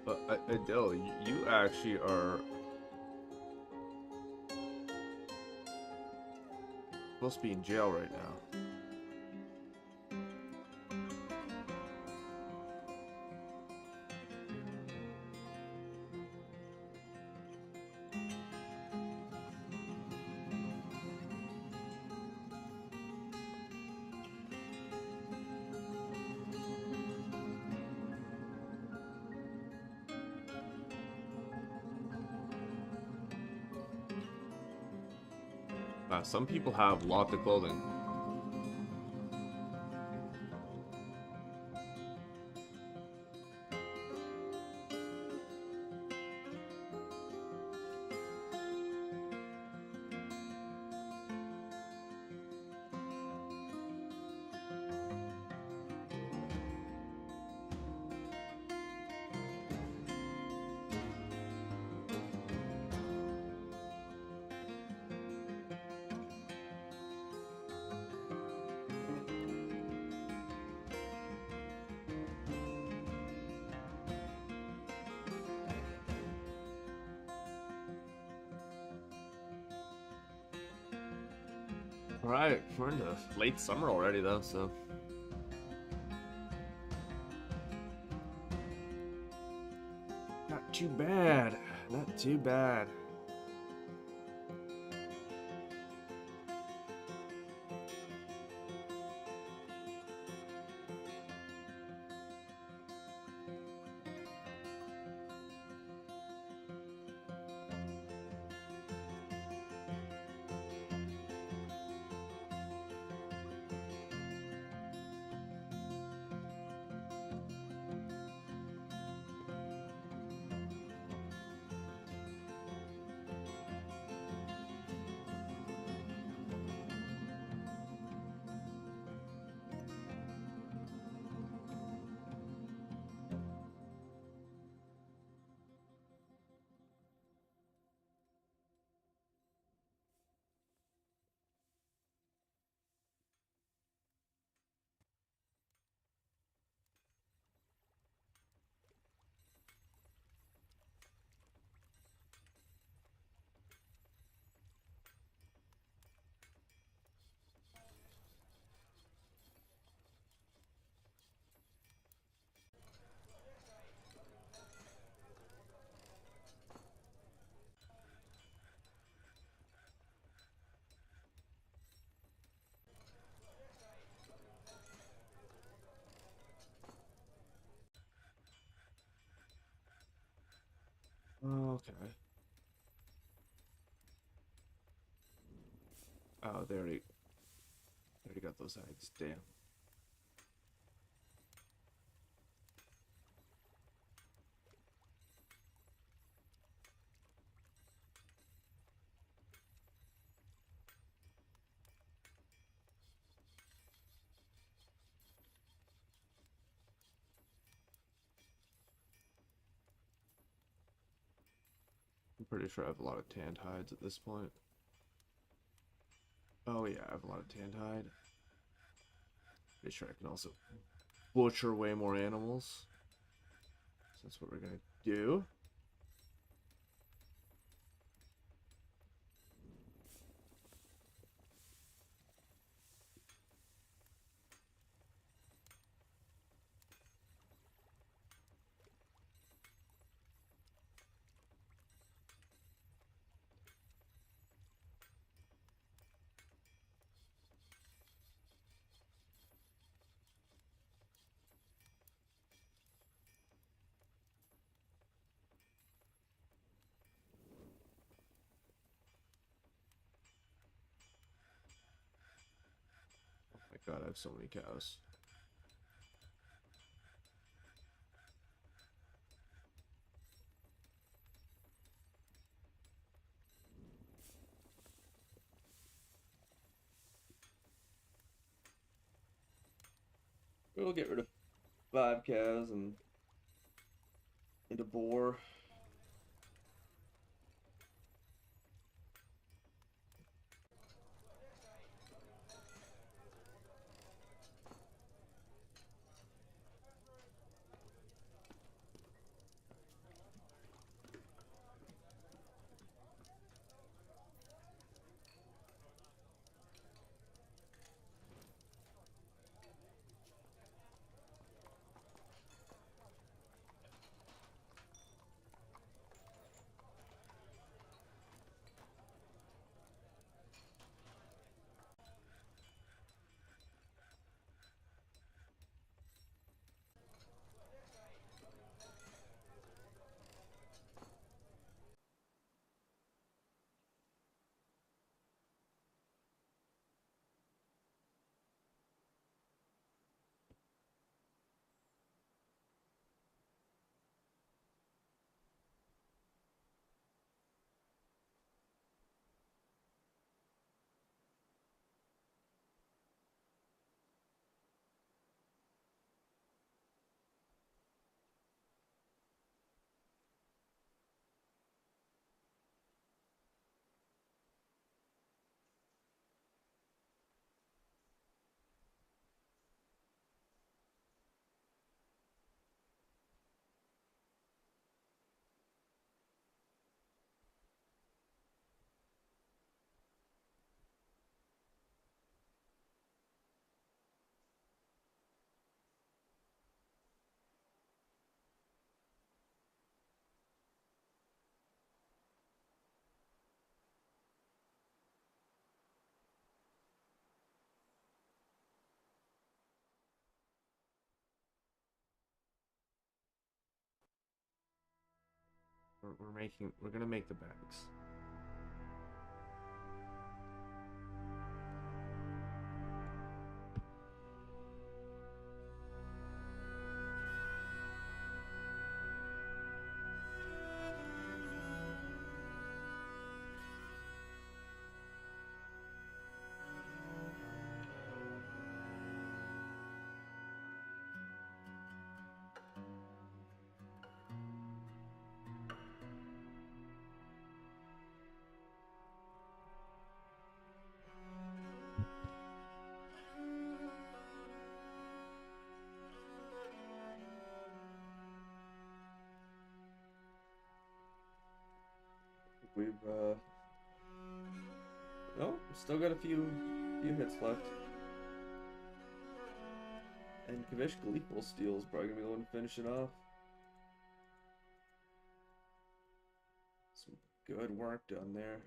But Adele, you actually are supposed to be in jail right now. Some people have lots of clothing. Alright, we're into late summer already though, so. Not too bad. Not too bad. Okay. Oh, they already got those eggs. Damn. I'm pretty sure I have a lot of tanned hides at this point. Oh yeah, I have a lot of tanned hide. Pretty sure I can also butcher way more animals. So that's what we're gonna do. Oh my god, I have so many cows. We'll get rid of 5 cows and a boar. We're gonna make the bags. We've no, still got a few hits left. And Kavish Gleeful Steel is probably gonna be the one to finish it off. Some good work done there.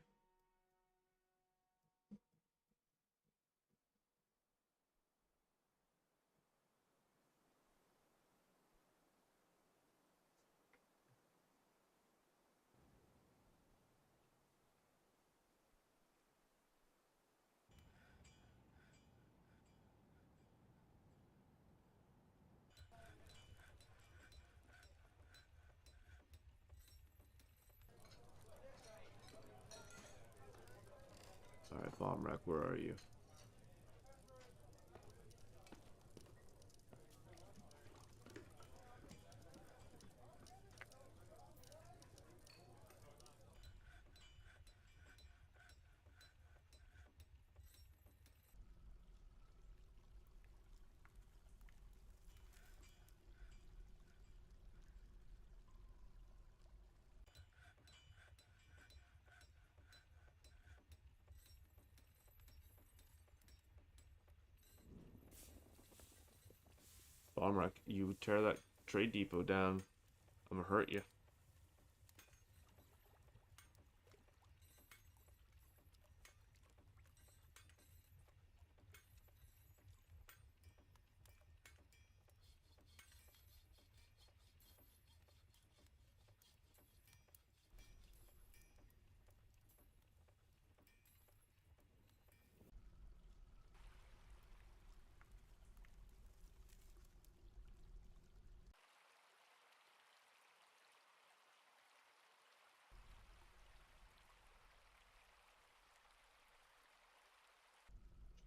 Bomb Rack, where are you? Bomb Rack, you tear that trade depot down, I'm gonna hurt you.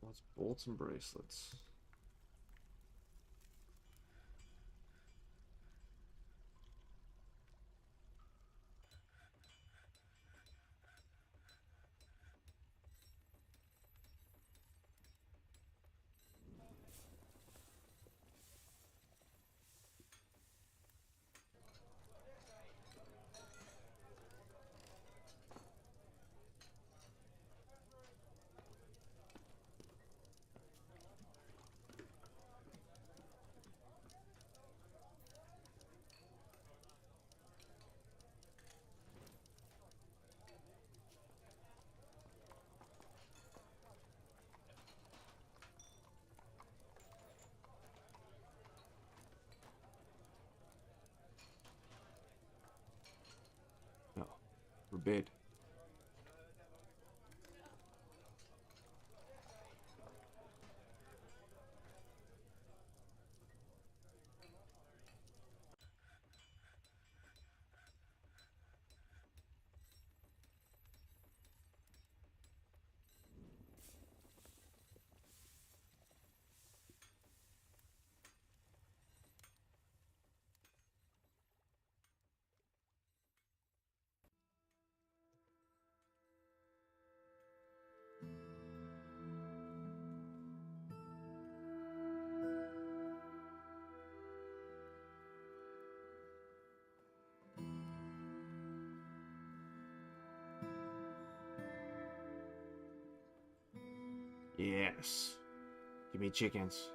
What's bolts and bracelets? No. Forbid. Yes. Give me chickens.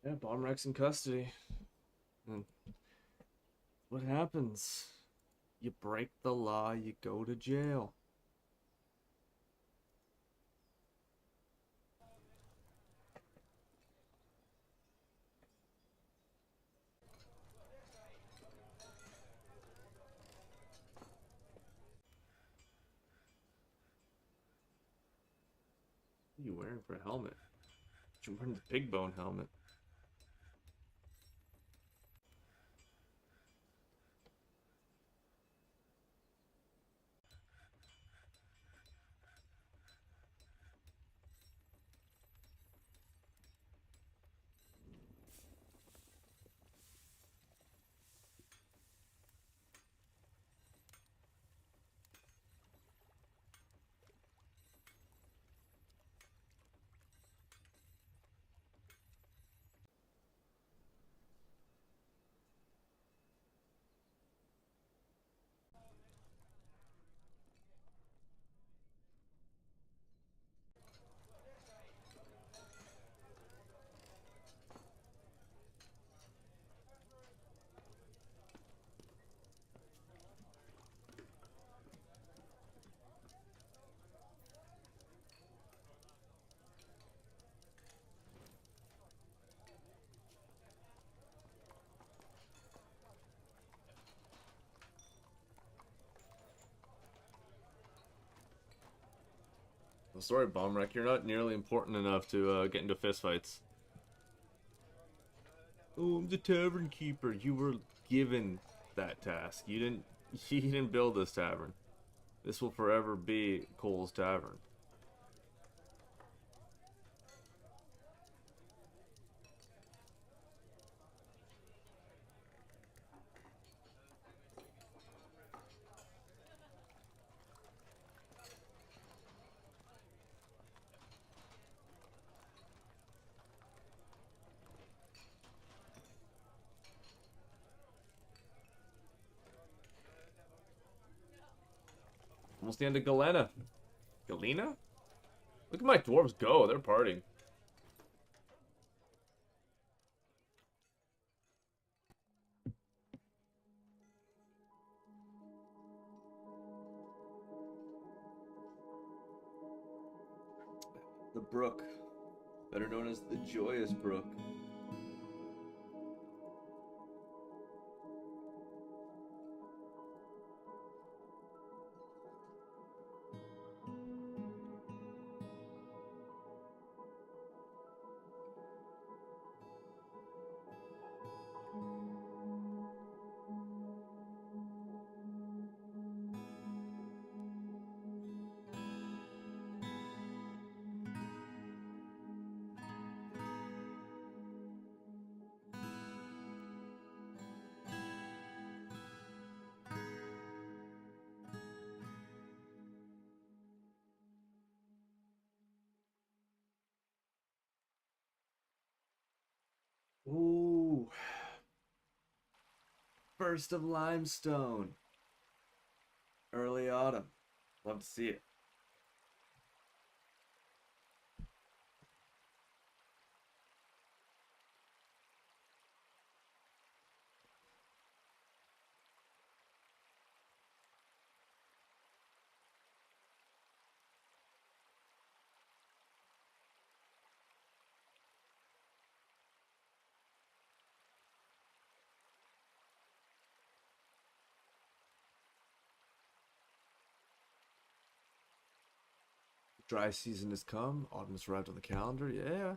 Yeah, bomb wreck's in custody. And what happens? You break the law, you go to jail. What are you wearing for a helmet? You're wearing the pig bone helmet. Well, sorry, bomb wreck. You're not nearly important enough to get into fistfights. Oh, I'm the tavern keeper. You were given that task. You didn't. You didn't build this tavern. This will forever be Cole's tavern. Almost the end of Galena. Galena? Look at my dwarves go. They're partying. The brook, better known as the Joyous Brook. Ooh, burst of limestone. Early autumn. Love to see it. Dry season has come. Autumn has arrived on the calendar. Yeah.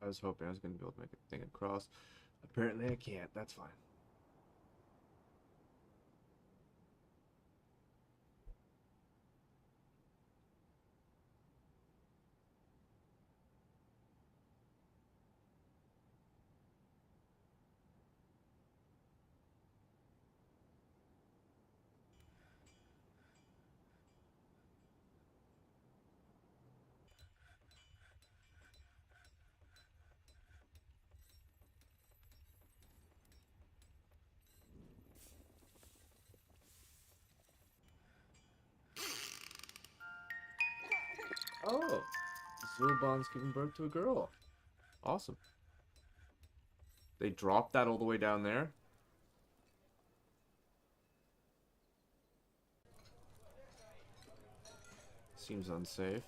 I was hoping I was going to be able to make a thing across. Apparently I can't. That's fine. Oh, Zulban's giving birth to a girl. Awesome. They dropped that all the way down there? Seems unsafe.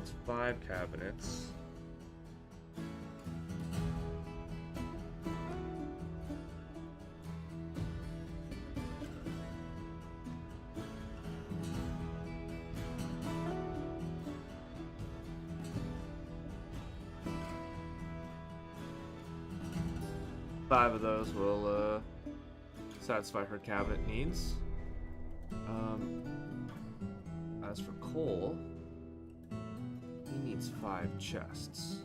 That's 5 cabinets. Five of those will satisfy her cabinet needs. As for Cole, he needs 5 chests.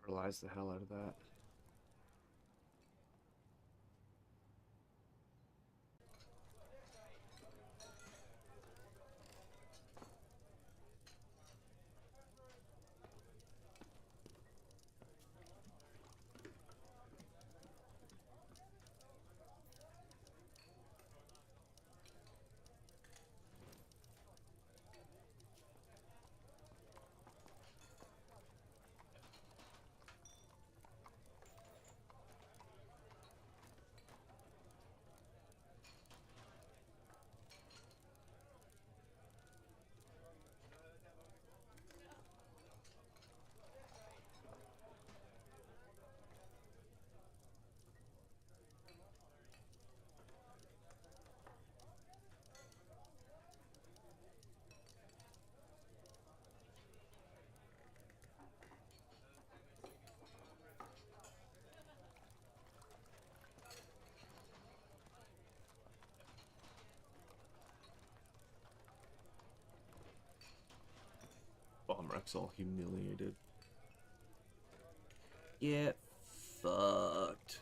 Paralyze the hell out of that. Bomb Rex all humiliated. Get fucked.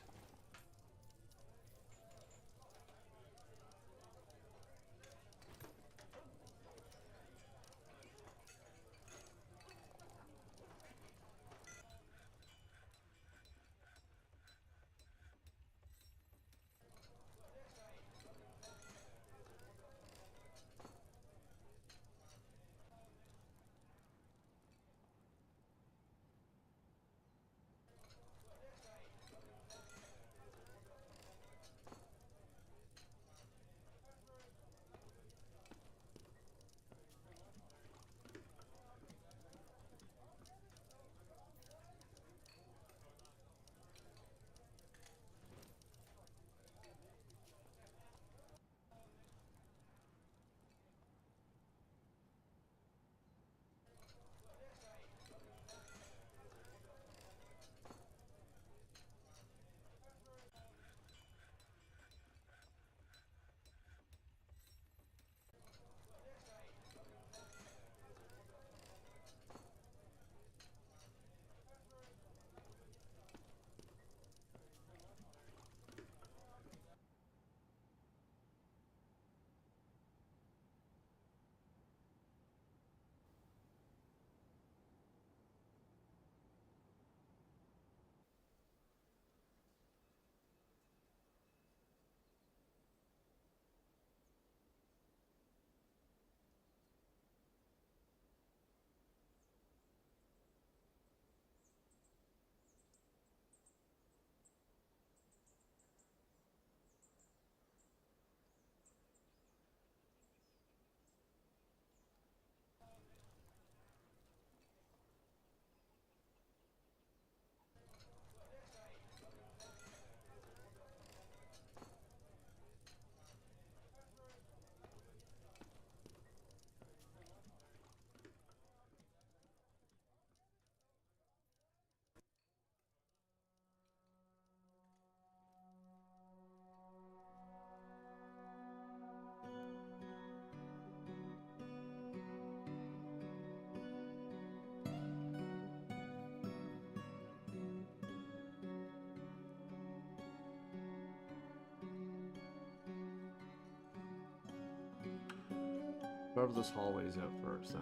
Whatever this hallway's out first,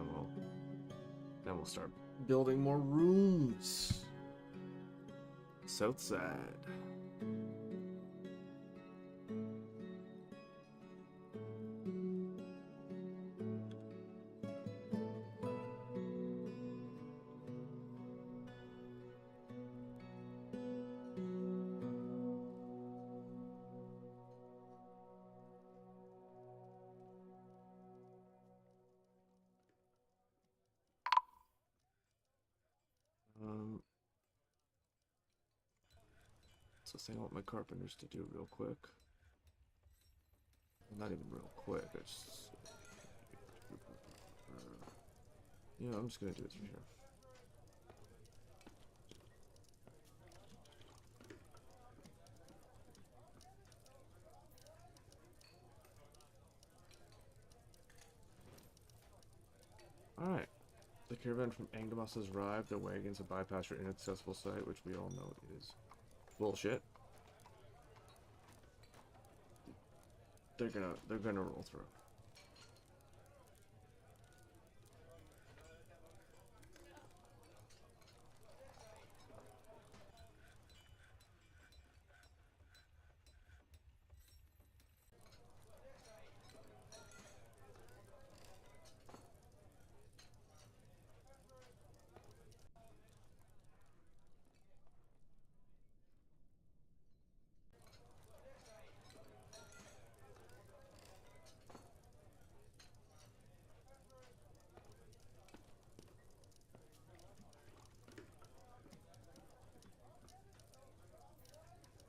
then we'll start building more rooms. South side. So saying I want my carpenters to do real quick. Well, not even real quick. It's yeah, I'm just gonna do it through here. All right. The caravan from Angdamus has arrived. Their wagons have bypassed your inaccessible site, which we all know is bullshit. They're gonna roll through.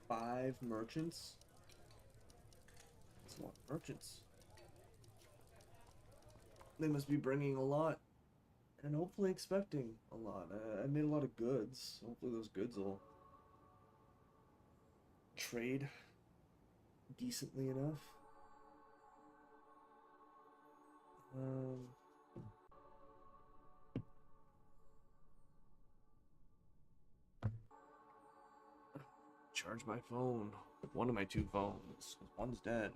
Five merchants? That's a lot of merchants. They must be bringing a lot. And hopefully expecting a lot. I made a lot of goods. Hopefully those goods will trade decently enough. Charge my phone. One of my two phones. One's dead.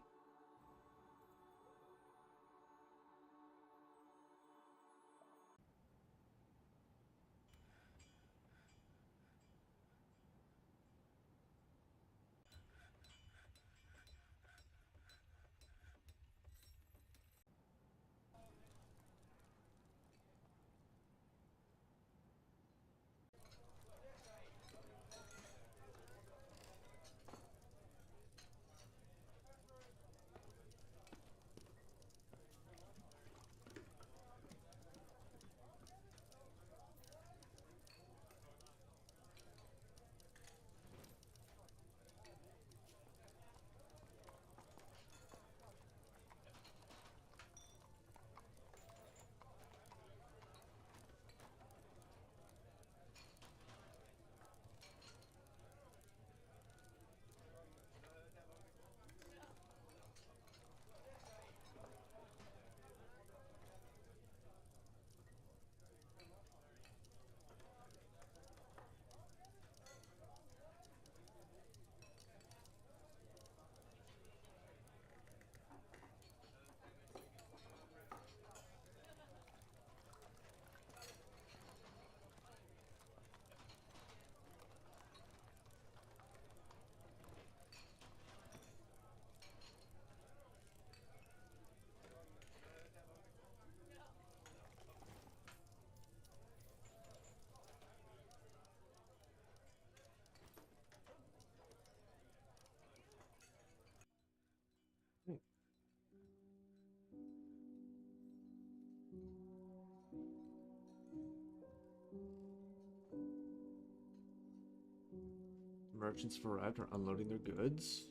Merchants have arrived and are unloading their goods.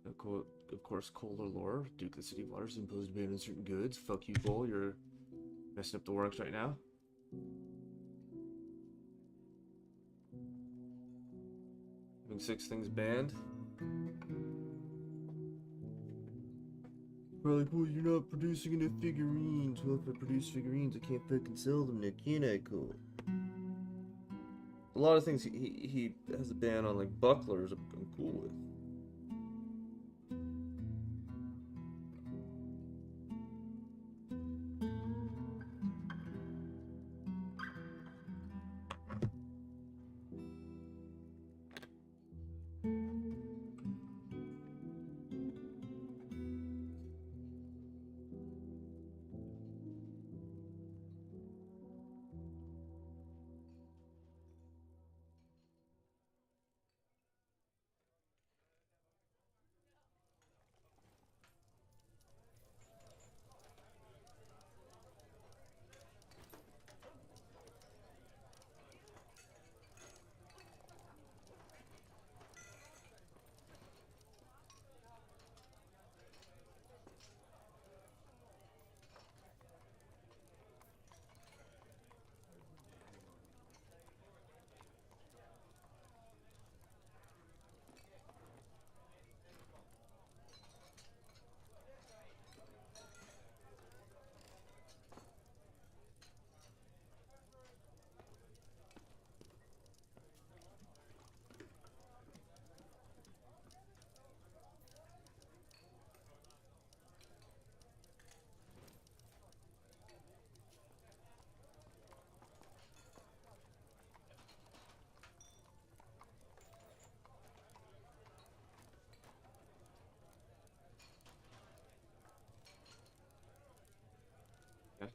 Of course, Kohler Lore, Duke of the City of Waters, imposed a ban on certain goods. Fuck you, Cole. You're messing up the works right now. Having 6 things banned. We're like, well, you're not producing enough figurines. Well, if I produce figurines, I can't fucking sell them now, can I, Cole? A lot of things he has a ban on, like bucklers, I'm cool with.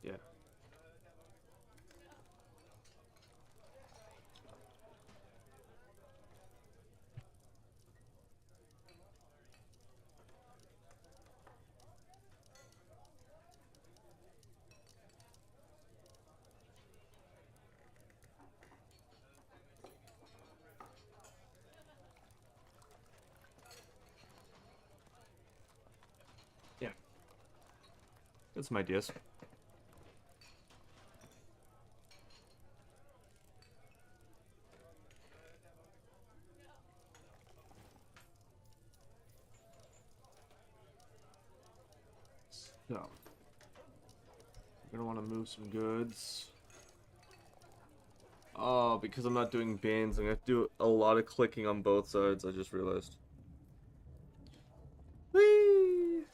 yeah. Yeah. Got some ideas. So, we're gonna want to move some goods. Oh, because I'm not doing bins, I'm gonna have to do a lot of clicking on both sides, I just realized. Whee!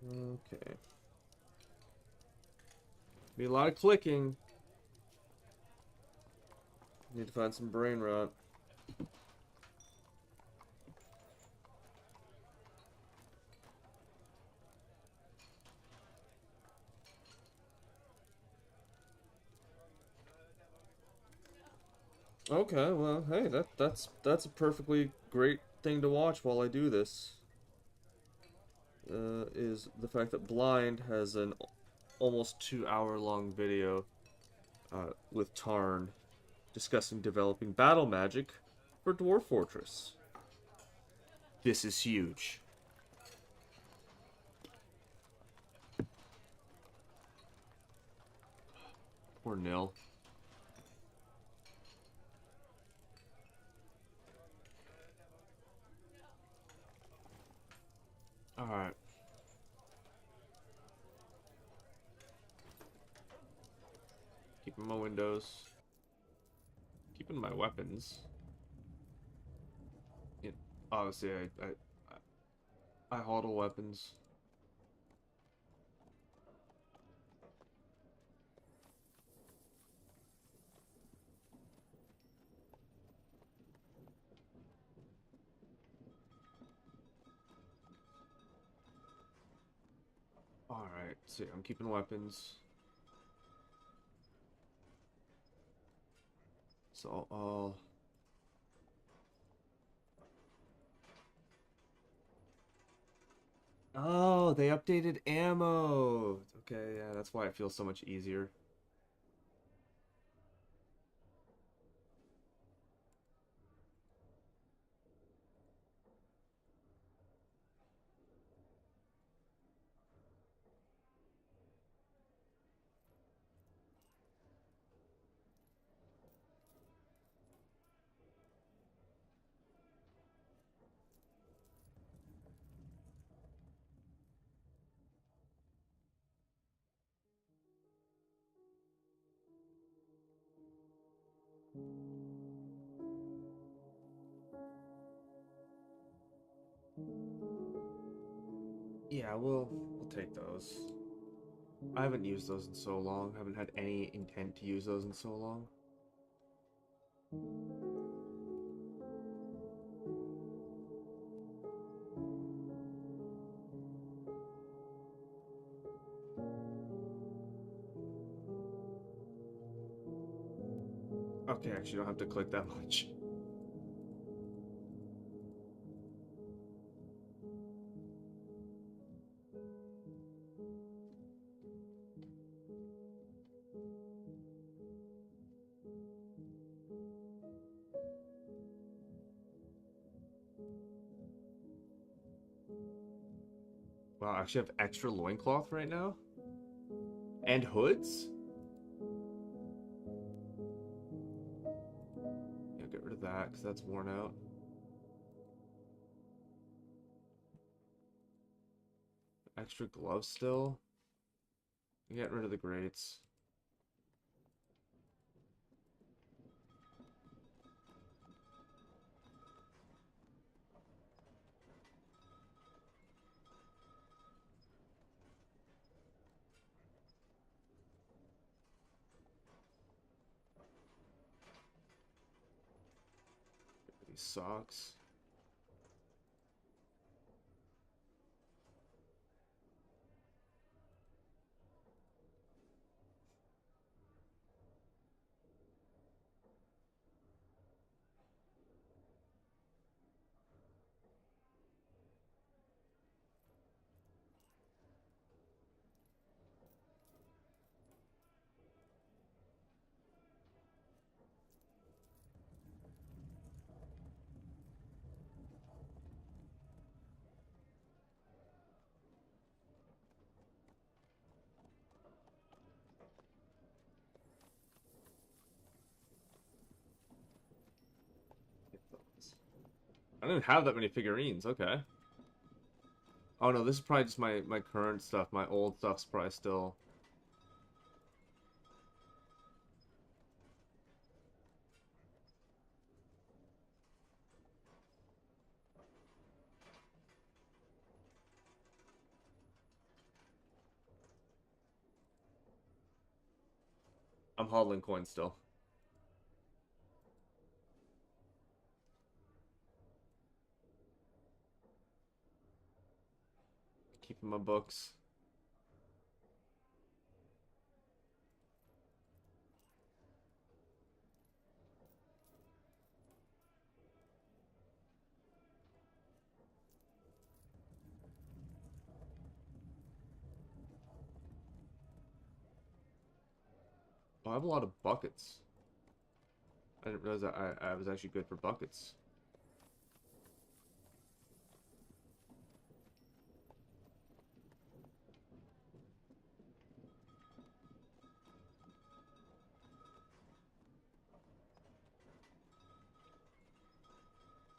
Okay. Be a lot of clicking. Need to find some brain rot. Okay, well, hey, that's a perfectly great thing to watch while I do this. Is the fact that Blind has an almost 2 hour long video with Tarn discussing developing battle magic for Dwarf Fortress. This is huge. Or nil. Alright. Keeping my windows. Keeping my weapons. Yeah, obviously, I hodl weapons. Alright, so yeah, I'm keeping weapons. So I'll... Oh, they updated ammo! Okay, yeah, that's why it feels so much easier. Yeah, we'll take those. I haven't used those in so long. Haven't had any intent to use those in so long. Okay, actually, don't have to click that much. Wow, I actually have extra loincloth right now? And hoods? Yeah, get rid of that, because that's worn out. Extra gloves still? Get rid of the grates. These socks. I didn't have that many figurines. Okay. Oh no, this is probably just my current stuff. My old stuff's probably still. I'm hodling coins still. Keeping my books. Oh, I have a lot of buckets. I didn't realize that I was actually good for buckets.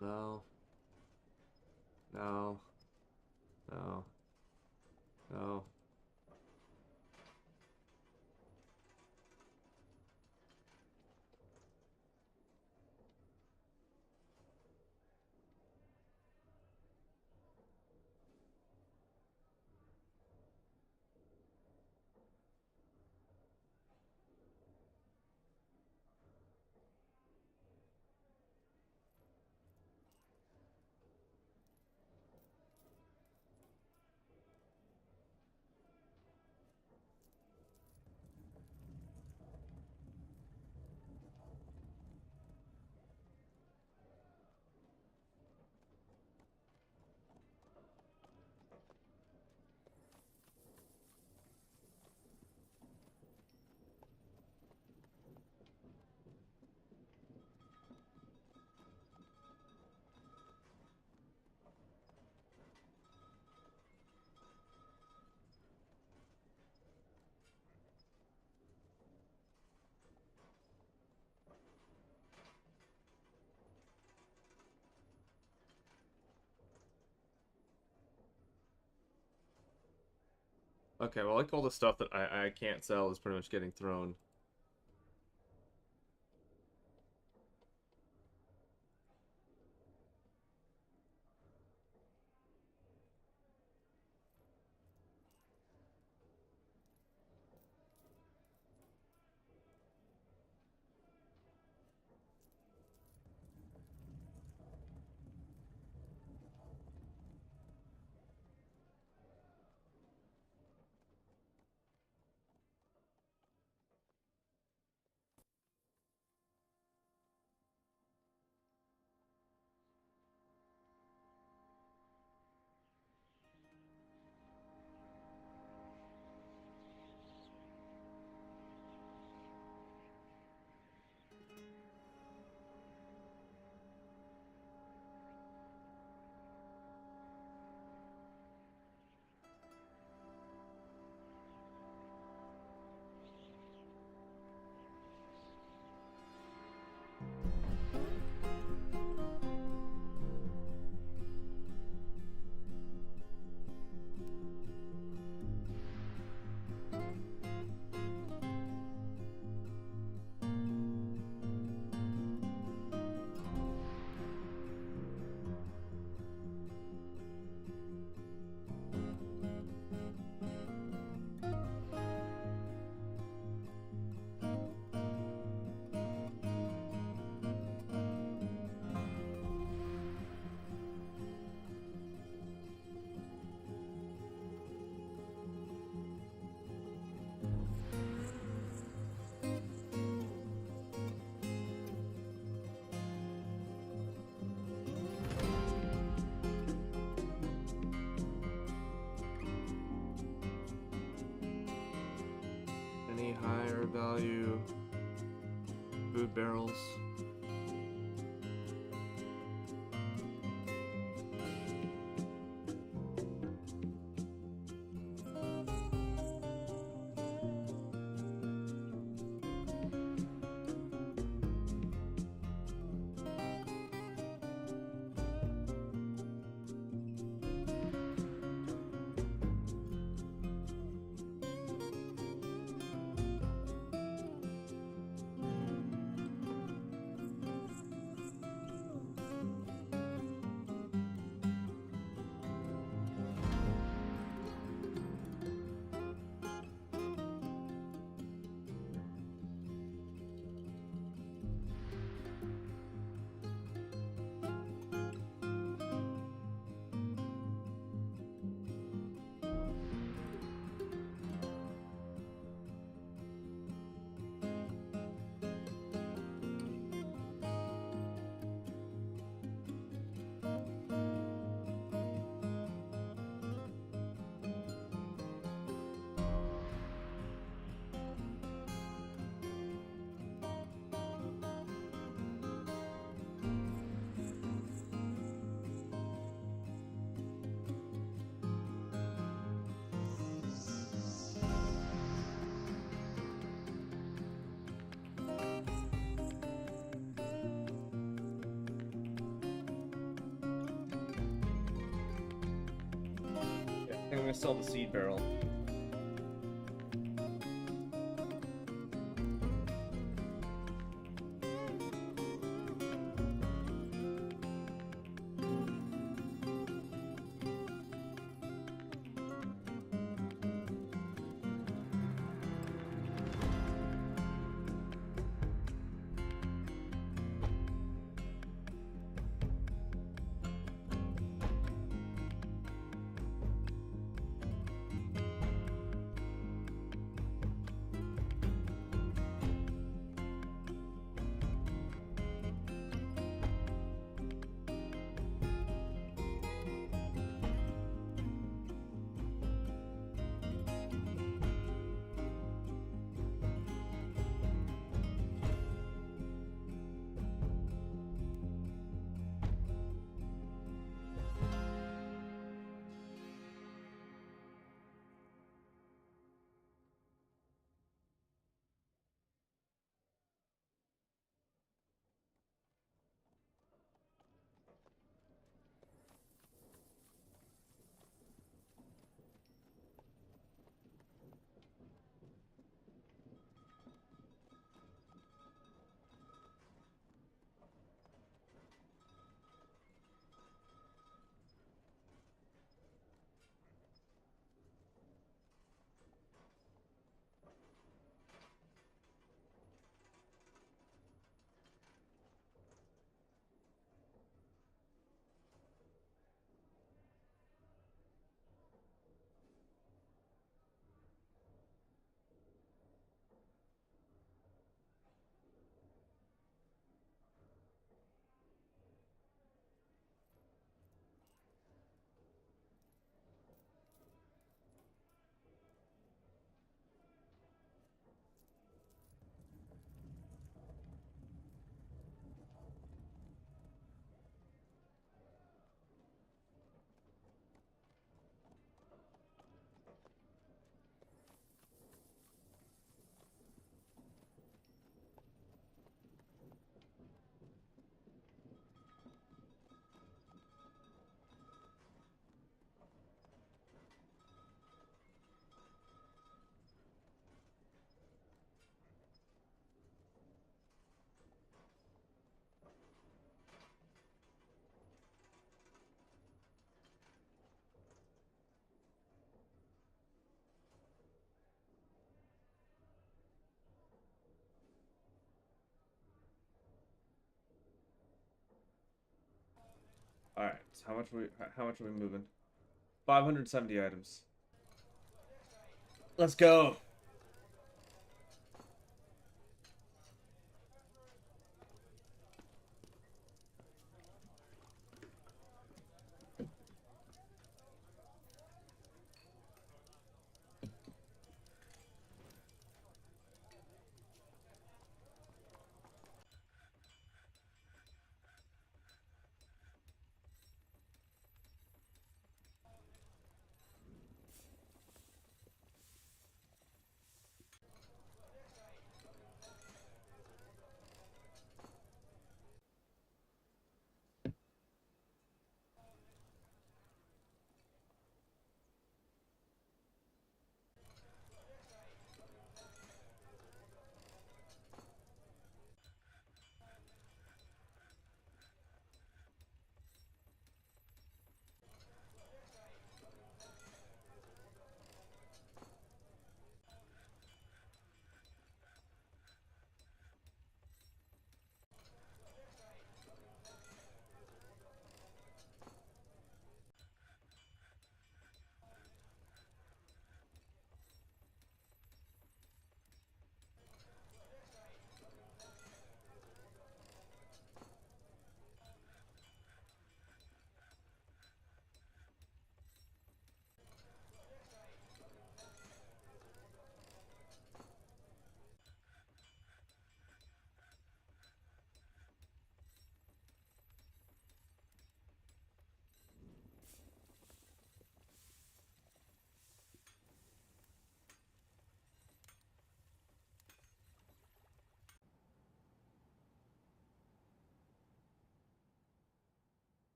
No. No. No. No. Okay, well, like all the stuff that I can't sell is pretty much getting thrown. Trade value. Food barrels. I think I'm gonna sell the seed barrel. All right. So how much are we moving? 570 items. Let's go.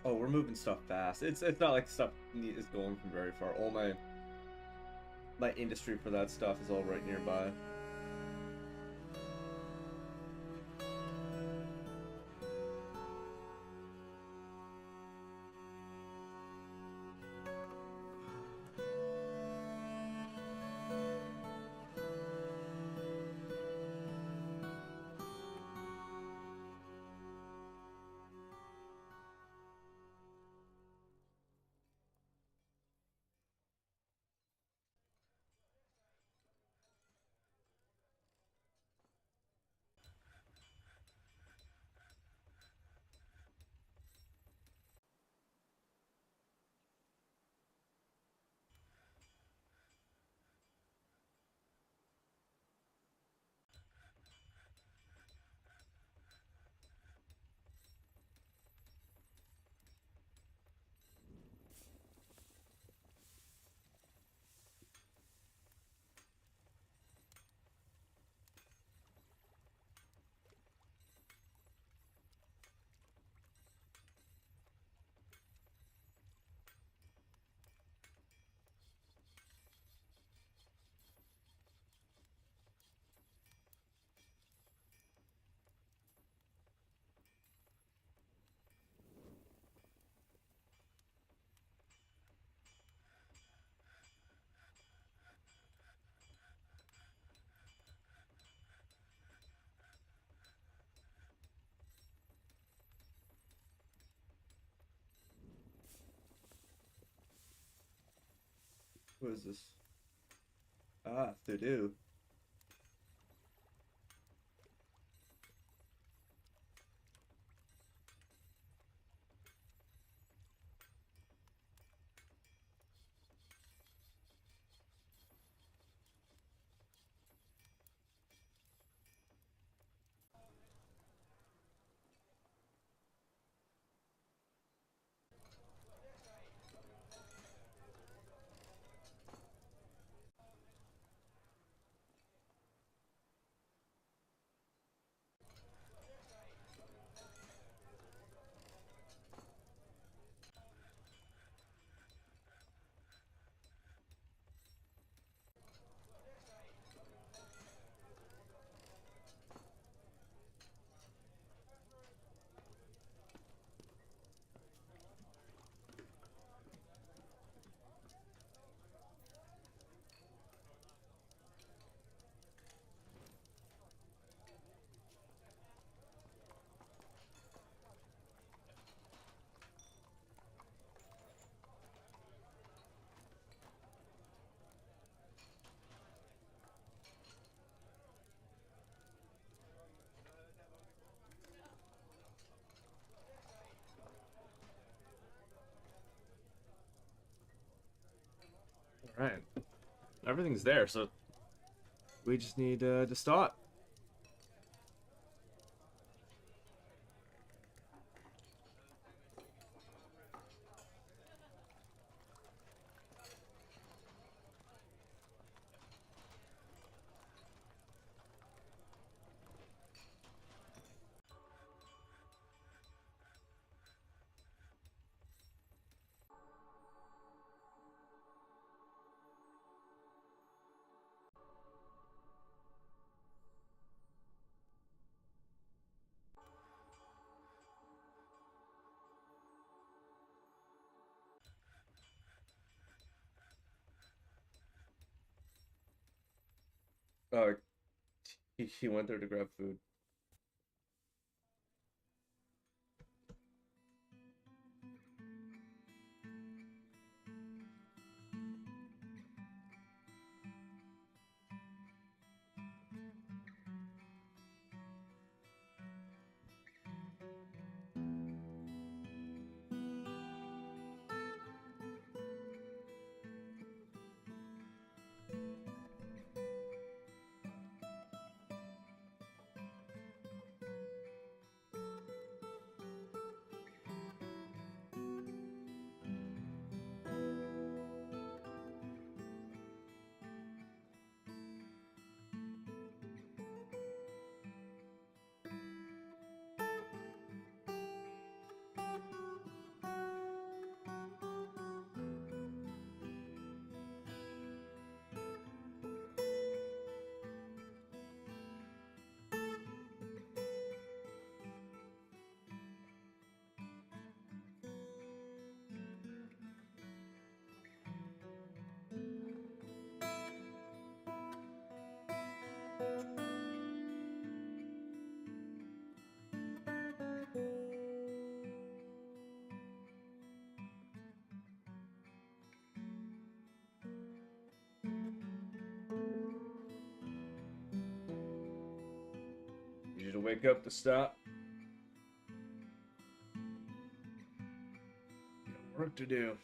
Oh, we're moving stuff fast. It's not like stuff is going from very far. All my industry for that stuff is all right nearby. What is this? Ah, to do. All right, everything's there, so we just need to start. Oh, he went there to grab food. to wake up to stop. Got work to do.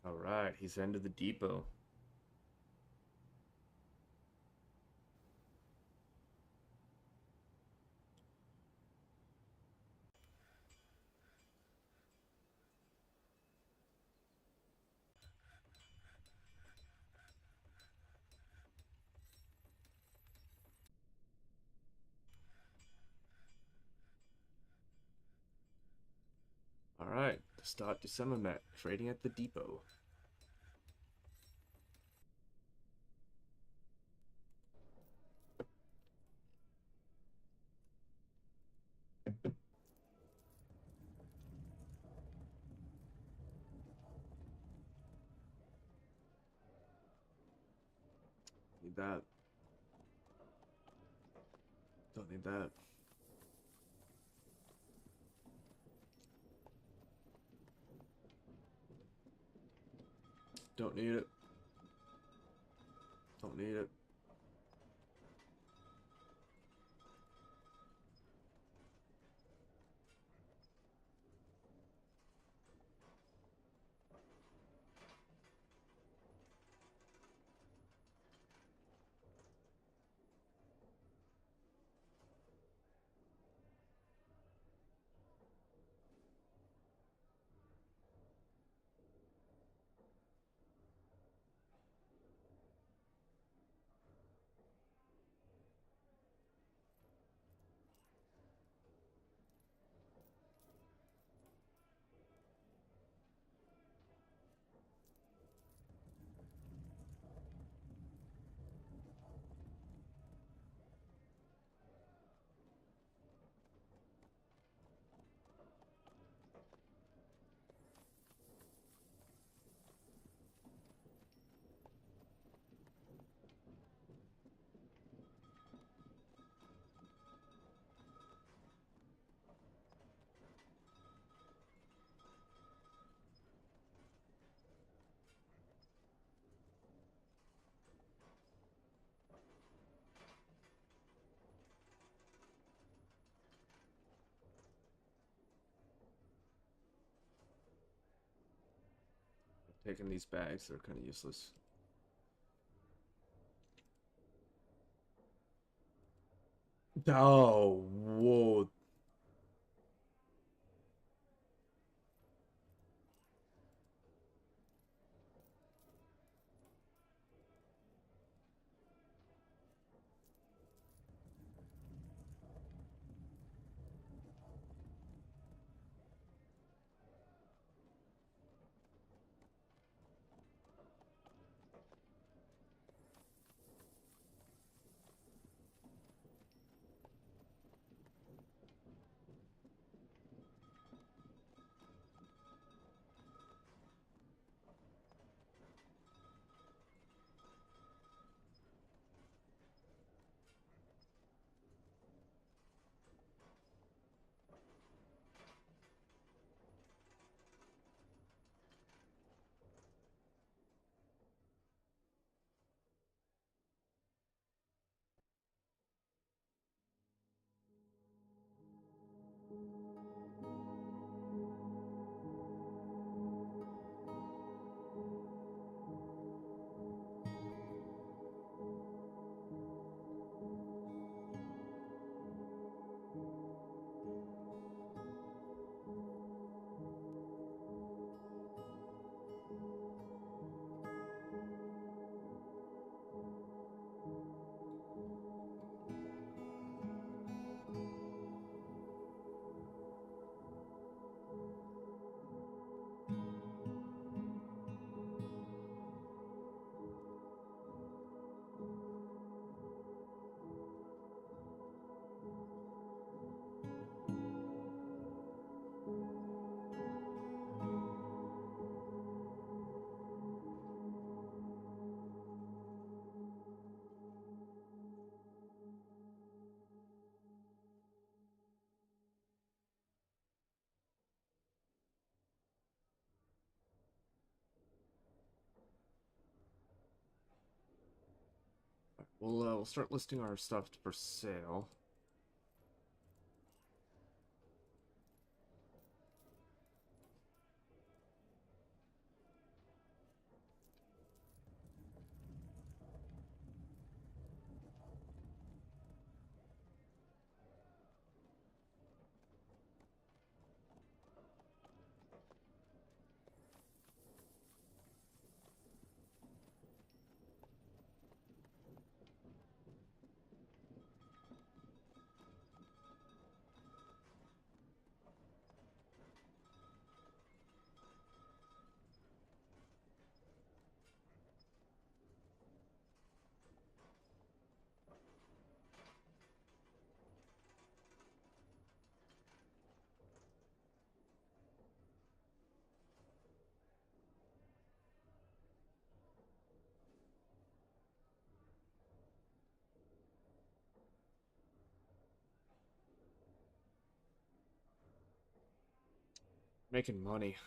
All right, he's heading to the depot. All right, to start December Met, trading at the depot. Need that. Don't need that. Don't need it. Don't need it. Taking these bags, they're kind of useless. Oh, whoa. We'll start listing our stuff for sale. Making money.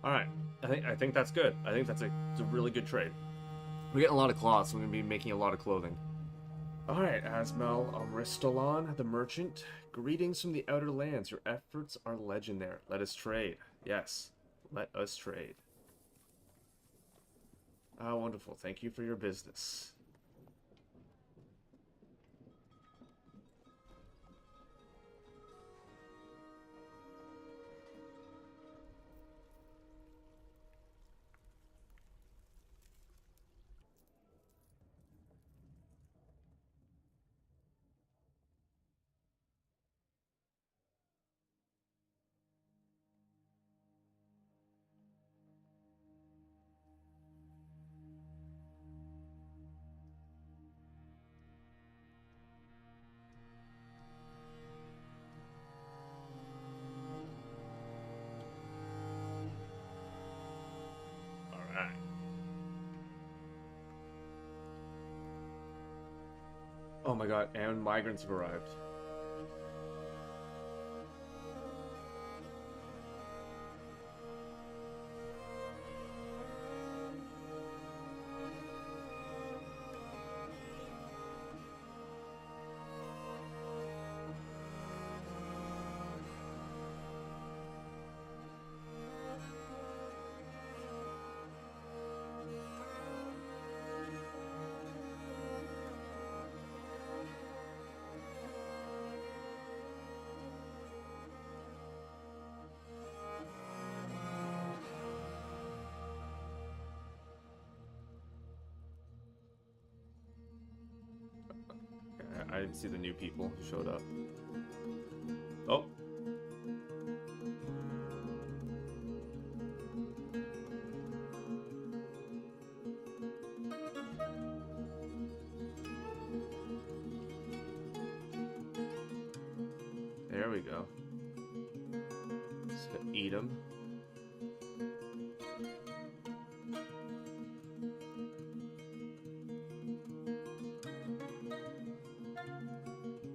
All right. I think that's good. I think it's a really good trade. We're getting a lot of cloth, so we're gonna be making a lot of clothing. All right, Asmel Aristalon, the merchant. Greetings from the outer lands. Your efforts are legendary. Let us trade. Yes, let us trade. Ah, wonderful. Thank you for your business. All right. Oh my god, and migrants have arrived. I didn't see the new people who showed up. Oh. There we go. Just gonna eat them.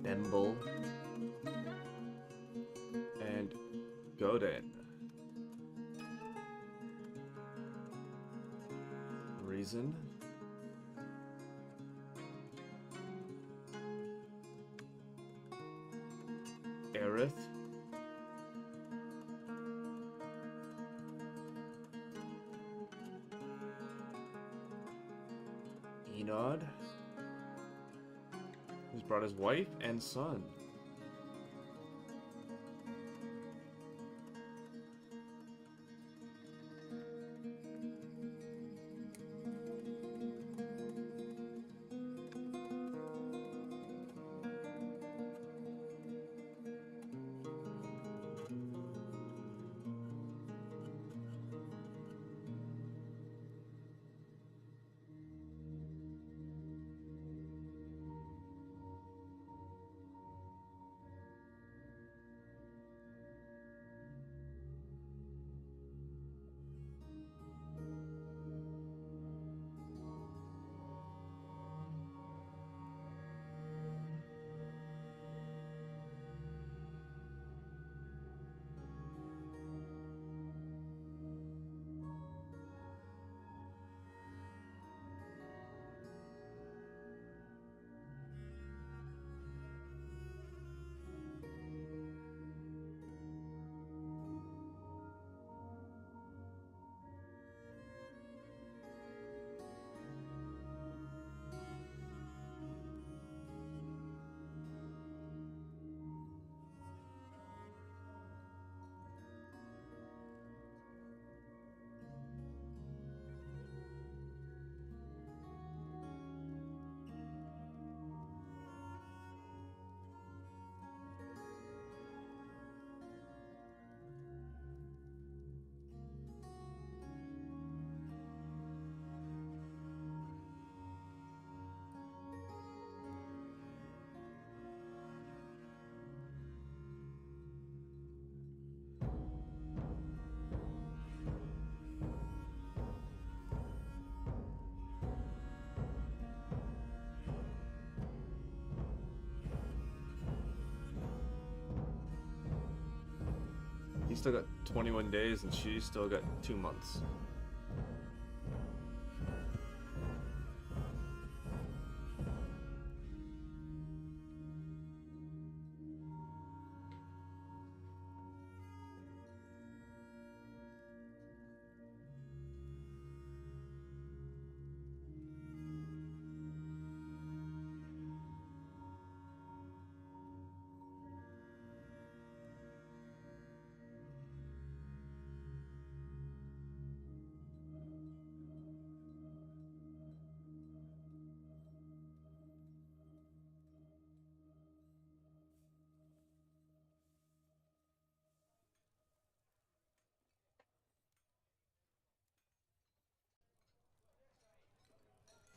Nemble. And Godin. Reason. Aerith. Enod. He's brought his wife and son. still got 21 days, and she's still got 2 months.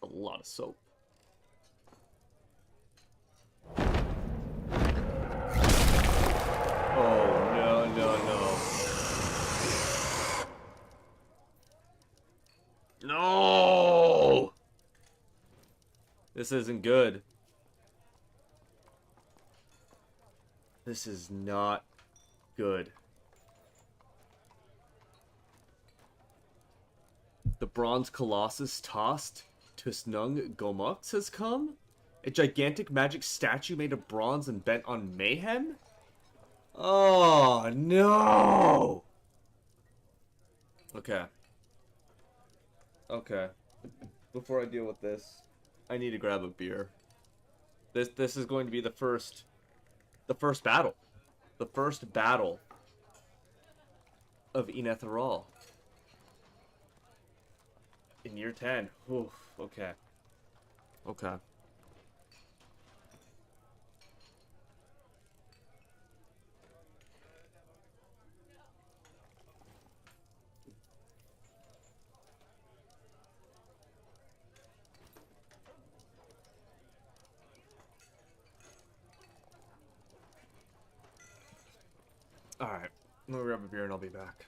A lot of soap. Oh, no, no, no. No! This isn't good. This is not good. The bronze colossus tossed Tusnung Gomux has come? A gigantic magic statue made of bronze and bent on mayhem? Oh, no! Okay. Okay. Before I deal with this, I need to grab a beer. This is going to be the first battle. The first battle of Inetheral. In year 10. Oof, okay. Okay. Alright. Let me grab a beer and I'll be back.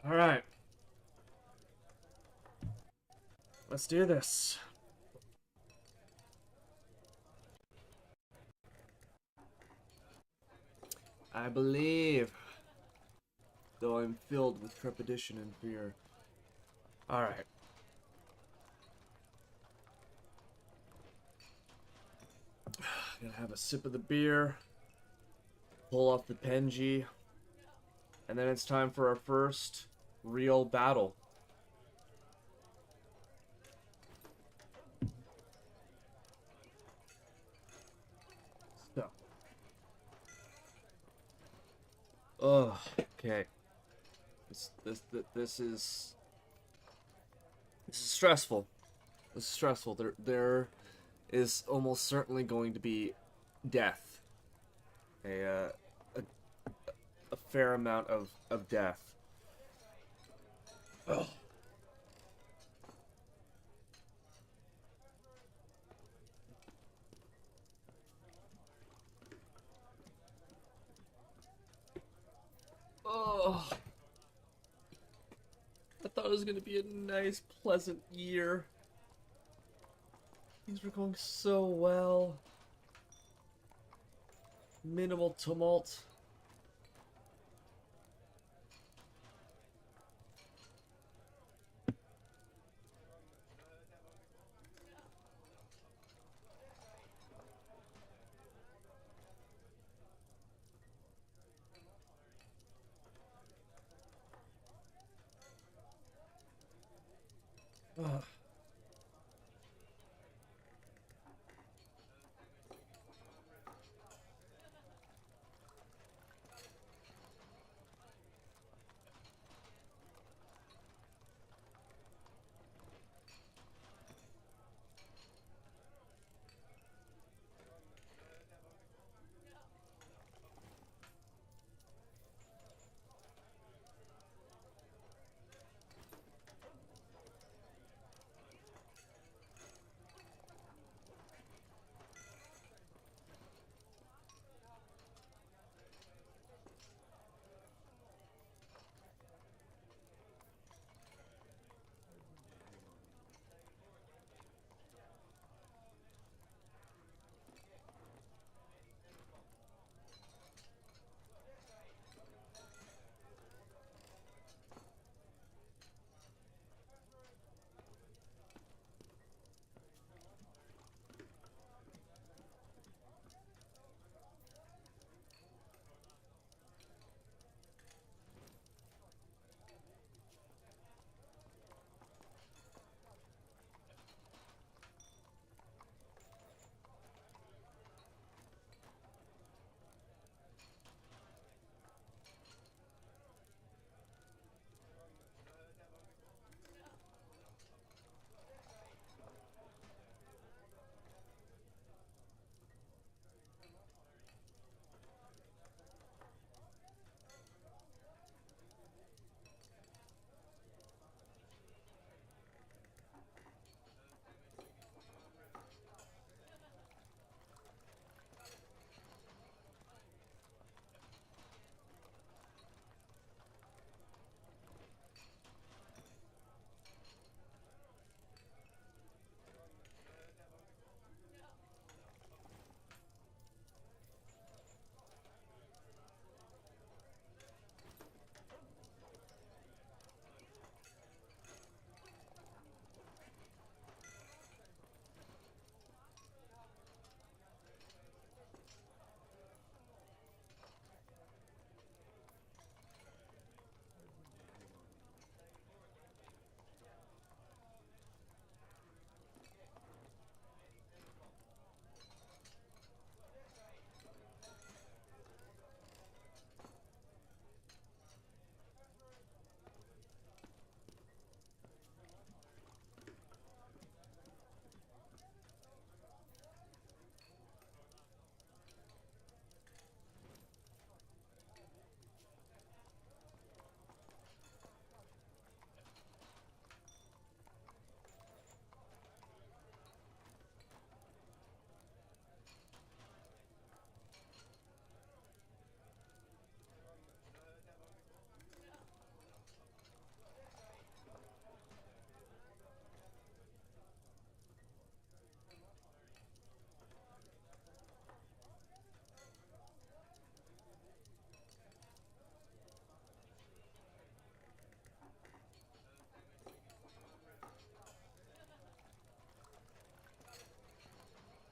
All right. Let's do this. I believe, though I'm filled with trepidation and fear. All right. Gonna have a sip of the beer, pull off the Penji, and then it's time for our first real battle. So, oh, okay. This is stressful. This is stressful. There is almost certainly going to be death. A a fair amount of death. Oh. Oh. I thought it was gonna be a nice, pleasant year. Things were going so well. Minimal tumult. Ugh.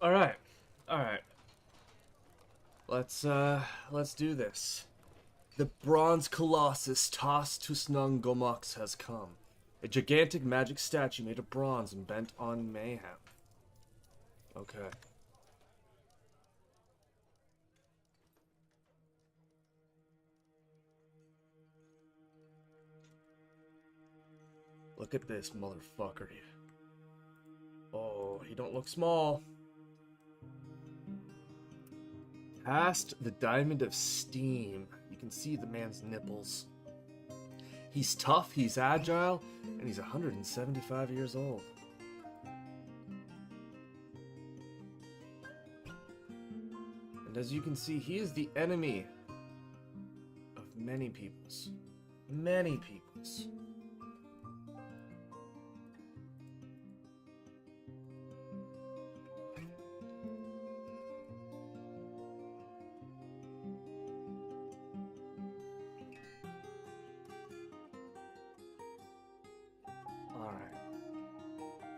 All right, all right. Let's do this. The bronze colossus tossed to Snung Gomox has come. A gigantic magic statue made of bronze and bent on mayhem. Okay. Look at this motherfucker. Oh, he don't look small. Past the diamond of steam, you can see the man's nipples. He's tough, he's agile, and he's 175 years old. And as you can see, he is the enemy of many peoples. Many peoples.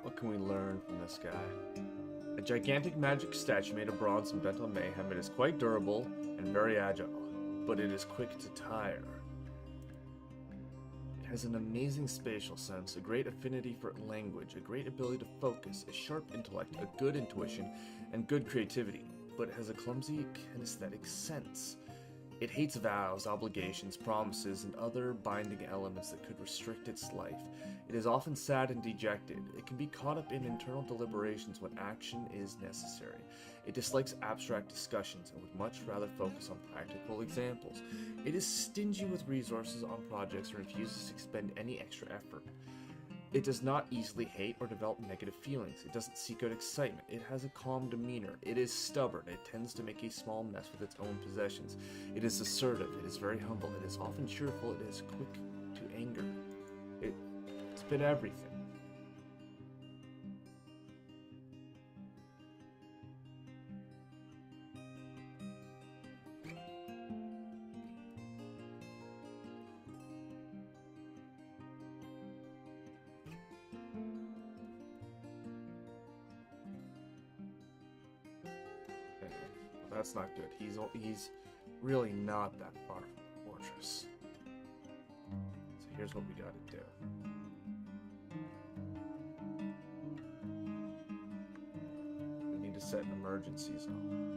What can we learn from this guy? A gigantic magic statue made of bronze and bent on mayhem. It is quite durable and very agile, but it is quick to tire. It has an amazing spatial sense, a great affinity for language, a great ability to focus, a sharp intellect, a good intuition, and good creativity, but it has a clumsy kinesthetic sense. It hates vows, obligations, promises, and other binding elements that could restrict its life. It is often sad and dejected. It can be caught up in internal deliberations when action is necessary. It dislikes abstract discussions and would much rather focus on practical examples. It is stingy with resources on projects and refuses to expend any extra effort. It does not easily hate or develop negative feelings. It doesn't seek out excitement. It has a calm demeanor. It is stubborn. It tends to make a small mess with its own possessions. It is assertive. It is very humble. It is often cheerful. It is quick to anger. It's been everything. That's not good. He's really not that far from the fortress. So here's what we gotta do. We need to set an emergency zone.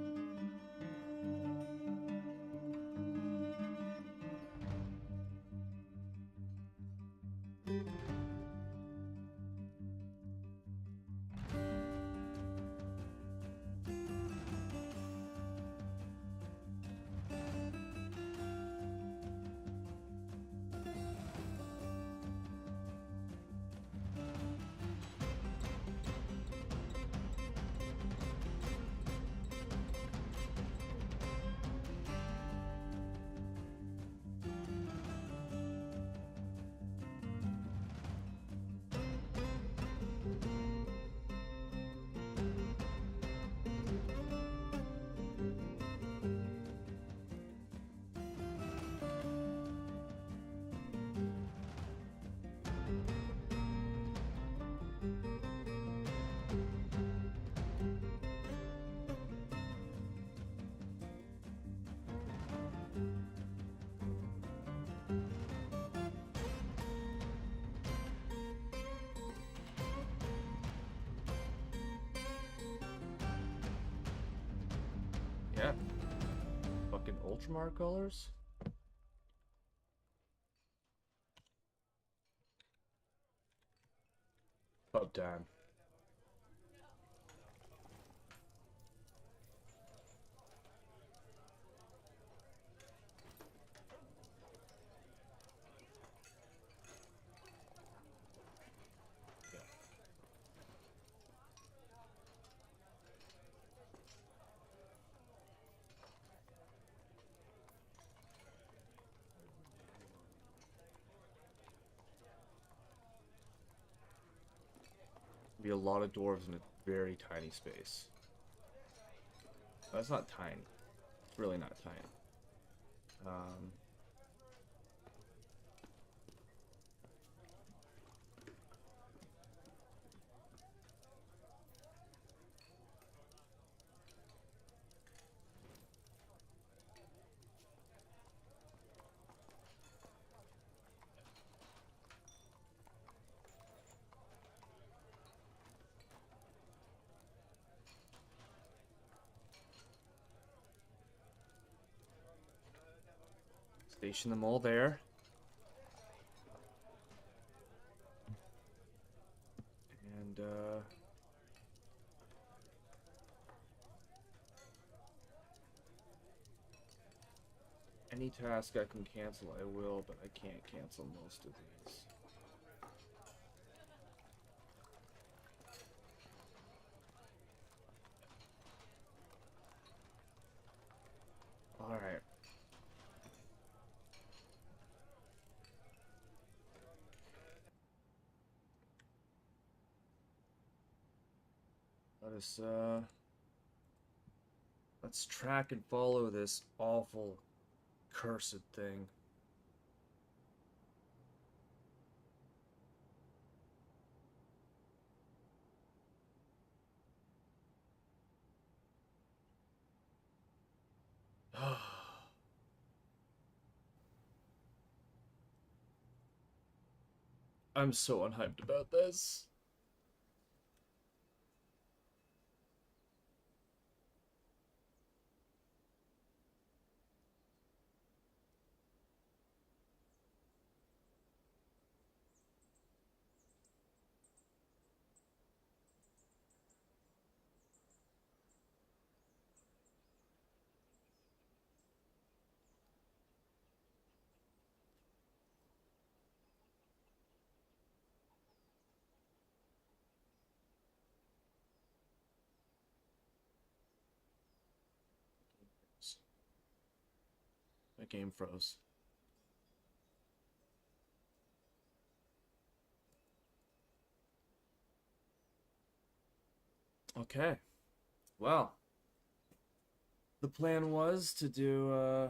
Yeah. Fucking Ultramar colors? About time. Be a lot of dwarves in a very tiny space. That's not tiny. It's really not tiny. Station them all there. And, any task I can cancel, I will, but I can't cancel most of these. Alright. Let's track and follow this awful, cursed thing. I'm so unhyped about this. My game froze. Okay. Well, the plan was to do a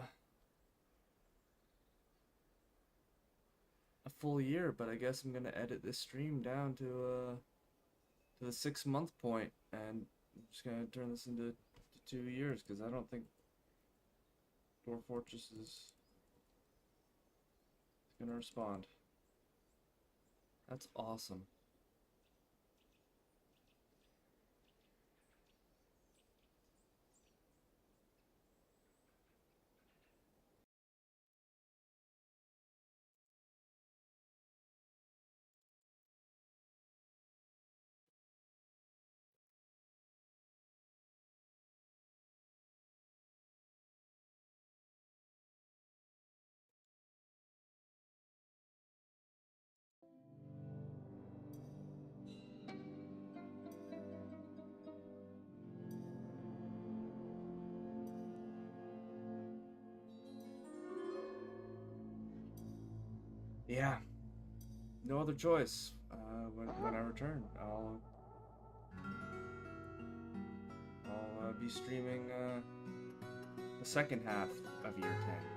full year, but I guess I'm gonna edit this stream down to the 6 month point, and I'm just gonna turn this into 2 years because I don't think Dwarf Fortress is gonna respond. That's awesome. Yeah, no other choice. When I return, I'll be streaming the second half of year 10.